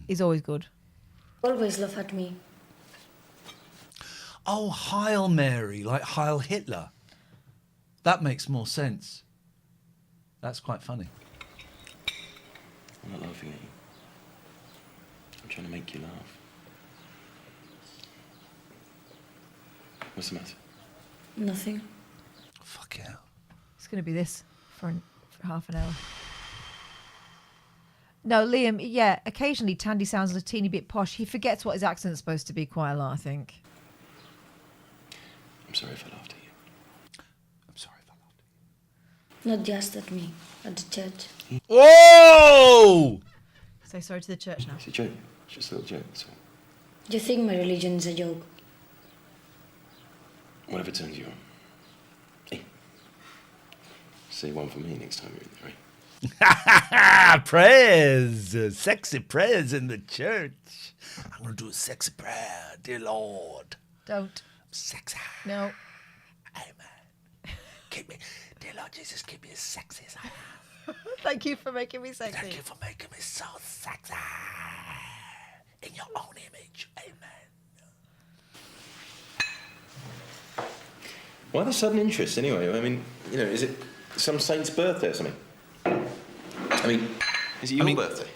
is always good. Always laugh at me. Oh, Heil Mary, like Heil Hitler. That makes more sense. That's quite funny. I'm not laughing at you. I'm trying to make you laugh. What's the matter? Nothing. Fuck yeah. It's going to be this for half an hour. No, Liam, yeah, occasionally Tandy sounds a teeny bit posh. He forgets what his accent's supposed to be quite a lot, I think. I'm sorry if I laughed at you. I'm sorry if I laughed at you. Not just at me, at the church. Whoa! Say sorry to the church now. It's a joke. It's just a little joke, that's all. You think my religion is a joke? Whatever turns you on. Hey. Say one for me next time you're in there, right? Prayers! Sexy prayers in the church. I'm going to do a sexy prayer, dear Lord. Don't. Sexy. No. Amen. Keep me, dear Lord Jesus, keep me as sexy as I am. Thank you for making me sexy. Thank you for making me so sexy. In your own image. Amen. Why the sudden interest, anyway? I mean, you know, is it some saint's birthday or something? I mean, is it your birthday?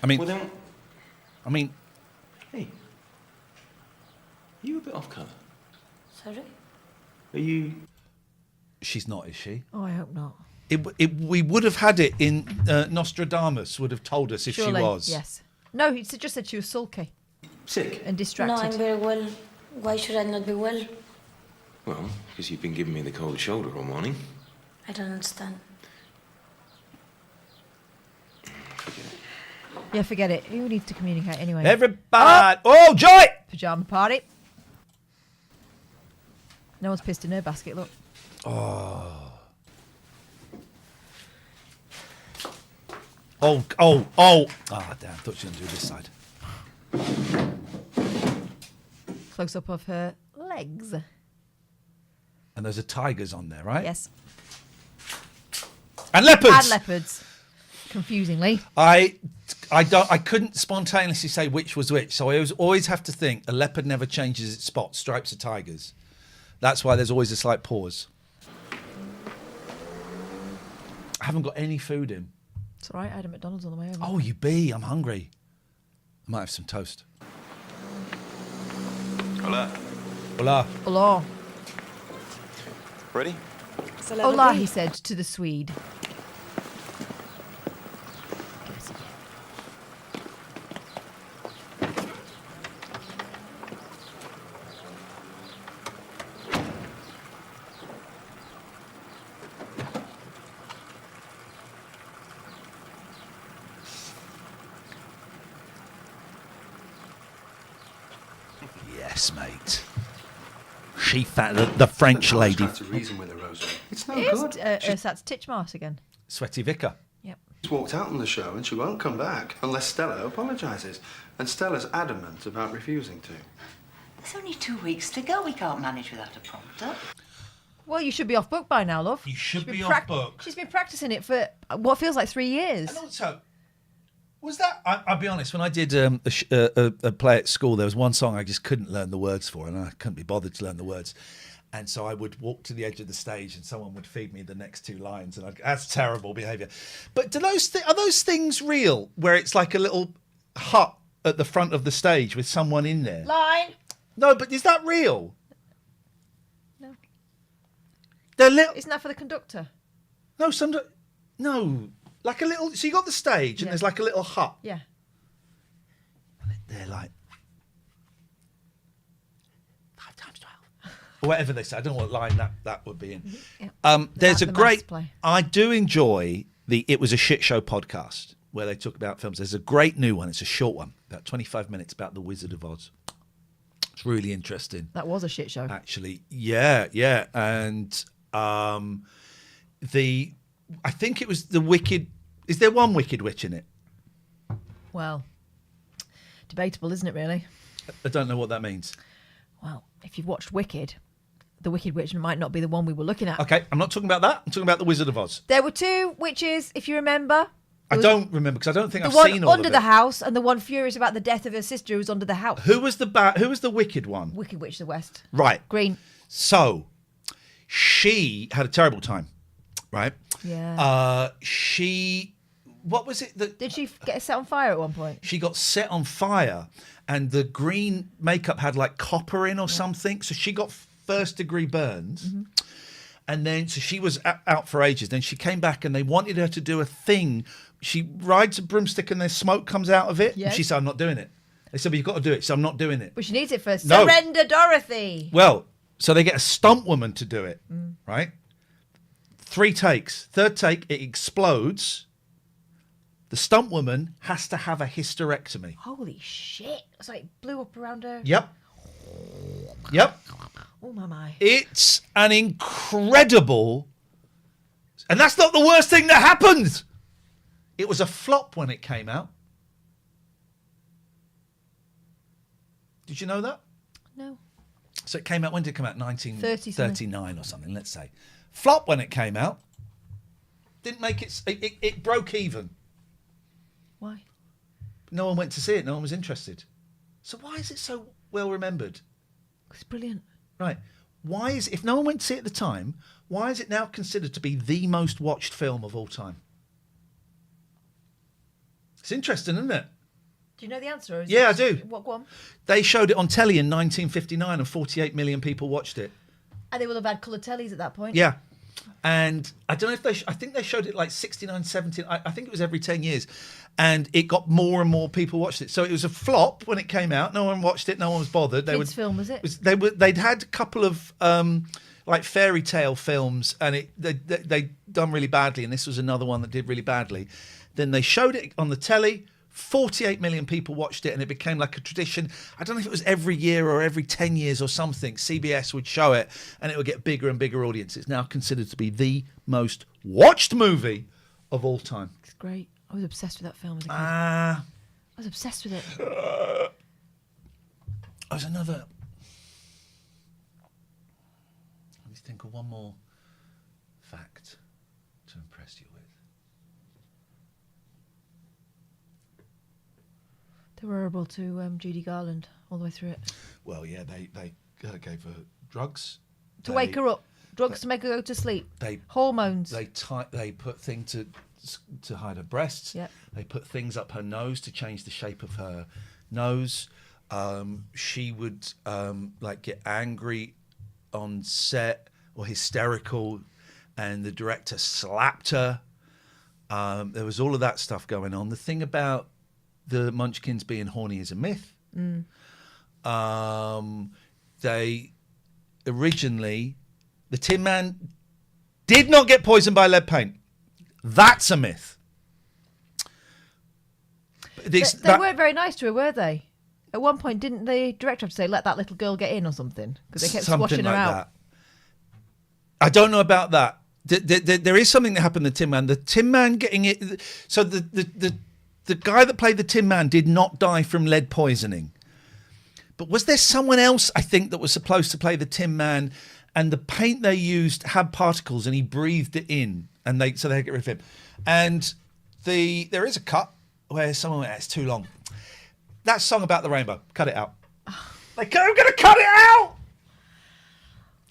Well, then... Hey. Are you a bit off colour? Sorry? Are you... She's not, is she? Oh, I hope not. We would have had it in Nostradamus would have told us if Surely, she was. Yes. No, he just said she was sulky. Sick? And distracted. No, I'm very well. Why should I not be well? Well, because you've been giving me the cold shoulder all morning. I don't understand. Yeah, forget it. You need to communicate anyway. Everybody! Oh, Joy! Pyjama party. No one's pissed in her basket, look. Oh. Oh. Ah, damn. I thought she was going to do this side. Close up of her legs. And those are tigers on there, right? Yes. And leopards. And leopards. Confusingly. I couldn't spontaneously say which was which, so I always have to think a leopard never changes its spots. Stripes are tigers. That's why there's always a slight pause. I haven't got any food in. It's all right. I had a McDonald's on the way over. Oh, you be. I'm hungry. I might have some toast. Hola. Hola. Hola. Ready? Hola, he said to the Swede. Yes, mate. She the French lady. To reason with her, Rosie. It's no Here's good. That's Titchmarsh again. Sweaty Vicar. Yep. She's walked out on the show and she won't come back unless Stella apologises. And Stella's adamant about refusing to. There's only 2 weeks to go. We can't manage without a prompter. Well, you should be off book by now, love. You should be off book. She's been practicing it for what feels like 3 years. And also, was that? I'll be honest. When I did a play at school, there was one song I just couldn't learn the words for, and I couldn't be bothered to learn the words. And so I would walk to the edge of the stage, and someone would feed me the next 2 lines, and that's terrible behaviour. But are those things real? Where it's like a little hut at the front of the stage with someone in there? Line. No, but is that real? No. They're little. Isn't that for the conductor? No, no. Like a little. So you got the stage, and there's like a little hut. Yeah. They're like 5 times 12, or whatever they say. I don't know what line that would be in. Yeah. There's a the great. maths play. I do enjoy the It Was a Shit Show podcast where they talk about films. There's a great new one. It's a short one, about 25 minutes, about The Wizard of Oz. It's really interesting. That was a shit show. Actually, yeah, and I think it was the Wicked. Is there one Wicked Witch in it? Well, debatable, isn't it, really? I don't know what that means. Well, if you've watched Wicked, the Wicked Witch might not be the one we were looking at. Okay, I'm not talking about that. I'm talking about The Wizard of Oz. There were 2 witches, if you remember. I don't remember because I don't think I've one seen all under of it. the house and the one furious about the death of her sister who was under the house. Who was the Wicked one? Wicked Witch of the West. Right. Green. So, she had a terrible time, right? Yeah. What was it that... Did she get set on fire at one point? She got set on fire and the green makeup had like copper in or something. So she got first-degree burns. Mm-hmm. And then, so she was out for ages. Then she came back and they wanted her to do a thing. She rides a broomstick and then smoke comes out of it. Yes. And she said, I'm not doing it. They said, but you've got to do it. So I'm not doing it. But she needs it for No. Surrender Dorothy. Well, so they get a stunt woman to do it, right? 3 takes. 3rd take, it explodes. The stunt woman has to have a hysterectomy. Holy shit. So it blew up around her. Yep. Oh, my. It's an incredible... And that's not the worst thing that happened. It was a flop when it came out. Did you know that? No. So it came out, when did it come out? 1939 or something, let's say. Flop when it came out. Didn't make it broke even. Why? No one went to see it. No one was interested. So why is it so well remembered? It's brilliant. Right. Why is, if no one went to see it at the time, why is it now considered to be the most watched film of all time? It's interesting, isn't it? Do you know the answer? Or is Yeah, it, I do. What one? They showed it on telly in 1959 and 48 million people watched it. And they will have had coloured tellies at that point. Yeah. And I don't know if I think they showed it like 69, 70, I think it was every 10 years. And it got more and more people watched it. So it was a flop when it came out. No one watched it. No one was bothered. Kids' film, was it? They'd had a couple of like fairy tale films and they'd done really badly. And this was another one that did really badly. Then they showed it on the telly. 48 million people watched it, and it became like a tradition. I don't know if it was every year or every 10 years or something. CBS would show it, and it would get bigger and bigger audience. It's now considered to be the most watched movie of all time. It's great. I was obsessed with that film as a kid. I was obsessed with it. There's another... Let me think of one more fact to impress you with. They were horrible to Judy Garland all the way through it. Well, yeah, they gave her drugs. To wake her up. Drugs to make her go to sleep. Hormones. They put things to hide her breasts. Yep. They put things up her nose to change the shape of her nose. She would get angry on set or hysterical, and the director slapped her. There was all of that stuff going on. The thing about the Munchkins being horny is a myth. They originally, the Tin Man did not get poisoned by lead paint. That's a myth. They weren't very nice to her, were they? At one point, didn't the director have to say, let that little girl get in or something? Because they kept squashing her out. That. I don't know about that. There is something that happened to the Tin Man. The Tin Man getting it... So the guy that played the Tin Man did not die from lead poisoning. But was there someone else, I think, that was supposed to play the Tin Man, and the paint they used had particles, and he breathed it in, and they had to get rid of him. And there is a cut where someone went, it's too long. That song about the rainbow, cut it out. I'm going to cut it out!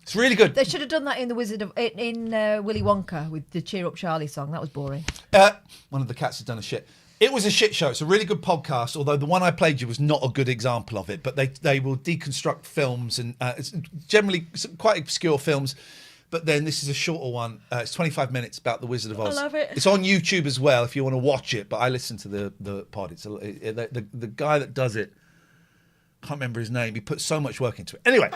It's really good. They should have done that in Willy Wonka with the Cheer Up Charlie song. That was boring. One of the cats has done a shit. It was a shit show. It's a really good podcast, although the one I played you was not a good example of it. But they will deconstruct films, and it's generally quite obscure films. But then this is a shorter one. It's 25 minutes about the Wizard of Oz. I love it. It's on YouTube as well if you want to watch it. But I listen to the pod. It's the guy that does it. Can't remember his name. He put so much work into it. Anyway.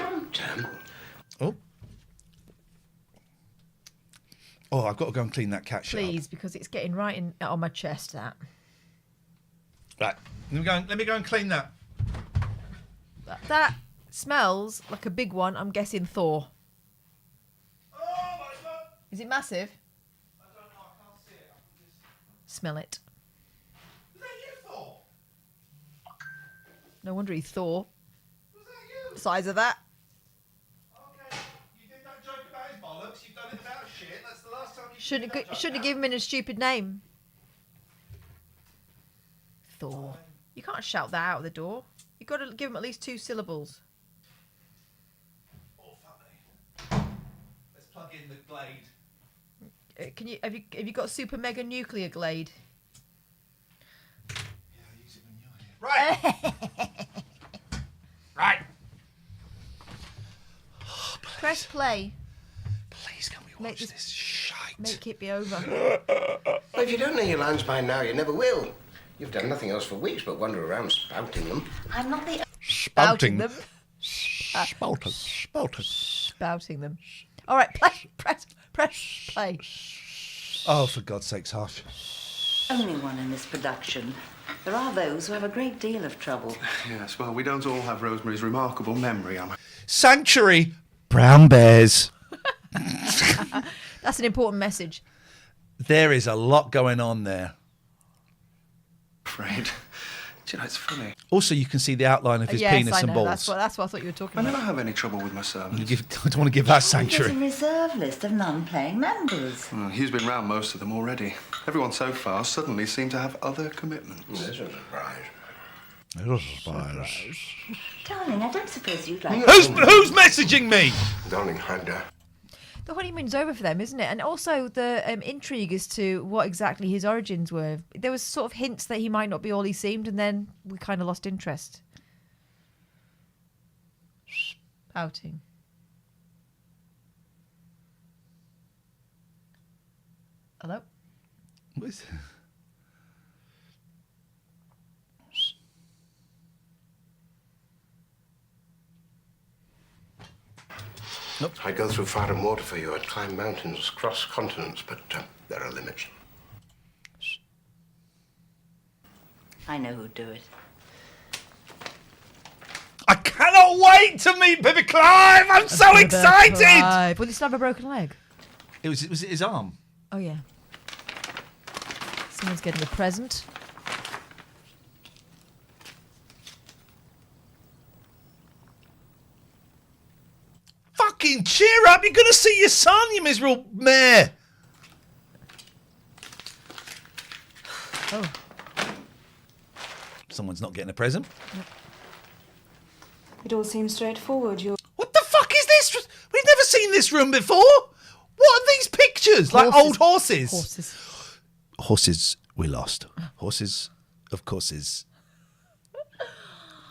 Oh, I've got to go and clean that cat shit up. Please, because it's getting right on my chest, that. Right. Let me go and clean that. That smells like a big one. I'm guessing Thor. Oh my God. Is it massive? I don't know. I can't see it. Smell it. Was that you, Thor? No wonder he's Thor. Was that you? Size of that. Okay. You did that joke about his bollocks. You've done it about shit. That's the last time you Shouldn't have given him a stupid name. Thor. You can't shout that out of the door. You've got to give him at least 2 syllables. Oh, fuck me. Let's plug in the glade. Have you got super mega nuclear glade? Yeah, I use it when you're here. Right. Right. Oh, Press play. Please, can we watch this shite? Make it be over. Well, if you don't know your lines by now, you never will. You've done nothing else for weeks but wander around spouting them. I'm not the... Spouting them. Spouting them. All right, press play. Oh, for God's sakes, Harsh. only one in this production. There are those who have a great deal of trouble. Yes, well, we don't all have Rosemary's remarkable memory, Sanctuary, brown bears. That's an important message. There is a lot going on there. Afraid. Do you know, it's funny. Also, you can see the outline of his penis and balls. That's what I thought you were talking about. I never have any trouble with my servants. I don't want to give that Sanctuary. There's a reserve list of non-playing members. Well, he's been round most of them already. Everyone so far suddenly seemed to have other commitments. There's a surprise. There's a surprise. Darling, I don't suppose you'd like... Who's messaging me? Darling, Handa. The honeymoon's over for them, isn't it? And also the intrigue as to what exactly his origins were. There was sort of hints that he might not be all he seemed, and then we kind of lost interest. Outing. Hello? What is it? Nope. I'd go through fire and water for you. I'd climb mountains, cross continents, but there are limits. I know who'd do it. I cannot wait to meet Pippi Clive. I'm so excited. Will he still have a broken leg? Was it his arm? Oh, yeah. Someone's getting a present. Fucking cheer up. You're going to see your son, you miserable mare. Oh. Someone's not getting a present. It all seems straightforward. What the fuck is this? We've never seen this room before. What are these pictures? Like old horses? Horses we lost. Horses, of course, is.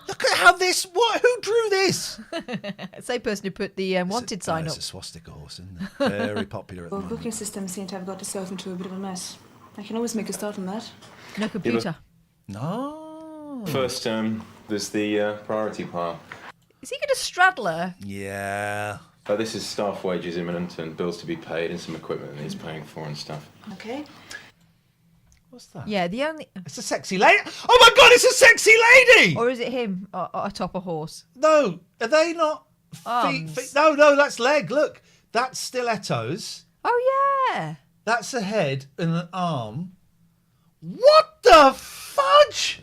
Look at how this. What? Who drew this? Same person who put the wanted sign up. It's a swastika horse, isn't it? Very popular at the Well, moment. cooking systems seem to have got itself into a bit of a mess. I can always make a start on that. No computer. No. First, there's the priority pile. Is he going to straddle her? Yeah. This is staff wages imminent and bills to be paid and some equipment that he's paying for and stuff. Okay. What's that? Yeah, the only... It's a sexy lady. Oh my God, it's a sexy lady! Or is it him atop a horse? No, are they not Arms. feet? No, that's leg. Look, that's stilettos. Oh, yeah. That's a head and an arm. What the fudge?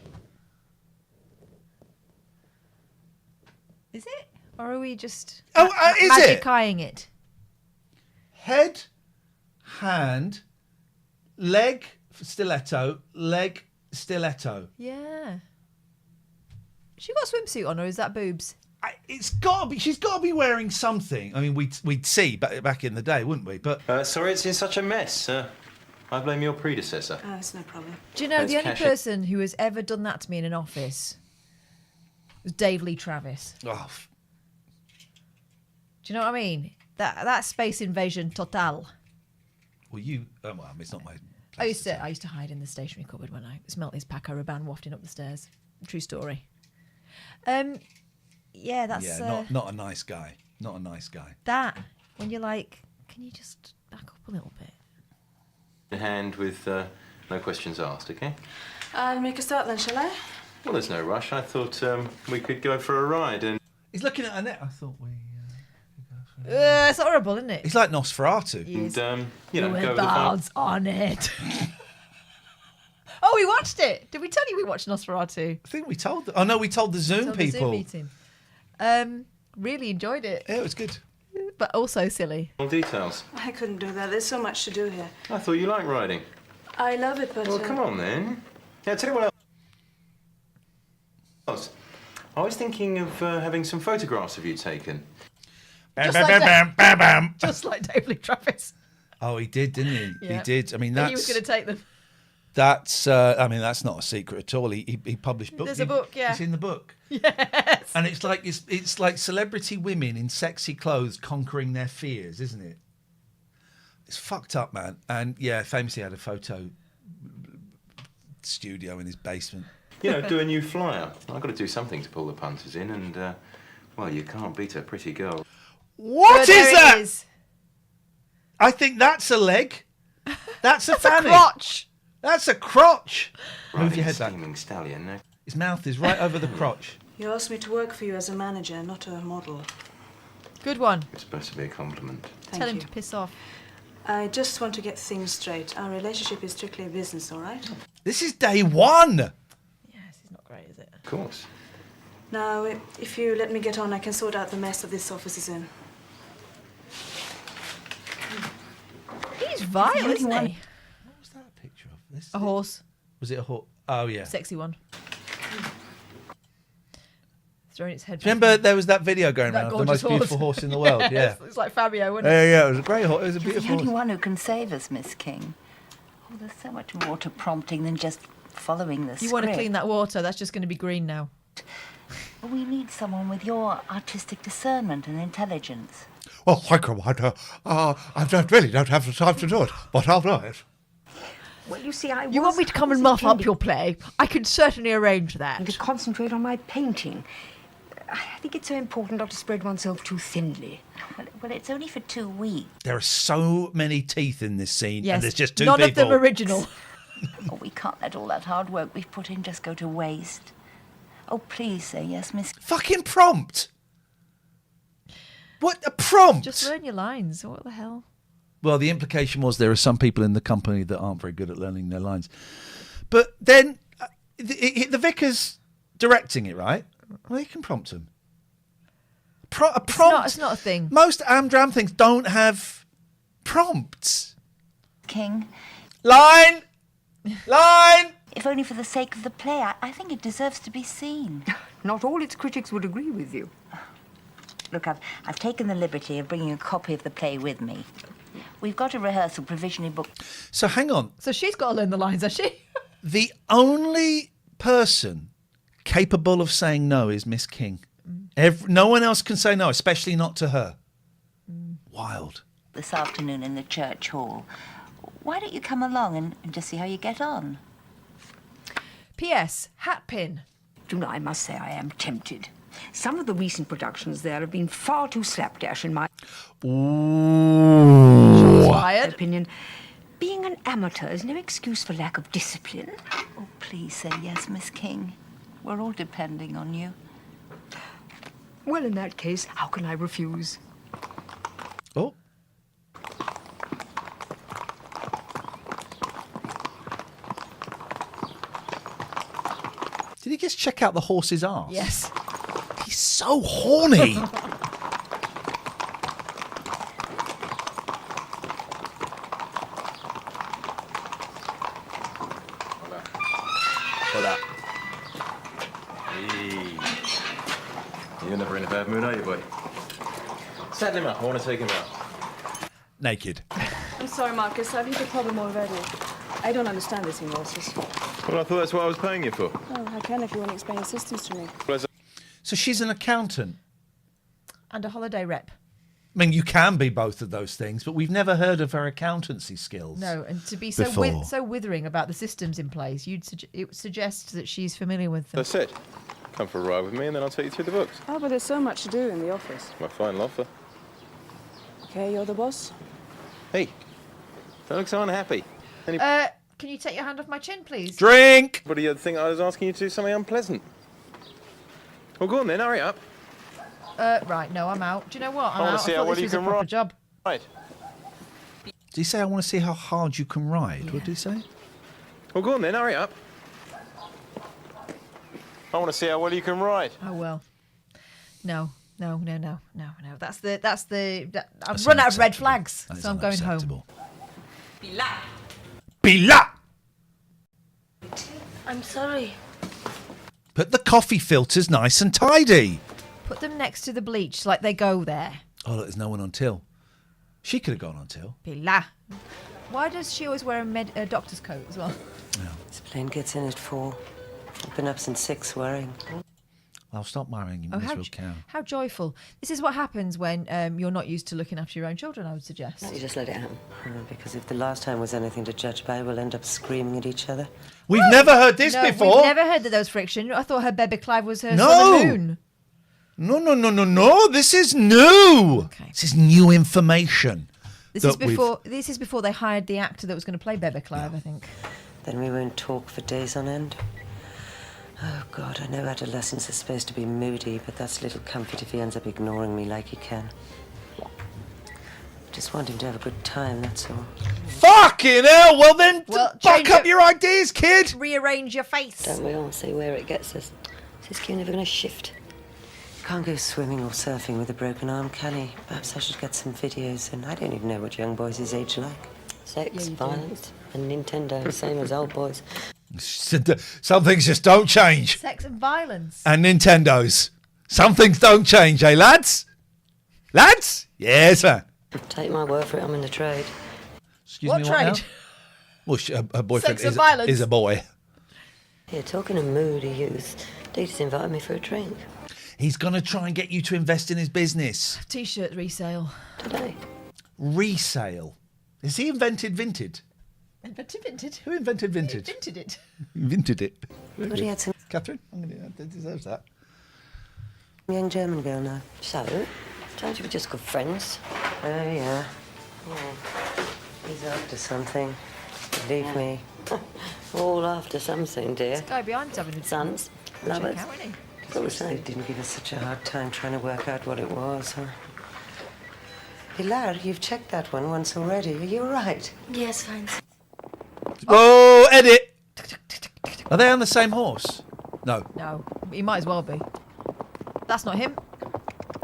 Is it? Or are we just is it? magicking it? Head, hand, leg, stiletto, leg, stiletto. Yeah. She got a swimsuit on, or is that boobs? It's got to be. She's got to be wearing something. I mean, we'd see back in the day, wouldn't we? But sorry, it's in such a mess. I blame your predecessor. Oh, it's no problem. Do you know the only person who has ever done that to me in an office was Dave Lee Travis? Oh. Do you know what I mean? That space invasion total. Well, it's not my. I used to hide in the stationery cupboard when I smelt his Paco Rabanne wafting up the stairs. True story. Yeah, that's... Yeah, not a nice guy. Not a nice guy. That, when you're like, can you just back up a little bit? In hand with no questions asked, okay? I'll make a start then, shall I? Well, there's no rush. I thought we could go for a ride and... He's looking at Annette. I thought we... It's horrible, isn't it? He's like Nosferatu. And, go with the birds on it. Oh, we watched it. Did we tell you we watched Nosferatu? I think we told... we told the Zoom people. The Zoom meeting. Really enjoyed it. Yeah, it was good. But also silly. All details. I couldn't do that. There's so much to do here. I thought you liked riding. I love it, but... Well, come on, then. Yeah, tell you what else. I was thinking of having some photographs of you taken. Just like Dave Lee Travis. Oh, he did, didn't he? Yeah. He did. I mean, He was going to take them. That's not a secret at all. He published books. There's a book, yeah. It's in the book. Yes. And it's like celebrity women in sexy clothes conquering their fears, isn't it? It's fucked up, man. And yeah, famously had a photo studio in his basement. Do a new flyer. I've got to do something to pull the punters in, and well, you can't beat a pretty girl. What is that? I think that's a leg. That's a fanny. A crotch. That's a crotch. Right, Move your head back. steaming stallion. His mouth is right over the crotch. You asked me to work for you as a manager, not a model. Good one. It's supposed to be a compliment. Tell him to piss off. I just want to get things straight. Our relationship is strictly a business, all right? This is day one. Yes, it's not great, is it? Of course. Now, if you let me get on, I can sort out the mess that this office is in. He's vile, isn't he? What was that a picture of? A horse. Was it a horse? Oh, yeah. Sexy one. Throwing its head. Remember there was that video going around of the most beautiful horse in the world? Yeah. It's like Fabio, wasn't it? Yeah, it was a great horse. It was a You're beautiful the only horse. one who can save us, Miss King. Oh, there's so much more to prompting than just following the script. You want to clean that water? That's just going to be green now. Well, we need someone with your artistic discernment and intelligence. Well, thank you, I really don't have the time to do it, but I'll do it. Well, you see, You want me to come and mop up your play? I can certainly arrange that. And to concentrate on my painting. I think it's so important not to spread oneself too thinly. Well, it's only for 2 weeks. There are so many teeth in this scene, Yes. and there's just two None people. of them original. Oh, we can't let all that hard work we've put in just go to waste. Oh, please say yes, Miss... Fucking prompt! What? A prompt? Just learn your lines. What the hell? Well, the implication was there are some people in the company that aren't very good at learning their lines. But then the vicar's directing it, right? Well, he can prompt him. A prompt? It's not a thing. Most Amdram things don't have prompts. King. Line! Line! If only for the sake of the play, I think it deserves to be seen. Not all its critics would agree with you. Look, I've taken the liberty of bringing a copy of the play with me. We've got a rehearsal provisionally booked. So hang on. So she's got to learn the lines, has she? The only person capable of saying no is Miss King. No one else can say no, especially not to her. Wild. This afternoon in the church hall. Why don't you come along and just see how you get on? P.S. Hat pin. I must say I am tempted. Some of the recent productions there have been far too slapdash in my opinion. Being an amateur is no excuse for lack of discipline. Oh, please say yes, Miss King. We're all depending on you. Well, in that case, how can I refuse? Oh. Did he just check out the horse's arse? Yes. He's so horny. Hold up. Hey. You're never in a bad mood, are you, buddy? Saddle him up. I want to take him out. Naked. I'm sorry, Marcus. I've hit a problem already. I don't understand this in horses. Well, I thought that's what I was paying you for. Oh, I can if you want to explain your systems to me. So she's an accountant. And a holiday rep. I mean, you can be both of those things, but we've never heard of her accountancy skills. No, and to be before. so withering about the systems in place, it suggests that she's familiar with them. That's it. Come for a ride with me and then I'll take you through the books. Oh, but there's so much to do in the office. My final offer. Okay, you're the boss. Hey, don't look so unhappy. Can you take your hand off my chin, please? Drink! What do you think I was asking you to do something unpleasant? Well, go on then, hurry up. Right, no, I'm out. Do you know what? I'm I want out. to see I how thought well this you was a can proper ride. job. Right. Did he say, I want to see how hard you can ride? Yeah. What did he say? Well, go on then, hurry up. I want to see how well you can ride. Oh, well. No. I've run out of red flags, so I'm going home. Bila! I'm sorry. Put the coffee filters nice and tidy. Put them next to the bleach like they go there. Oh, look, there's no one on till. She could have gone on till. Bila. Why does she always wear a doctor's coat as well? This plane gets in at 4. I've been up since 6 worrying. I'll stop worrying, you miserable cow. How joyful. This is what happens when you're not used to looking after your own children, I would suggest. You just let it happen. Because if the last time was anything to judge by, we'll end up screaming at each other. We've never heard this before. We've never heard that there was friction. I thought her baby Clive was her son of the moon. No. This is new. Okay. This is new information. This is before they hired the actor that was going to play Bebe Clive, I think. Then we won't talk for days on end. Oh, God, I know adolescents are supposed to be moody, but that's little comfort if he ends up ignoring me like he can. Just want him to have a good time, that's all. Fucking hell! Well, then, back up your ideas, kid! Rearrange your face. Don't we all see where it gets us? Is this kid never going to shift? Can't go swimming or surfing with a broken arm, can he? Perhaps I should get some videos, and I don't even know what young boys his age are like. Sex, violence, and Nintendo, same as old boys. Some things just don't change. Sex and violence. And Nintendos. Some things don't change, eh, lads? Lads? Yes, sir. Take my word for it, I'm in the trade. Excuse what me, trade? What now? Well, her boyfriend Sex and violence. is a boy. Yeah, talking of moody youth, Dita's invited me for a drink. He's going to try and get you to invest in his business. T-shirt resale. Today. Resale. Has he invented vintage? Invented? Who invented vintage? He invented it. Invented it. But he had some... Catherine? That deserves that. Young German girl now. So, told you we're just good friends. Oh, yeah. He's up to something. Believe me. All after something, dear. This guy behind's having a Sons, check lovers. out, isn't he? What was that? Didn't give us such a hard time trying to work out what it was, huh? Pilar, you've checked that one once already. Are you all right? Yes, fine. Oh, edit. Are they on the same horse? No. No, he might as well be. That's not him.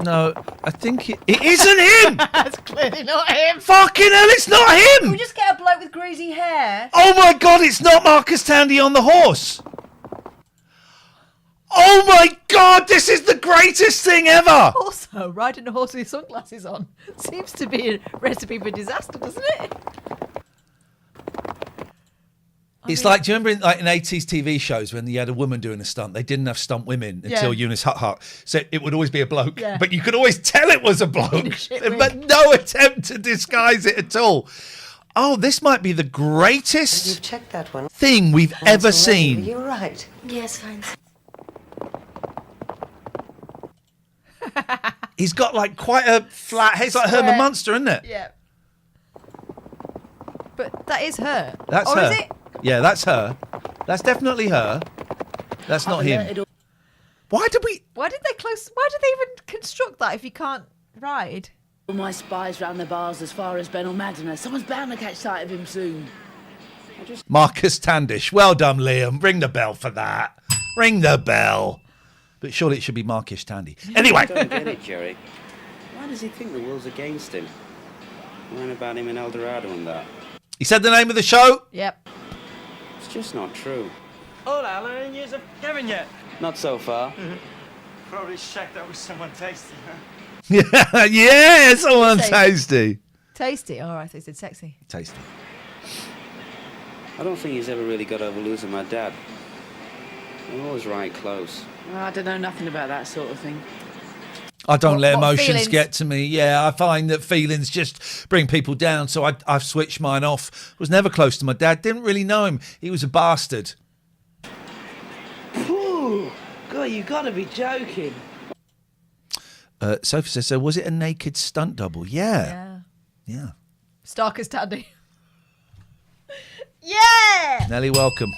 No, I think it isn't him. That's clearly not him. Fucking hell, it's not Can him. we just get a bloke with greasy hair? Oh my God, it's not Marcus Tandy on the horse. Oh my God, this is the greatest thing ever. Also, riding a horse with sunglasses on seems to be a recipe for disaster, doesn't it? It's like, do you remember in 80s TV shows when you had a woman doing a stunt? They didn't have stunt women until Eunice Hut. So it would always be a bloke. Yeah. But you could always tell it was a bloke. Wig. But no attempt to disguise it at all. Oh, this might be the greatest You've checked that one. thing we've ever Are seen. you all right? Yes, fine. He's got like quite a flat head. It's like Herman Square. Munster, isn't it? Yeah. But that is her. That's or her. Is it? Yeah, that's her. That's definitely her. That's not him. Why did they even construct that if you can't ride? All my spies round the bars as far as Ben or Madina. Someone's bound to catch sight of him soon. Marcus Tandish. Well done, Liam. Ring the bell for that. Ring the bell. But surely it should be Marcus Tandy. Anyway. I don't get it, Jerry. Why does he think the world's against him? Worrying about him in El Dorado and that. He said the name of the show? Yep. It's just not true. Oh, Alan, any news of Kevin yet? Not so far. Probably shacked up with someone tasty, huh? Yeah, someone Say- tasty. Tasty. Oh, I thought you said sexy. Tasty. I don't think he's ever really got over losing my dad. They're always right close. Well, I don't know nothing about that sort of thing. I don't let what emotions feelings? get to me. Yeah, I find that feelings just bring people down. So I've switched mine off. Was never close to my dad. Didn't really know him. He was a bastard. Ooh, God, you got to be joking. Sophie says, so was it a naked stunt double? Yeah. Yeah. Stark as Tandy. Yeah! Nelly, welcome.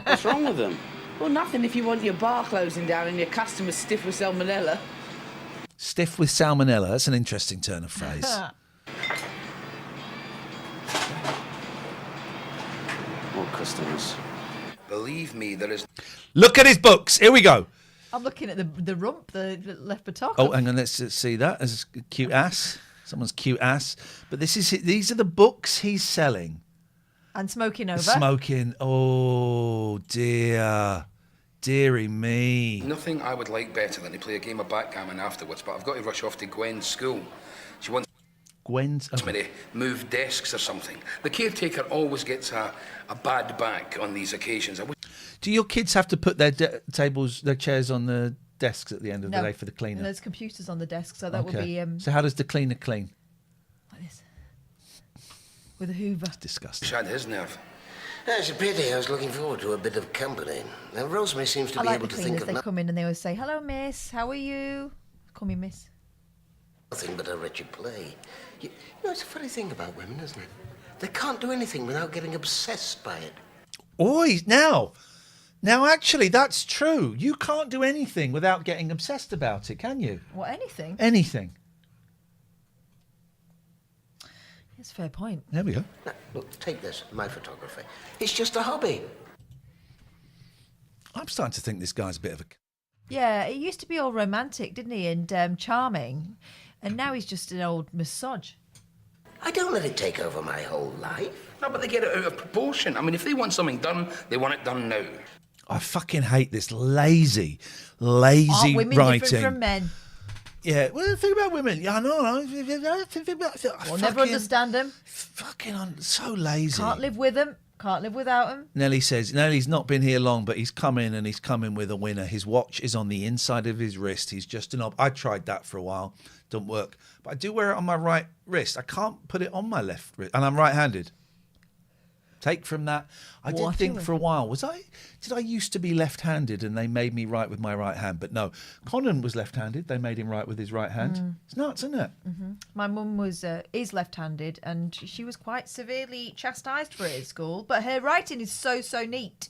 What's wrong with them? Well, nothing if you want your bar closing down and your customers stiff with salmonella. Stiff with salmonella. That's an interesting turn of phrase. More customers. Believe me, there is... Look at his books. Here we go. I'm looking at the rump, the left buttock. Oh, hang on. Let's see that. As a cute ass. Someone's cute ass. But these are the books he's selling. And smoking over. Smoking. Oh, dear. Dearie me. Nothing I would like better than to play a game of backgammon afterwards, but I've got to rush off to Gwen's school. She wants Gwen's? me to move desks or something. The caretaker always gets a bad back on these occasions. Do your kids have to put their their chairs on the desks at the end of the day for the cleaner? And there's computers on the desk, so that would be... So how does the cleaner clean? like this. With a hoover. It's disgusting. Shad his nerve. It's a pity. I was looking forward to a bit of company. Now, Rosemary seems to I be like able the to think cleaners. of They come in and they always say, hello, miss, how are you? Call me miss. nothing but a wretched play. You know, it's a funny thing about women, isn't it? They can't do anything without getting obsessed by it. Oi, now, actually, that's true. You can't do anything without getting obsessed about it, can you? What, anything? Anything. That's a fair point. There we go. Now, look, take this, my photography. It's just a hobby. I'm starting to think this guy's a bit of a... Yeah, he used to be all romantic, didn't he, and charming. And now he's just an old misog. I don't let it take over my whole life. No, but they get it out of proportion. I mean, if they want something done, they want it done now. I fucking hate this lazy writing. Aren't women different from men? Yeah, well, the thing about women, yeah, I know. We'll never understand them. Fucking so lazy. Can't live with them. Can't live without them. Nelly says, Nelly's not been here long, but he's come in and he's coming with a winner. His watch is on the inside of his wrist. He's just an I tried that for a while. Don't work. But I do wear it on my right wrist. I can't put it on my left wrist. And I'm right-handed. Take from that. I did What? think for a while, did I used to be left-handed and they made me write with my right hand? But no, Conan was left-handed. They made him write with his right hand. It's nuts, isn't it? My mum is left-handed, and she was quite severely chastised for it at school. But her writing is so neat.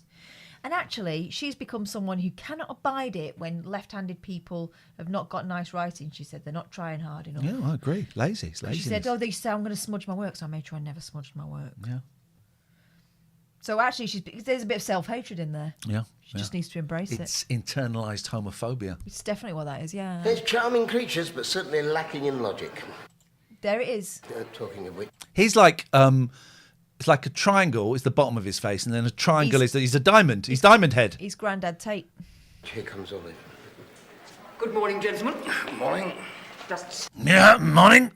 And actually, she's become someone who cannot abide it when left-handed people have not got nice writing. She said they're not trying hard enough. Yeah, I agree. Lazy. It's laziness. She said, they say I'm going to smudge my work, so I made sure I never smudged my work. Yeah. So actually, there's a bit of self-hatred in there. Yeah. She just needs to embrace it. It's internalised homophobia. It's definitely what that is, yeah. They're charming creatures, but certainly lacking in logic. There it is. Talking of which... He's like... it's like a triangle is the bottom of his face, and then a triangle he's a diamond. He's Diamond Head. He's Grandad Tate. Here comes Olive. Good morning, gentlemen. Morning. Just Yeah, morning.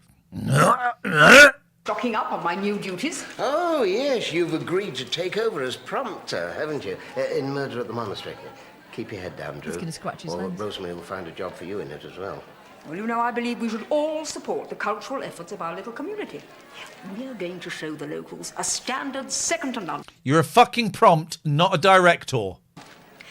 stocking up on my new duties. Oh, yes, you've agreed to take over as prompter, haven't you? In Murder at the Monastery. Keep your head down, Drew. He's going to scratch his Or lens. Rosemary will find a job for you in it as well. Well, you know, I believe we should all support the cultural efforts of our little community. We are going to show the locals a standard second to none. You're a fucking prompt, not a director.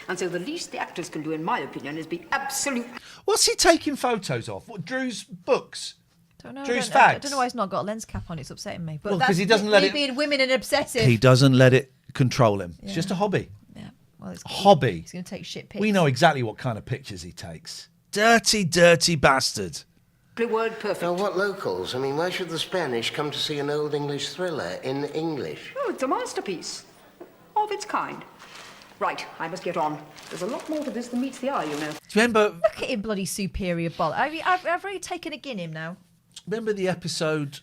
And so the least the actors can do, in my opinion, is be absolute... What's he taking photos of? What, Drew's books? Don't know. Drew's I fags? don't know why he's not got a lens cap on. It's upsetting me. But Well, 'cause that's he doesn't let me it- being women and obsessive. He doesn't let it control him. It's Yeah. just a hobby. Yeah. Well, it's Hobby. He's going to take shit pics. We know exactly what kind of pictures he takes. Dirty, dirty bastard. Word perfect. Now, what locals? I mean, why should the Spanish come to see an old English thriller in English? Oh, it's a masterpiece. Of its kind. Right, I must get on. There's a lot more to this than meets the eye, you know. Do you remember... Look at him, bloody superior boll. I've already taken a gin him now. Remember the episode...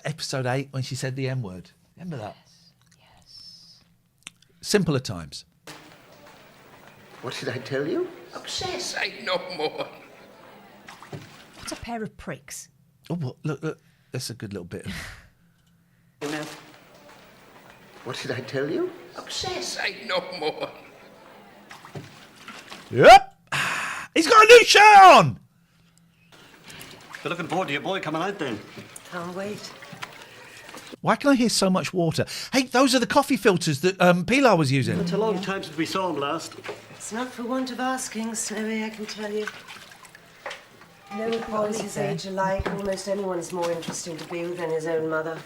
episode 8, when she said the M-word? Remember that? Yes. Simpler times. What did I tell you? Obsess, ain't no more. What a pair of pricks. Oh, well, look. That's a good little bit of... You know. What did I tell you? Obsess, ain't no more. Yep. He's got a new shirt on. You're looking forward to your boy coming out then. Can't wait. Why can I hear so much water? Hey, those are the coffee filters that Pilar was using. It's a long time since we saw him last. It's not for want of asking, Snowy, I can tell you. No boys his age alike. Almost anyone's more interesting to Bough than his own mother.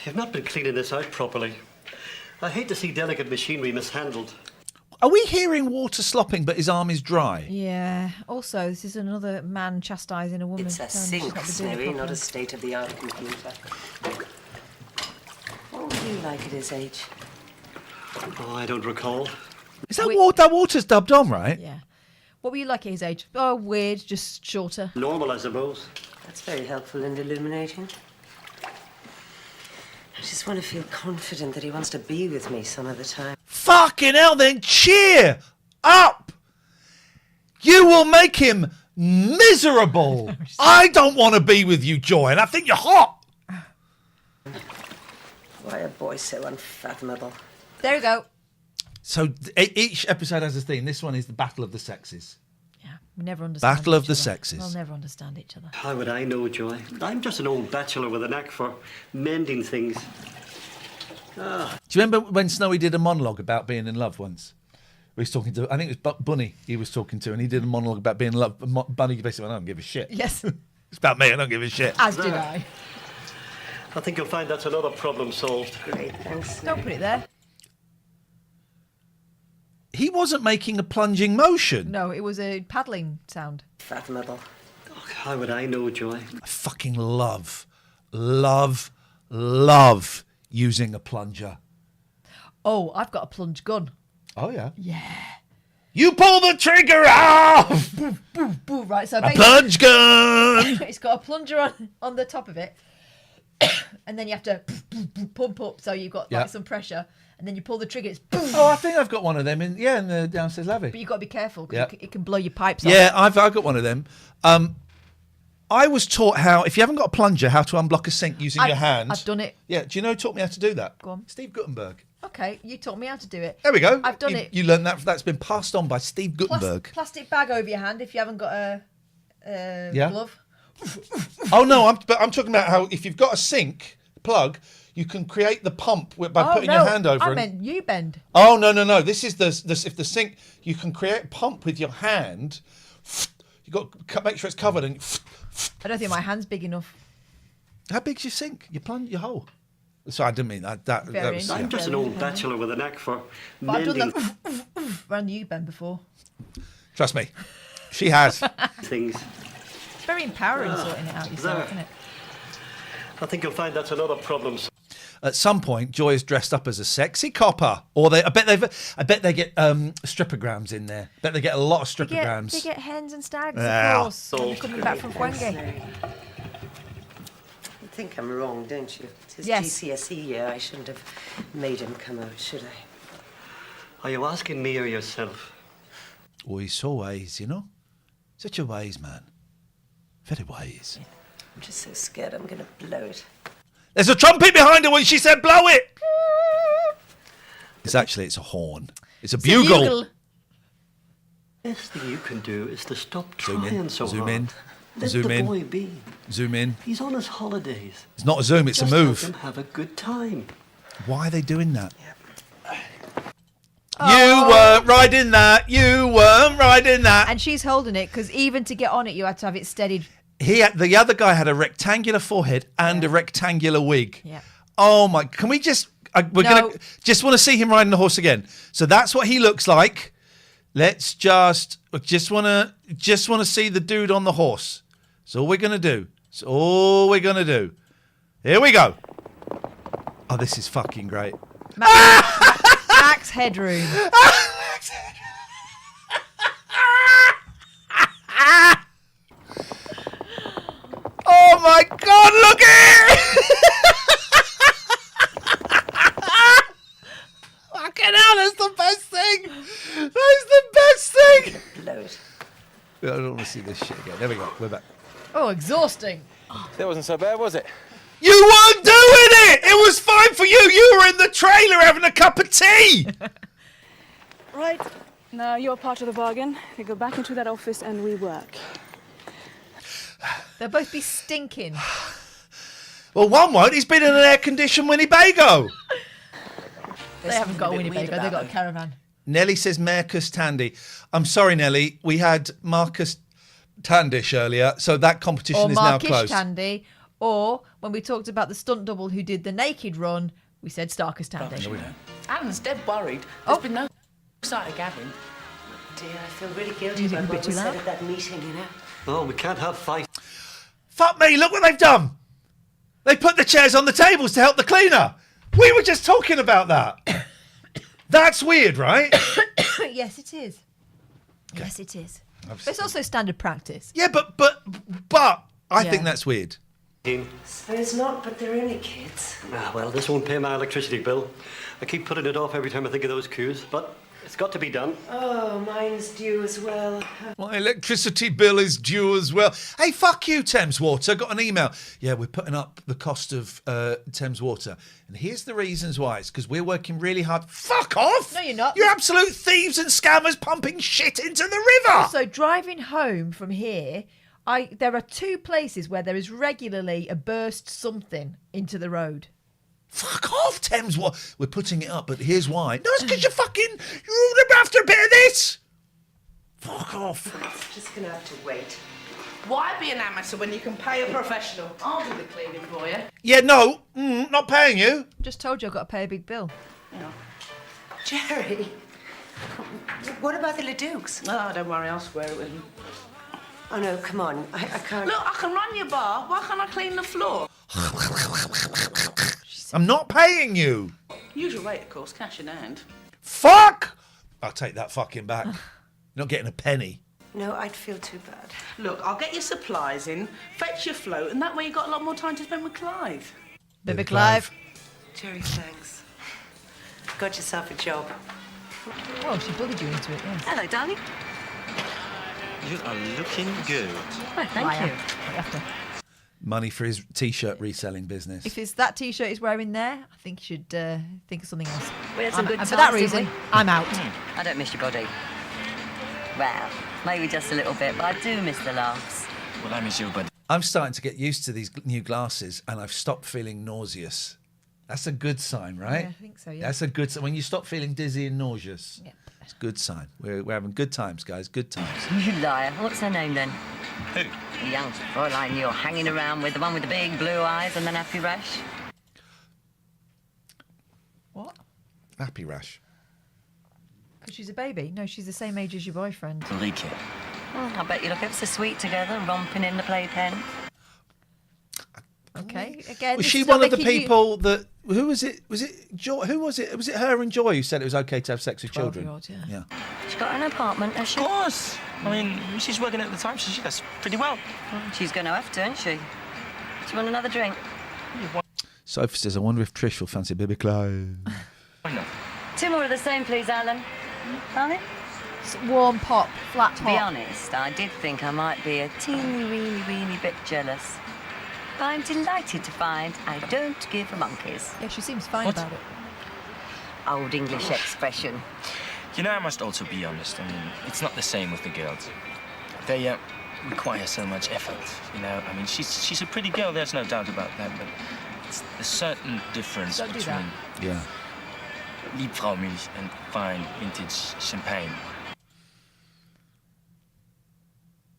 You've not been cleaning this out properly. I hate to see delicate machinery mishandled. Are we hearing water slopping, but his arm is dry? Yeah. Also, this is another man chastising a woman. It's a telling her she's sink, not been doing it Snowy, not properly. a state-of-the-art computer. What would you like at his age? Oh, I don't recall. Is that water's dubbed on, right? Yeah. What were you like at his age? Oh, weird, just shorter. Normal, I suppose. That's very helpful and illuminating. I just want to feel confident that he wants to be with me some of the time. Fucking hell, then cheer up! You will make him miserable. I don't want to be with you, Joy, and I think you're hot. Why a boy so unfathomable? There we go. So each episode has a theme. This one is the Battle of the Sexes. We never understand Battle of each the other. sexes. We'll never understand each other. How would I know, Joy? I'm just an old bachelor with a knack for mending things. Ah. Do you remember when Snowy did a monologue about being in love once? He was talking to, I think it was Bunny he was talking to, and he did a monologue about being in love. Bunny basically went, I don't give a shit. Yes. It's about me, I don't give a shit. As did I. I think you'll find that's another problem solved. Great, thanks. Don't put it there. He wasn't making a plunging motion. No, it was a paddling sound. Fathomable. How would I know, Joy? I fucking love using a plunger. Oh, I've got a plunge gun. Oh, yeah. Yeah. You pull the trigger off! Boo, right, so A plunge gun! It's got a plunger on the top of it. And then you have to pump up so you've got like some pressure. And then you pull the trigger, it's boom. Oh, I think I've got one of them in the downstairs lavvy. But you've got to be careful because Yeah. it can blow your pipes off. Yeah, I've got one of them. I was taught how, if you haven't got a plunger, how to unblock a sink using your hand. I've done it. Yeah, do you know who taught me how to do that? Go on. Steve Guttenberg. Okay, you taught me how to do it. There we go. I've done it. You learned that. That's been passed on by Steve Guttenberg. Plastic bag over your hand if you haven't got a Yeah. glove. Oh no, I'm talking about how if you've got a sink plug, You can create the pump by putting your hand over. I meant you bend. Oh no! This is the if the sink. You can create a pump with your hand. You got to make sure it's covered and. I don't think my hand's big enough. How big's your sink? Your hole. Sorry, I didn't mean that. That was. I'm just an old bachelor with a knack for But I've done mending that around the U-bend before. Trust me, she has. things. It's very empowering sorting it out yourself, isn't it? I think you'll find that's another problem. At some point, Joy is dressed up as a sexy copper, or I bet they get stripograms in there. I bet they get a lot of stripograms. They get hens and stags, Yeah. of course. When you're coming back from Fuenge. You think I'm wrong, don't you? It's his Yes. GCSE year. I shouldn't have made him come out, should I? Are you asking me or yourself? Oh, he's so wise, you know? Such a wise man. Very wise. I'm just so scared I'm going to blow it. There's a trumpet behind her when she said blow it! It's a horn. It's a bugle. Best thing you can do is to stop Zoom trying in, so zoom hard. in, Let zoom the in. boy be. Zoom in. He's on his holidays. It's not a zoom, it's Just a move. Let him have a good time. Why are they doing that? You weren't riding that. You weren't riding that. And she's holding it because even to get on it, you had to have it steadied. The other guy had a rectangular forehead and a rectangular wig. Yeah. Oh my! Can we just? Gonna just want to see him riding the horse again. So that's what he looks like. Let's just want to see the dude on the horse. That's all we're gonna do. That's all we're gonna do. Here we go. Oh, this is fucking great. Max Headroom. Oh my God! Look at it! Fucking hell! That's the best thing. That's the best thing. Blow it. I don't want to see this shit again. There we go. We're back. Oh, exhausting. That wasn't so bad, was it? You weren't doing it. It was fine for you. You were in the trailer having a cup of tea. Right. Now you're part of the bargain. We go back into that office and we work. They'll both be stinking. Well, one won't. He's been in an air-conditioned Winnebago. They haven't got a Winnebago. They've got a caravan. Nelly says Marcus Tandy. I'm sorry, Nelly. We had Marcus Tandish earlier, so that competition Or is now Markish closed. Tandy. Or when we talked about the stunt double who did the naked run, we said Starkers Tandy. Alan's dead worried. There's been no sight of Gavin. Dear, I feel really guilty Music a about bit what too was said loud? at that meeting, you know. Oh, we can't have fight. Fuck me, look what they've done. They put the chairs on the tables to help the cleaner. We were just talking about that. That's weird, right? Yes, it is. Okay. Yes, it is. But it's also standard practice. Yeah, but I think that's weird. Suppose not, but they're only kids. Ah, well, this won't pay my electricity bill. I keep putting it off every time I think of those queues, but it's got to be done. Oh, mine's due as well. My electricity bill is due as well. Hey, fuck you, Thames Water. Got an email. Yeah, we're putting up the cost of Thames Water. And here's the reasons why. It's because we're working really hard. Fuck off! No, you're not. You're absolute thieves and scammers pumping shit into the river. Also, driving home from here, there are 2 places where there is regularly a burst something into the road. Fuck off, Thames Water. We're putting it up, but here's why. No, it's because you're after a bit of this. Fuck off. It's just going to have to wait. Why be an amateur when you can pay a professional? I'll do the cleaning for you. Yeah, no, not paying you. Just told you I've got to pay a big bill. Yeah. Jerry, what about the Ledukes? Oh, don't worry, I'll square it with them. Oh, no, come on. I can't... Look, I can run your bar. Why can't I clean the floor? I'm not paying you. Usual rate, of course, cash in hand. Fuck! I'll take that fucking back. You're not getting a penny. No, I'd feel too bad. Look, I'll get your supplies in, fetch your float, and that way you've got a lot more time to spend with Clive. Baby Clive. Jerry, thanks. Got yourself a job. Well, she bullied you into it, yes. Hello, darling. You are looking good. Oh, thank you. Money for his T-shirt reselling business. If it's that T-shirt he's wearing there, I think you should think of something else. We had some good and times, for that didn't reason, we? I'm out. I don't miss your body. Well, maybe just a little bit, but I do miss the laughs. Well, I miss you, but I'm starting to get used to these new glasses, and I've stopped feeling nauseous. That's a good sign, right? Yeah, I think so, yeah. That's a good sign. When you stop feeling dizzy and nauseous, it's a good sign. We're having good times, guys. Good times. You liar. What's her name then? Who? The young Fräulein you're hanging around with, the one with the big blue eyes and the nappy rash. What? Happy Rash. Because she's a baby? No, she's the same age as your boyfriend. Ulrike. I bet you look ever so sweet together, romping in the playpen. Okay, again. Was this she is not one of the making you- people that? Who was it? Was it Joy? Who was it? Was it her and Joy who said it was okay to have sex with children? 12-year-old, yeah. She's got an apartment, has she? Of course. I mean, she's working at the time, so she does pretty well. She's going to have to, isn't she? Do you want another drink? Sophie says, "I wonder if Trish will fancy baby clothes." Why not? 2 more of the same, please, Alan. Honey? Warm pop, flat To top. be honest, I did think I might be a teeny, weeny bit jealous. But I'm delighted to find I don't give a monkeys. Yeah, she seems fine about it. Old English expression. You know, I must also be honest. I mean, it's not the same with the girls. They require so much effort, you know. I mean, she's a pretty girl, there's no doubt about that, but it's a certain difference Don't do between Yeah. Liebfraumilch and fine vintage champagne.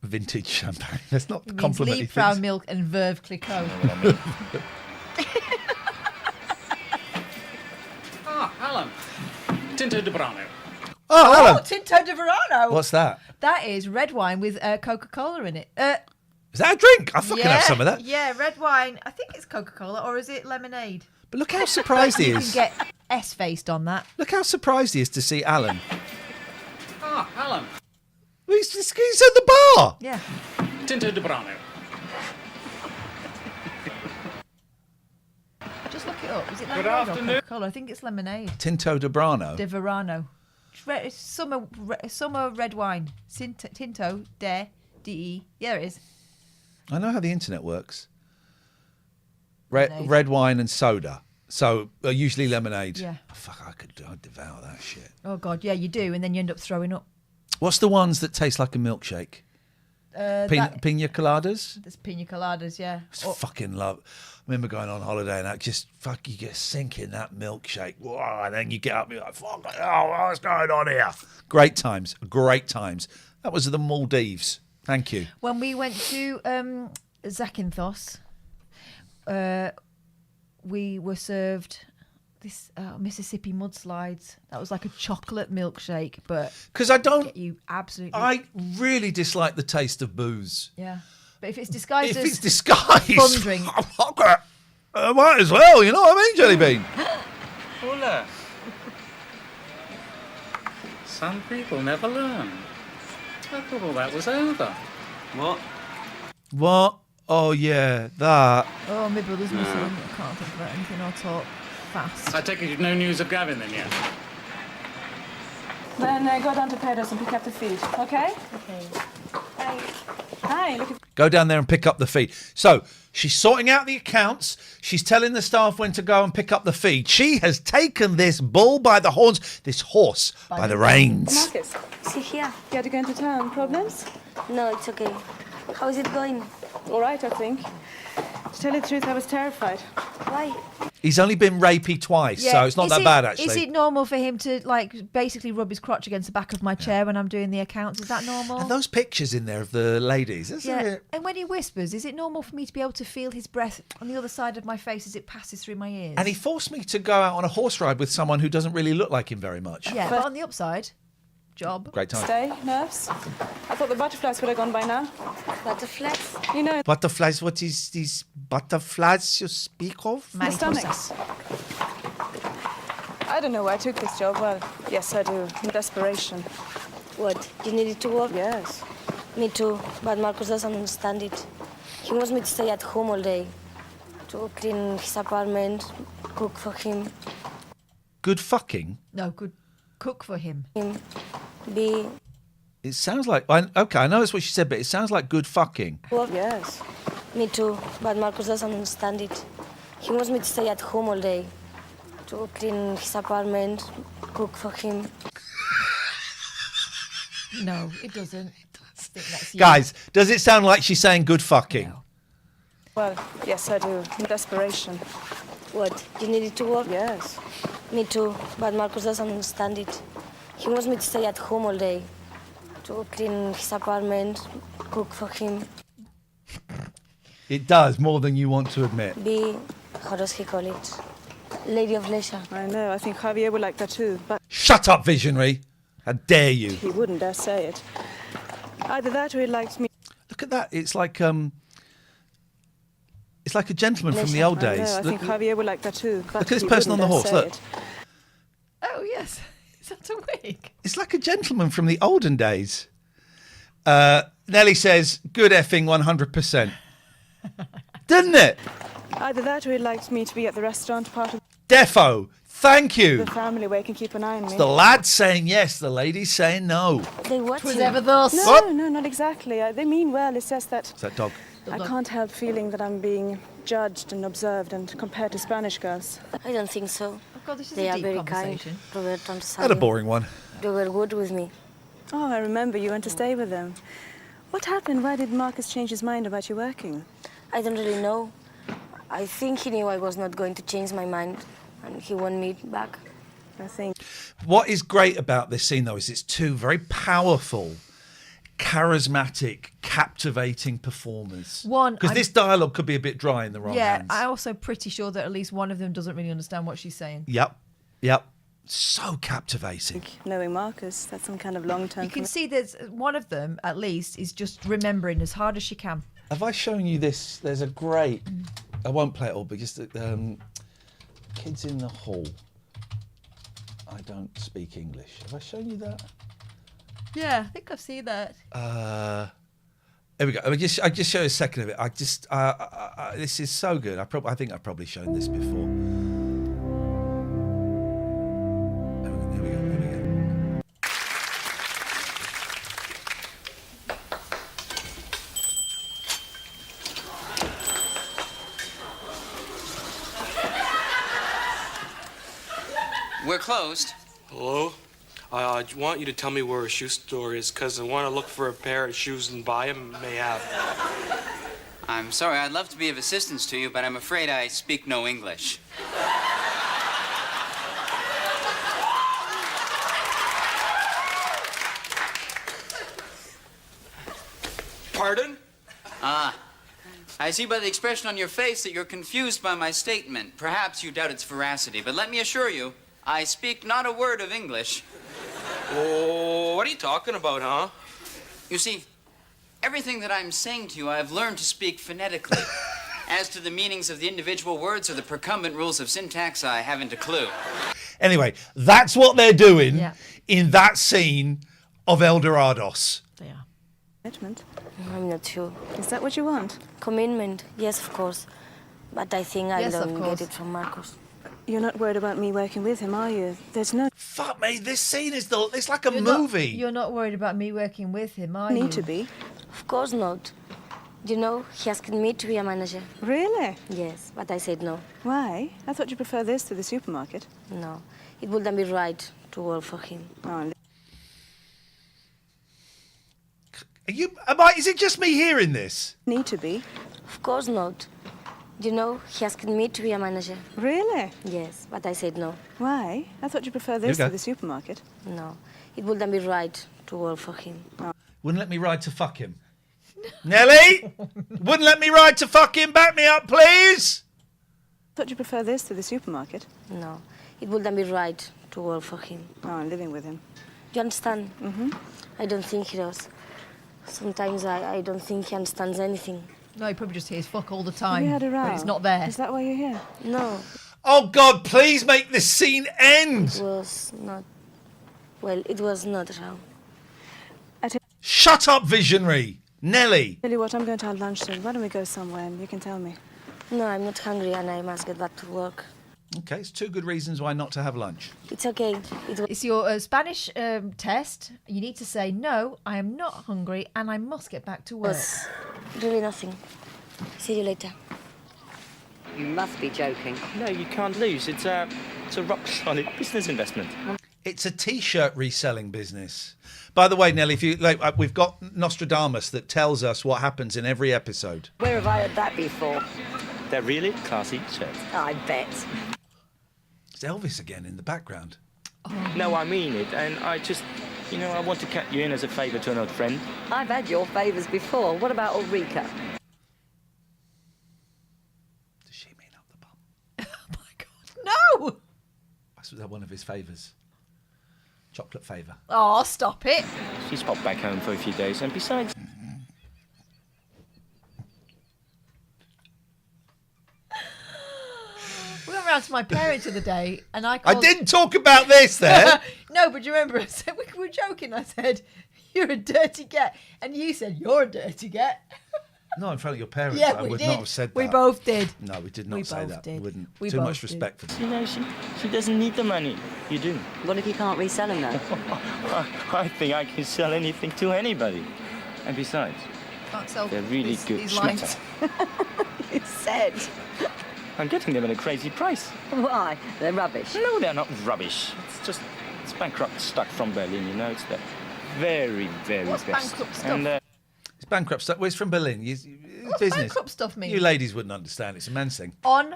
Vintage champagne. That's not It means complimenting Liebfrau things. milk and Veuve Clicquot. Alan. Tinto de Brano. Oh, Alan. Tinto de Verano. What's that? That is red wine with Coca-Cola in it. Is that a drink? I fucking have some of that. Yeah, red wine. I think it's Coca-Cola, or is it lemonade? But look how surprised he You is. can get S-faced on that. Look how surprised he is to see Alan. Alan. He's at the bar. Yeah. Tinto de Brano. Just look it up. Is it Good lemonade or afternoon. Coca-Cola? I think it's lemonade. Tinto de Brano. De Verano. It's summer red wine. Tinto de de. Yeah, there it is. I know how the internet works. Red wine and soda. So usually lemonade. Yeah. Oh, fuck, I'd devour that shit. Oh God, yeah, you do, and then you end up throwing up. What's the ones that taste like a milkshake? Pina coladas? There's pina coladas, yeah. I fucking love. I remember going on holiday and that just you get sinking that milkshake. Whoa, and then you get up and you're like, fuck, what's going on here? Great times. That was the Maldives. Thank you. When we went to Zakynthos, we were served this Mississippi mudslides. That was like a chocolate milkshake, but because I don't, get you absolutely. I really dislike the taste of booze. Yeah, but if it's disguised If as it's disguised, fun drink, I might as well. You know what I mean, Jelly Bean? Hola. Some people never learn. I thought all that was over. What? Oh yeah, that. oh, my brother's missing. I can't think about anything or talk fast. I take it you've no news of Gavin then yet? Then go down to Traitors and pick up the feed, okay? Okay. Hi, look at... Go down there and pick up the feed. So she's sorting out the accounts. She's telling the staff when to go and pick up the feed. She has taken this bull by the horns, this horse by the reins. Marcus, See here. you had to go into town. Problems? No, it's okay. How is it going? All right, I think. To tell you the truth, I was terrified. Why? He's only been rapey twice, so it's not Is that it- bad actually. Is it normal for him to like basically rub his crotch against the back of my chair when I'm doing the accounts? Is that normal? And those pictures in there of the ladies. That's Yeah, it. and when he whispers, is it normal for me to be able to feel his breath on the other side of my face as it passes through my ears? And he forced me to go out on a horse ride with someone who doesn't really look like him very much. Yeah, but on the upside, job. Great time. Stay, nerves. I thought the butterflies would have gone by now. Butterflies? You know, Butterflies, what is these butterflies you speak of? the stomachs. I don't know why I took this job. Well, yes, I do. In desperation. What? You needed to work? Yes. Me too, but Marcus doesn't understand it. He wants me to stay at home all day. To clean his apartment, cook for him. Good fucking? No, good cook for him. Be... It sounds like... Okay, I know that's what she said, but it sounds like good fucking. Work. Yes. Me too, but Marcus doesn't understand it. He wants me to stay at home all day. To clean his apartment, cook for him. No, it doesn't. I think that's you. Guys, does it sound like she's saying good fucking? Well, yes, I do. In desperation. What? You need it to work? Yes. Me too, but Marcus doesn't understand it. He wants me to stay at home all day, to clean his apartment, cook for him. It does, more than you want to admit. Be, how does he call it? Lady of leisure. I know, I think Javier would like that too, but... Shut up, visionary. How dare you? He wouldn't dare say it. Either that or he likes me... Look at that. It's like a gentleman from the old days. I think Javier would like that too, but look at this he person on the wouldn't horse, dare look. say it. Oh, yes. Is that a wig? It's like a gentleman from the olden days. Nelly says, good effing 100%. Doesn't it? Either that or he likes me to be at the restaurant part of Defo, thank you. the family where he can keep an eye on me. It's the lad saying yes, the lady's saying no. They what? Was ever thus. No, not exactly. They mean well. It's just that Is that dog? I can't help feeling that I'm being judged and observed and compared to Spanish girls. I don't think so. Oh, God, this is They a are deep very conversation. kind. Roberto and Had a Sally. boring one. They were good with me. Oh, I remember you went to stay with them. What happened? Why did Marcus change his mind about you working? I don't really know. I think he knew I was not going to change my mind, and he wanted me back. I think. What is great about this scene, though, is it's two very powerful, charismatic, captivating performers. Because this dialogue could be a bit dry in the wrong hands. I'm also pretty sure that at least one of them doesn't really understand what she's saying. Yep. So captivating. Knowing Marcus, that's some kind of long-term... You can see there's one of them, at least, is just remembering as hard as she can. Have I shown you this? There's a great... I won't play it all, but just Kids in the Hall. I don't speak English. Have I shown you that? Yeah, I think I've seen that. There we go. I just show you a second of it. This is so good. I think I've probably shown this before. Here we go. We're closed. Hello? I want you to tell me where a shoe store is, because I want to look for a pair of shoes and buy them. May have. I'm sorry, I'd love to be of assistance to you, but I'm afraid I speak no English. Pardon? I see by the expression on your face that you're confused by my statement. Perhaps you doubt its veracity, but let me assure you, I speak not a word of English. Oh, what are you talking about, huh? You see, everything that I'm saying to you, I've learned to speak phonetically. As to the meanings of the individual words or the percumbent rules of syntax, I haven't a clue. Anyway, that's what they're doing in that scene of El Dorados. They are. Commitment? I'm not sure. Is that what you want? Commitment, yes, of course. But I think I Yes, of don't course. get it from Marcus. You're not worried about me working with him, are you? There's no... Fuck me, this scene is it's like a movie. You're not worried about me working with him, are you? Need to be. Of course not. You know, he asked me to be a manager. Really? Yes, but I said no. Why? I thought you prefer this to the supermarket. No, it wouldn't be right to work for him. Oh, Is it just me hearing this? need to be. Of course not. You know, he asked me to be a manager. Really? Yes, but I said no. Why? I thought you prefer this You go. to the supermarket. No, it wouldn't be right to work for him. Wouldn't let me ride to fuck him. Nelly? Wouldn't let me ride to fuck him? Back me up, please! Thought you prefer this to the supermarket. No, it wouldn't be right to work for him. Oh, I'm living with him. You understand? Mm-hmm. I don't think he does. Sometimes I don't think he understands anything. No, he probably just hears fuck all the time. Have you had a row? But it's not there. Is that why you're here? No, Oh, God, please make this scene end! it was not. Well, it was not wrong. Shut up, visionary! Nelly! Tell you what, I'm going to have lunch soon. Why don't we go somewhere and you can tell me? No, I'm not hungry and I must get back to work. Okay, it's two good reasons why not to have lunch. It's okay. It's your Spanish test. You need to say, no, I am not hungry and I must get back to work. was really nothing. See you later. You must be joking. No, you can't lose. It's a rock-solid business investment. It's a T-shirt reselling business. By the way, Nelly, if you we've got Nostradamus that tells us what happens in every episode. Where have I heard that before? They're really classy shirts. I bet. It's Elvis again in the background. No, I mean it, and I just, I want to cut you in as a favour to an old friend. I've had your favours before. What about Ulrika? Does she mean up the bum? No! Was that one of his favours? Chocolate favour. Oh, stop it. She's popped back home for a few days, and besides... We went round to my parents the other day, and I I called... didn't talk about this there. No, but do you remember? I said, we were joking. I said, you're a dirty get. And you said, you're a dirty get. No, in front of your parents. Yeah, I we would did. not have said that. We both did. No, we did not We say both that. did. Wouldn't. We Too both much did. respect for them. She doesn't need the money. You do. What if you can't resell them, though? I think I can sell anything to anybody. And besides, Can't sell they're really these good lines. schmetter. You said. I'm getting them at a crazy price. Why? They're rubbish. No, they're not rubbish. It's bankrupt stock from Berlin, It's the very, very What's best. bankrupt stuff? And, It's bankrupt stuff. Well, it's from Berlin. What's business. bankrupt stuff mean? You ladies wouldn't understand. It's a men's thing. On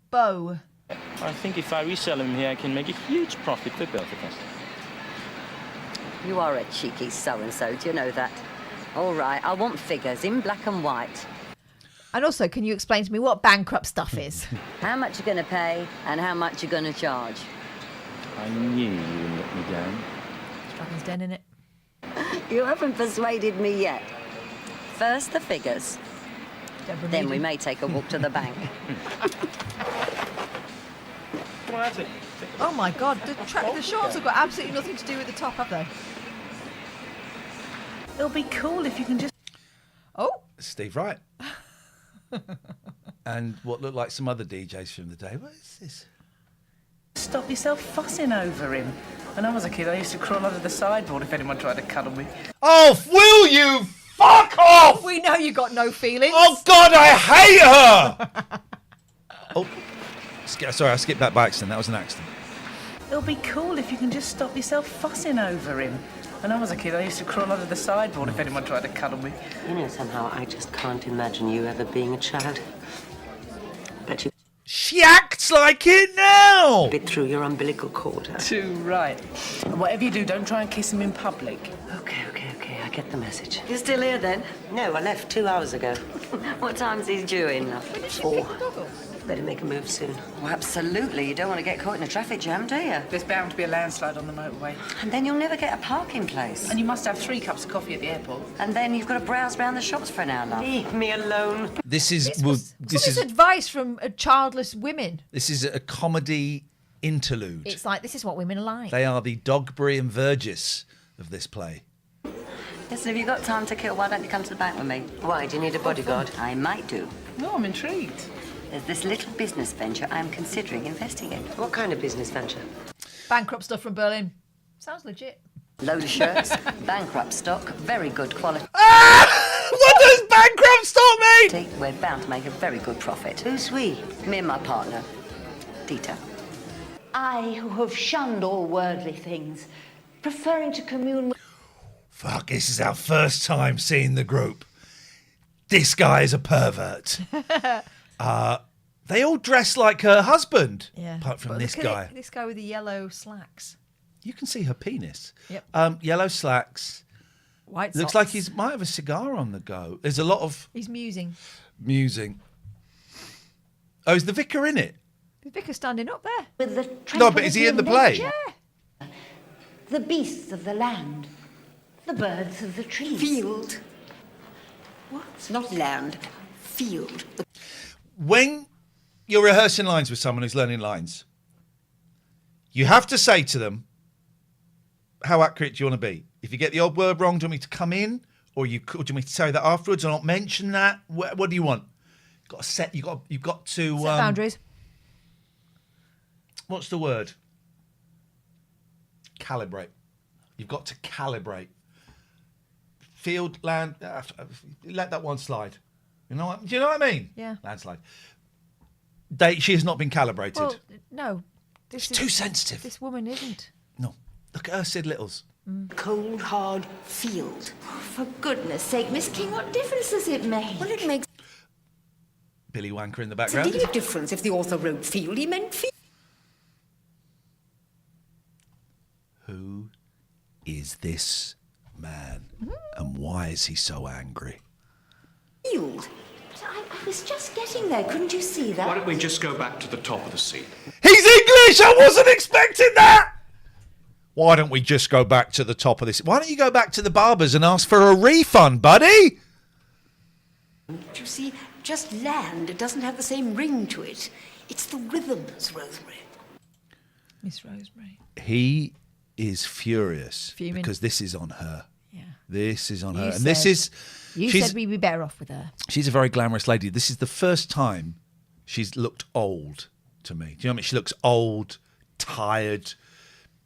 bow. I think if I resell them here, I can make a huge profit for both of us. You are a cheeky so-and-so, do you know that? All right, I want figures in black and white. And also, can you explain to me what bankrupt stuff is? How much you're going to pay and how much you're going to charge. I knew you wouldn't let me down. Dragon's Den, innit? You haven't persuaded me yet. First the figures. Then we may take a walk to the bank. Oh my God, the shorts have got absolutely nothing to do with the top, have they? It'll be cool if you can just... Oh. Steve Wright. And what looked like some other DJs from the day. What is this? Stop yourself fussing over him. When I was a kid, I used to crawl under the sideboard if anyone tried to cuddle me. Oh, will you fuck off? We know you got no feelings. Oh, God, I hate her! Oh, sorry, I skipped that by accident. That was an accident. It'll be cool if you can just stop yourself fussing over him. When I was a kid, I used to crawl under the sideboard if anyone tried to cuddle me. Somehow I just can't imagine you ever being a child. Bet you... She acts like it now! Bit through your umbilical cord, huh? Too right. Whatever you do, don't try and kiss him in public. Okay, I get the message. You're still here then? No, I left 2 hours ago. What time's he due in? 4. Better make a move soon. Well, absolutely. You don't want to get caught in a traffic jam, do you? There's bound to be a landslide on the motorway. And then you'll never get a parking place. And you must have 3 cups of coffee at the airport. And then you've got to browse around the shops for an hour, love. Leave me alone. This is This is advice from childless women. This is a comedy interlude. It's like, this is what women are like. They are the Dogberry and Vergis of this play. Listen, have you got time to kill? Why don't you come to the bank with me? Why? Do you need a bodyguard? I might do. No, I'm intrigued. There's this little business venture I'm considering investing in. What kind of business venture? Bankrupt stuff from Berlin. Sounds legit. Load of shirts, bankrupt stock, very good quality. What does bankrupt stock mean? We're bound to make a very good profit. Who's we? Me and my partner, Dieter. I, who have shunned all worldly things, preferring to commune with... Fuck, this is our first time seeing the group. This guy is a pervert. They all dress like her husband. Yeah. Apart from But this look at guy. it, this guy with the yellow slacks. You can see her penis. Yep. Yellow slacks. White Looks socks. like he might have a cigar on the go. There's a lot of He's musing. musing. Oh, is the vicar in it? The vicar's standing up there. With the No, but is he in the play? Yeah. The beasts of the land. The birds of the trees. Field. What? Not land. Field. When you're rehearsing lines with someone who's learning lines, you have to say to them, how accurate do you want to be? If you get the odd word wrong, do you want me to come in? Or do you want me to say that afterwards or not mention that? What do you want? You've got to... Set boundaries. What's the word? Calibrate. You've got to calibrate. Field, land... let that one slide. Do you know what I mean? Yeah. Landslide. She has not been calibrated. Well, no. She's too sensitive. This woman isn't. No. Look at her Sid Littles. Cold, hard field. For goodness sake, Miss King, what difference does it make? Well, it makes... Billy Wanker in the It's a background. deep difference if the author wrote field, he meant field. Who is this man? And why is he so angry? But I was just getting there, couldn't you see that? Why don't we just go back to the top of the scene? He's English! I wasn't expecting that! Why don't we just go back to the top of this? Why don't you go back to the barbers and ask for a refund, buddy? You see, just land, it doesn't have the same ring to it. It's the rhythms, Rosemary. Miss Rosemary. He is furious Fuming. because this is on her. Yeah. This is on her. You And this is... You she's- said we'd be better off with her. She's a very glamorous lady. This is the first time she's looked old to me. Do you know what I mean? She looks old, tired,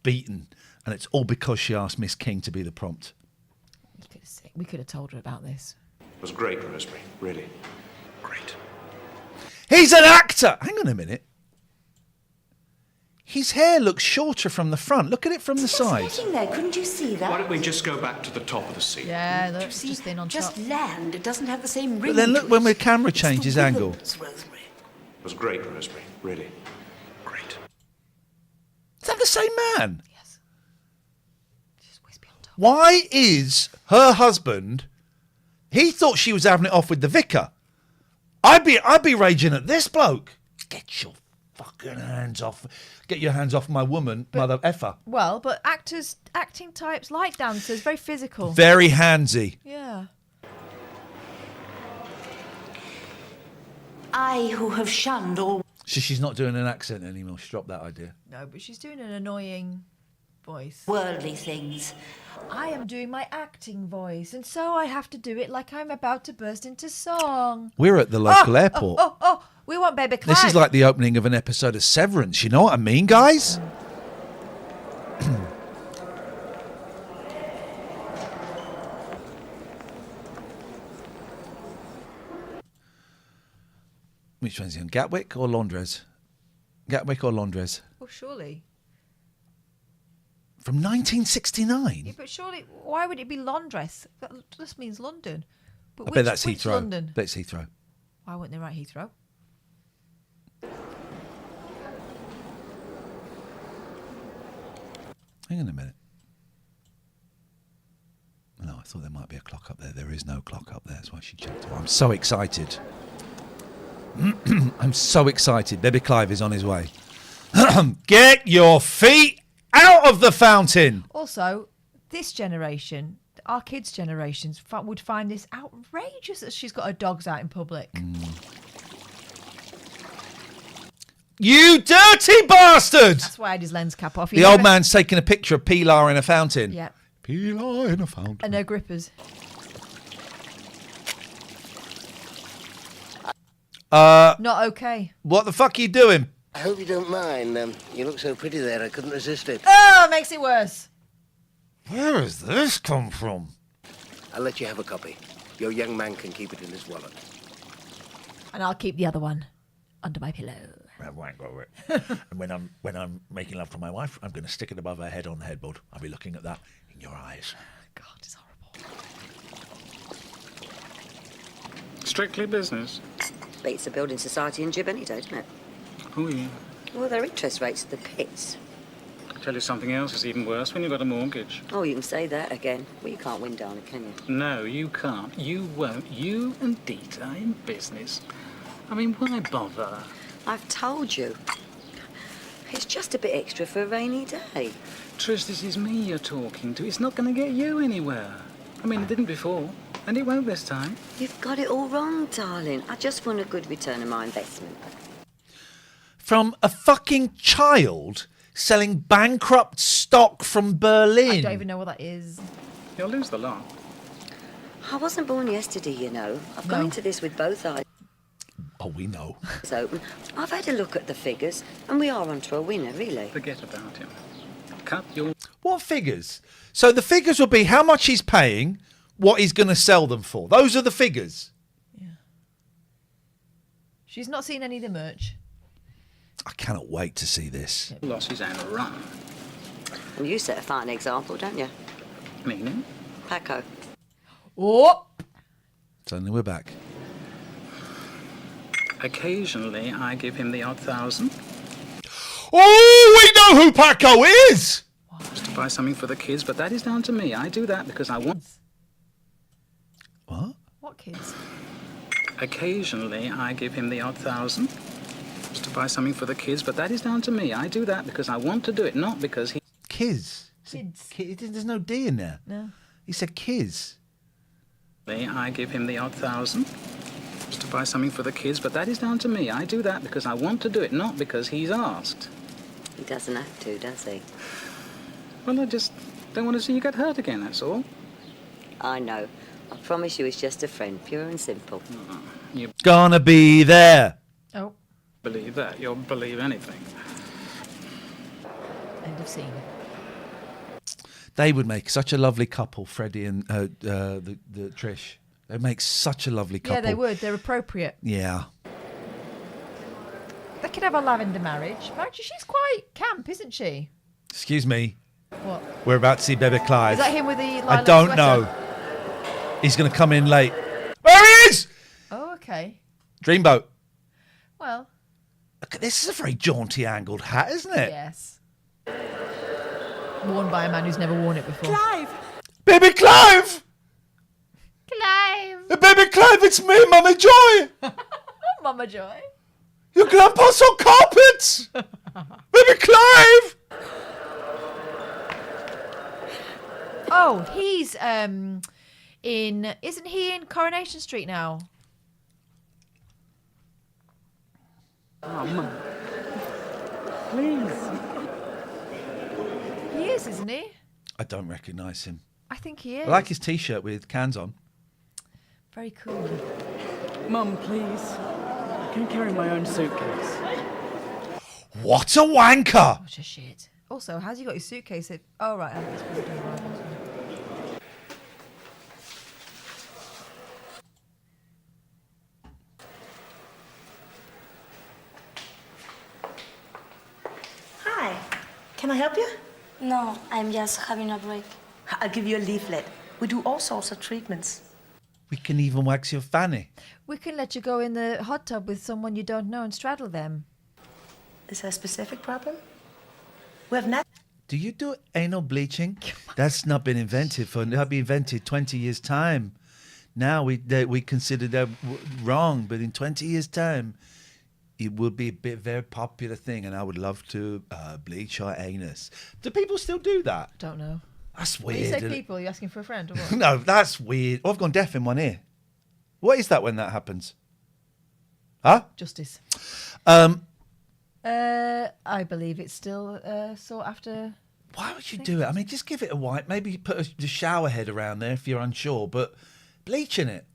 beaten. And it's all because she asked Miss King to be the prompt. We could have told her about this. It was great, Rosemary. Really. Great. He's an actor! Hang on a minute. His hair looks shorter from the front. Look at it from the side. Getting there, couldn't you see that? Why don't we just go back to the top of the scene? Yeah, You see, just land, it doesn't have the same ring But then to look when it. the camera It's changes the angle. rhythms, Rosemary. It was great, Rosemary. Really. Great. Is that the same man? Yes. Why is her husband... He thought she was having it off with the vicar. I'd be raging at this bloke. Get your fucking hands off. Get your hands off my woman, mother effer. Well, but acting types like dancers, very physical. Very handsy. Yeah. I who have shunned all... She's not doing an accent anymore. She dropped that idea. No, but she's doing an annoying voice. Worldly things. I am doing my acting voice, and so I have to do it like I'm about to burst into song. We're at the local airport. Oh, we want Baby Clive. This is like the opening of an episode of Severance. You know what I mean, guys? Which one's he on? Gatwick or Londres? Gatwick or Londres? Well, surely. From 1969? Yeah, but surely, why would it be Londres? That just means London. But I bet that's which Heathrow. London? That's Heathrow. Why wouldn't they write Heathrow? Hang on a minute. No, I thought there might be a clock up there. There is no clock up there. That's why she checked. Oh, I'm so excited. I'm so excited. Baby Clive is on his way. Get your feet out of the fountain. Also, this generation, our kids' generations, would find this outrageous that she's got her dogs out in public. You dirty bastard! That's why I had his lens cap off. The old man's taking a picture of Pilar in a fountain. Yeah. Pilar in a fountain. And her grippers. Not okay. What the fuck are you doing? I hope you don't mind. You look so pretty there, I couldn't resist it. Oh, makes it worse. Where has this come from? I'll let you have a copy. Your young man can keep it in his wallet. And I'll keep the other one under my pillow. And when I'm making love to my wife, I'm going to stick it above her head on the headboard. I'll be looking at that in your eyes. God, it's horrible. Strictly business. Beats the building society in Jib any day, doesn't it? Oh, yeah. Well, their interest rates are the pits. Tell you something else is even worse when you've got a mortgage. Oh, you can say that again. Well, you can't win, darling, can you? No, you can't. You won't. You and Dita in business. I mean, why bother? I've told you. It's just a bit extra for a rainy day. Trish, this is me you're talking to. It's not going to get you anywhere. I mean, it didn't before, and it won't this time. You've got it all wrong, darling. I just want a good return on my investment. From a fucking child selling bankrupt stock from Berlin. I don't even know what that is. You'll lose the lot. I wasn't born yesterday, you know. I've gone into this with both eyes Oh, we know. open. I've had a look at the figures, and we are onto a winner, really. Forget about him. Cut your... What figures? So the figures will be how much he's paying, what he's going to sell them for. Those are the figures. She's not seen any of the merch. I cannot wait to see this. Losses and a run. And you set a fine example, don't you? Meaning? Paco. Oh! Suddenly we're back. Occasionally, I give him the odd 1,000. Oh, we know who Paco is! Just to buy something for the kids, but that is down to me. I do that because I want... What? What kids? Occasionally, I give him the odd 1,000. Just to buy something for the kids, but that is down to me. I do that because I want to do it, not because he... Kids? There's no D in there. No. He said kids. I give him the odd 1,000. Just to buy something for the kids, but that is down to me. I do that because I want to do it, not because he's asked. He doesn't have to, does he? Well, I just don't want to see you get hurt again, that's all. I know. I promise you it's just a friend, pure and simple. You Gonna be there. Oh. believe that, you'll believe anything. End of scene. They would make such a lovely couple, Freddie and the Trish. They'd make such a lovely couple. Yeah, they would. They're appropriate. Yeah. They could have a lavender marriage. Actually, she's quite camp, isn't she? Excuse me. What? We're about to see Bebe Clive. Is that him with the I lilac don't sweater? know. He's going to come in late. There he is! Oh, okay. Dreamboat. Well. Look, this is a very jaunty angled hat, isn't it? Yes. Worn by a man who's never worn it before. Clive! Baby Clive! Clive! Baby Clive, it's me, Mama Joy! Mama Joy. Your grandpa's on carpets! Baby Clive! Oh, he's isn't he in Coronation Street now? Oh, Mum. Please. He is, isn't he? I don't recognise him. I think he is. I like his t-shirt with cans on. Very cool. Mum, please. I can carry my own suitcase. What a wanker! What a shit. Also, how's he got his suitcase? Oh, right. I think it's probably doing right. Hi. Can I help you? No, I'm just having a break. I'll give you a leaflet. We do all sorts of treatments. We can even wax your fanny. We can let you go in the hot tub with someone you don't know and straddle them. Is there a specific problem? We have not. Do you do anal bleaching? That's not been invented that'll be invented 20 years' time. Now we consider that wrong, but in 20 years' time, it will be a very popular thing, and I would love to bleach your anus. Do people still do that? Don't know. That's When weird. you say isn't it? people, are you asking for a friend or what? No, that's weird. Oh, I've gone deaf in one ear. What is that when that happens? Huh? Justice. I believe it's still sought after. Why would you do it? I mean, just give it a wipe. Maybe put the shower head around there if you're unsure, but bleaching it.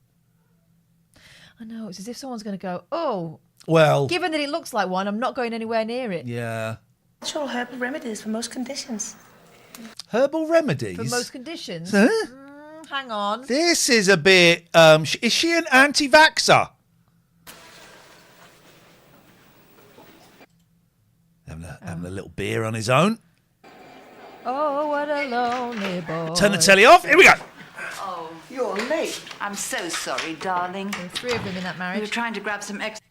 I know, it's as if someone's going to go, oh, well, given that it looks like one, I'm not going anywhere near it. Yeah. Natural herbal remedies for most conditions. Herbal remedies? For most conditions. Huh? Hang on. This is a bit... is she an anti-vaxxer? Having a little beer on his own. Oh, what a lonely boy. Turn the telly off. Here we go. Oh, you're late. I'm so sorry, darling. There were 3 of them in that marriage. We were trying to grab some extra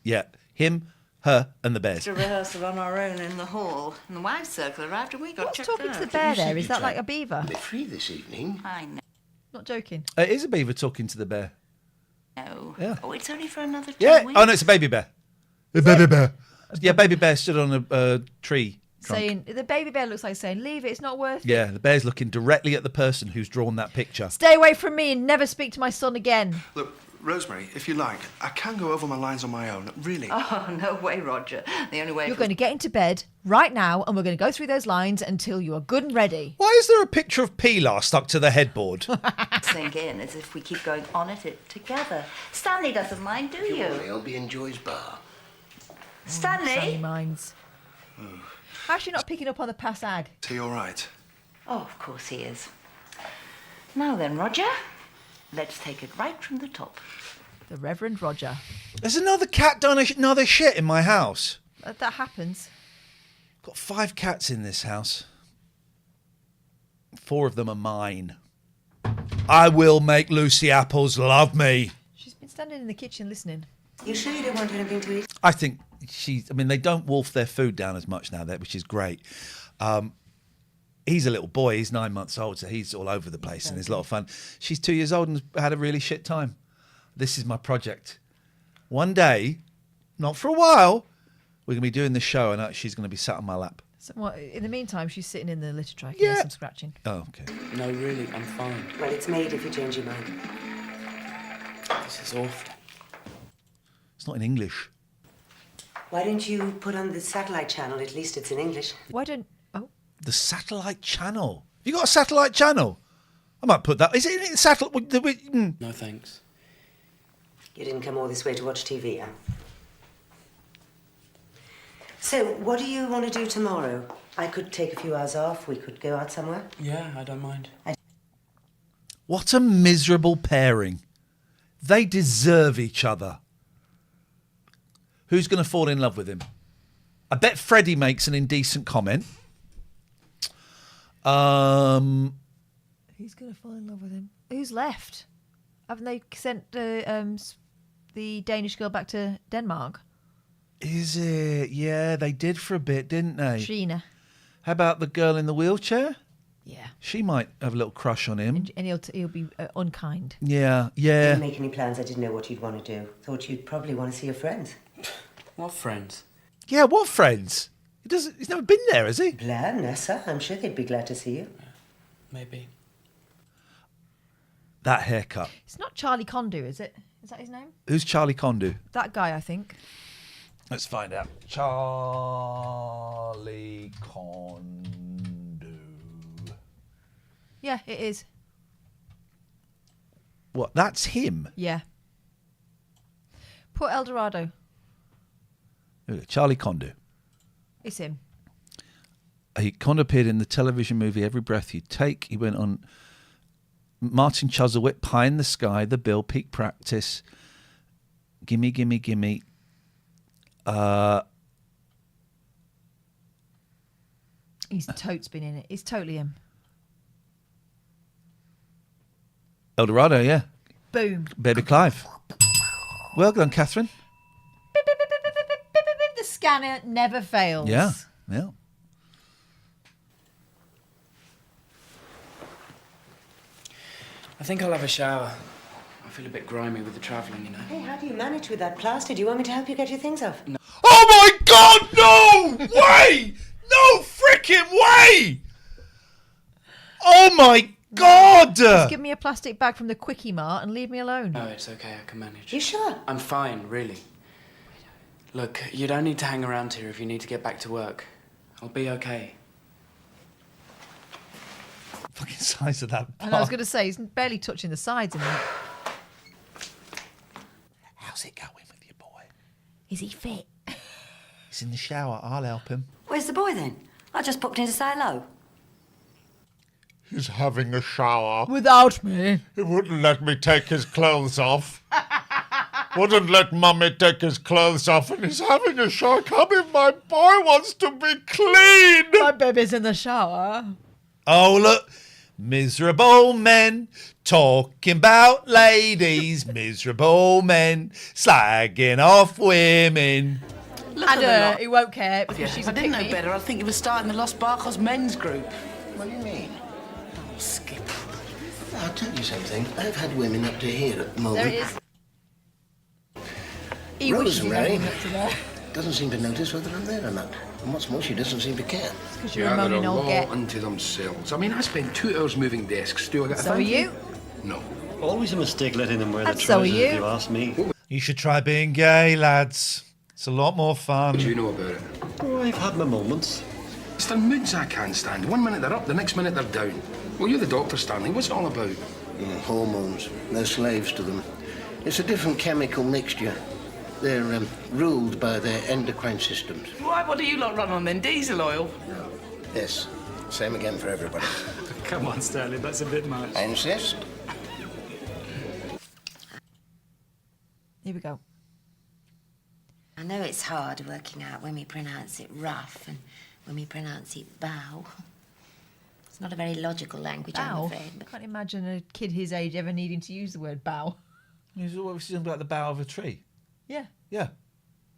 Yeah, him, her, and the bears. rehearsal on our own in the hall. And the wives' circle arrived and we got What's checked talking out. to the bear there? Is that like a beaver? They're free this evening. I know. Not joking. It is a beaver talking to the bear. Yeah. Oh, it's only for another 2 Yeah. weeks. Oh, no, it's a baby bear. A baby bear. Yeah, baby bear stood on a tree trunk. Saying, the baby bear looks like saying, leave it, it's not worth it. Yeah, the bear's looking directly at the person who's drawn that picture. Stay away from me and never speak to my son again. Look, Rosemary, if you like, I can go over my lines on my own. Really. Oh, no way, Roger. The only way... You're going to get into bed right now and we're going to go through those lines until you are good and ready. Why is there a picture of Pilar stuck to the headboard? sink in as if we keep going on at it together. Stanley doesn't mind, do you? I'll be in Joy's bar. Stanley? Stanley minds. How's she not picking up on the pass ag? Is he all right? Oh, of course he is. Now then, Roger, let's take it right from the top. The Reverend Roger. There's another cat done another shit in my house. That happens. Got 5 cats in this house. 4 of them are mine. I will make Lucy Apples love me. She's been standing in the kitchen listening. You sure you don't want anything to eat? I think they don't wolf their food down as much now, which is great. He's a little boy. He's 9 months old, so he's all over the place, and it's a lot of fun. She's 2 years old and had a really shit time. This is my project. One day, not for a while, we're going to be doing this show, and she's going to be sat on my lap. So, in the meantime, she's sitting in the litter tray. Yeah. Some scratching. Oh, okay. No, really, I'm fine. Well, it's made if you change your mind. This is awful. It's not in English. Why don't you put on the satellite channel? At least it's in English. Why don't... Oh. The satellite channel. Have you got a satellite channel? I might put that. Is it in satellite? No, thanks. You didn't come all this way to watch TV, huh? So, what do you want to do tomorrow? I could take a few hours off. We could go out somewhere. Yeah, I don't mind. What a miserable pairing. They deserve each other. Who's going to fall in love with him? I bet Freddie makes an indecent comment. Who's going to fall in love with him? Who's left? Haven't they sent the Danish girl back to Denmark? Is it? Yeah, they did for a bit, didn't they? Sheena. How about the girl in the wheelchair? Yeah. She might have a little crush on him. And he'll be unkind. Yeah. Didn't make any plans. I didn't know what you'd want to do. Thought you'd probably want to see your friends. What friends? Yeah, what friends? He's never been there, has he? Blair, Nessa. I'm sure they'd be glad to see you. Maybe. That haircut. It's not Charlie Condu, is it? Is that his name? Who's Charlie Condu? That guy, I think. Let's find out. Charlie Condu. Yeah, it is. What? That's him? Yeah. Put El Dorado. Charlie Condu. It's him. Condu appeared in the television movie Every Breath You Take. He went on Martin Chuzzlewit, Pie in the Sky, The Bill, Peak Practice, Gimme, Gimme, Gimme. He's totes been in it. It's totally him. El Dorado, yeah. Boom. Baby Clive. Well done, Catherine. The scanner never fails. Yeah. I think I'll have a shower. I feel a bit grimy with the travelling, you know. Hey, how do you manage with that plaster? Do you want me to help you get your things off? No. Oh my God, no way! No freaking way! Oh my God! Just give me a plastic bag from the Quickie Mart and leave me alone. No, it's okay. I can manage. You sure? I'm fine, really. Look, you don't need to hang around here if you need to get back to work. I'll be okay. Fucking size of that. And I was going to say, he's barely touching the sides of it. How's it going with your boy? Is he fit? He's in the shower. I'll help him. Where's the boy then? I just popped in to say hello. He's having a shower. Without me. He wouldn't let me take his clothes off. Wouldn't let Mummy take his clothes off, and he's having a shower. Come in, my boy wants to be clean. My baby's in the shower. Oh, look. Miserable men talking about ladies. Miserable men slagging off women. Look at the And lot. he won't care because she's If I a didn't know pick-me. better, I'd think you were starting the Lost Barcos men's group. What do you mean? Oh, Skip. I'll tell you something. I've had women up to here at the moment. There it is. He wishes he Rosemary hadn't looked at her. doesn't seem to notice whether I'm there or not. And what's more, she doesn't seem to care. Because you're a moaning old get. Unto themselves. I mean, I spent 2 hours moving desks. Do I get a So are thank you. No. Always a mistake letting them wear And the so are trousers, you. if you ask me. You should try being gay, lads. It's a lot more fun. What do you know about it? Oh, I've had my moments. It's the moods I can't stand. 1 minute they're up, the next minute they're down. Well, you're the doctor, Stanley. What's it all about? Hormones. They're slaves to them. It's a different chemical mixture. They're ruled by their endocrine systems. Why, what do you lot run on then? Diesel oil? Yes. Same again for everybody. Come on, Stanley, that's a bit much. I insist. Here we go. I know it's hard working out when we pronounce it rough and when we pronounce it bow. It's not a very logical language, I'm Bow. afraid. I can't imagine a kid his age ever needing to use the word bow. He's always talking about the bough of a tree. Yeah. Yeah.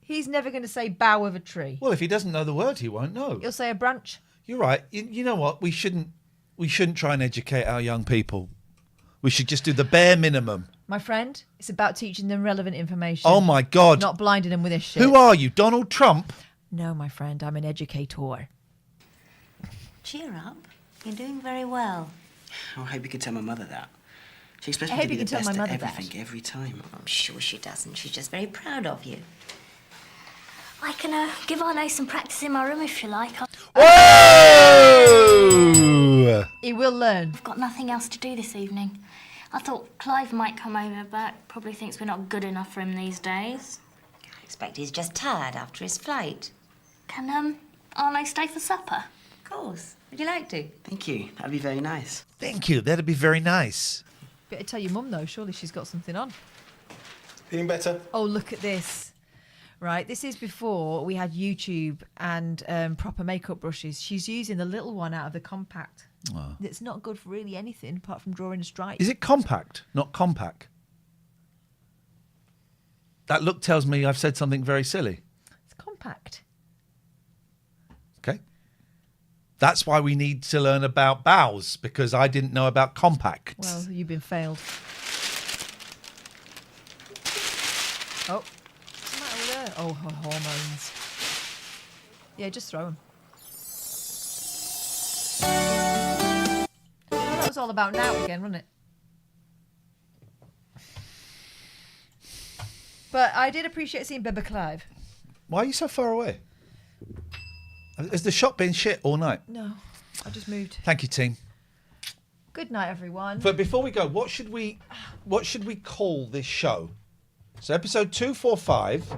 He's never going to say bough of a tree. Well, if he doesn't know the word, he won't know. He'll say a branch. You're right. You know what? We shouldn't try and educate our young people. We should just do the bare minimum. My friend, it's about teaching them relevant information. Oh, my God. Not blinding them with this shit. Who are you, Donald Trump? No, my friend, I'm an educator. Cheer up. You're doing very well. Oh, I hope you can tell my mother that. She expects I me hope to be you the can tell best my at mother that. everything every time. I'm sure she doesn't. She's just very proud of you. I can give Arno some practice in my room if you like. Whoa! He will learn. I've got nothing else to do this evening. I thought Clive might come over, but probably thinks we're not good enough for him these days. I expect he's just tired after his flight. Can Arno stay for supper? Of course. Would you like to? Thank you. That'd be very nice. Thank you. That'd be very nice. Better tell your mum, though. Surely she's got something on. Feeling better? Oh, look at this. Right, this is before we had YouTube and proper makeup brushes. She's using the little one out of the compact. Oh. It's not good for really anything apart from drawing a stripe. Is it compact, not compact? That look tells me I've said something very silly. It's compact. Okay. That's why we need to learn about bows, because I didn't know about compact. Well, you've been failed. Oh. What's the matter with her? Oh, her hormones. Yeah, just throw them. Well, that was all about now again, wasn't it? But I did appreciate seeing Beba Clive. Why are you so far away? Has the shop been shit all night? No, I just moved. Thank you, team. Good night, everyone. But before we go, what should we call this show? So episode 245,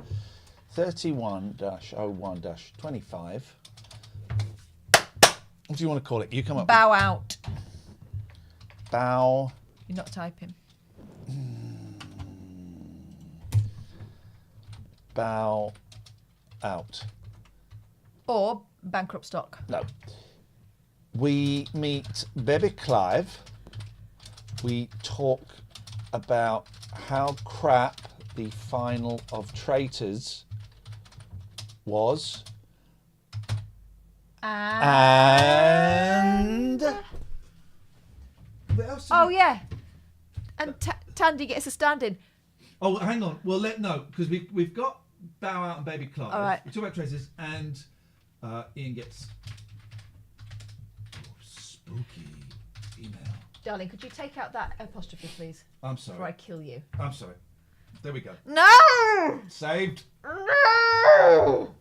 31-01-25. What do you want to call it? You come up. Bow out. Bow. You're not typing. Bow out. Or bankrupt stock. No. We meet Baby Clive. We talk about how crap the final of Traitors was. And what else? Oh, yeah. And Tandy gets a stand-in. Oh, hang on. Well, because we've got Bow Out and Baby Clive. All right. We talk about Traitors, and Ian gets spooky email. Darling, could you take out that apostrophe, please? I'm sorry. Before I kill you. I'm sorry. There we go. No! Saved. No!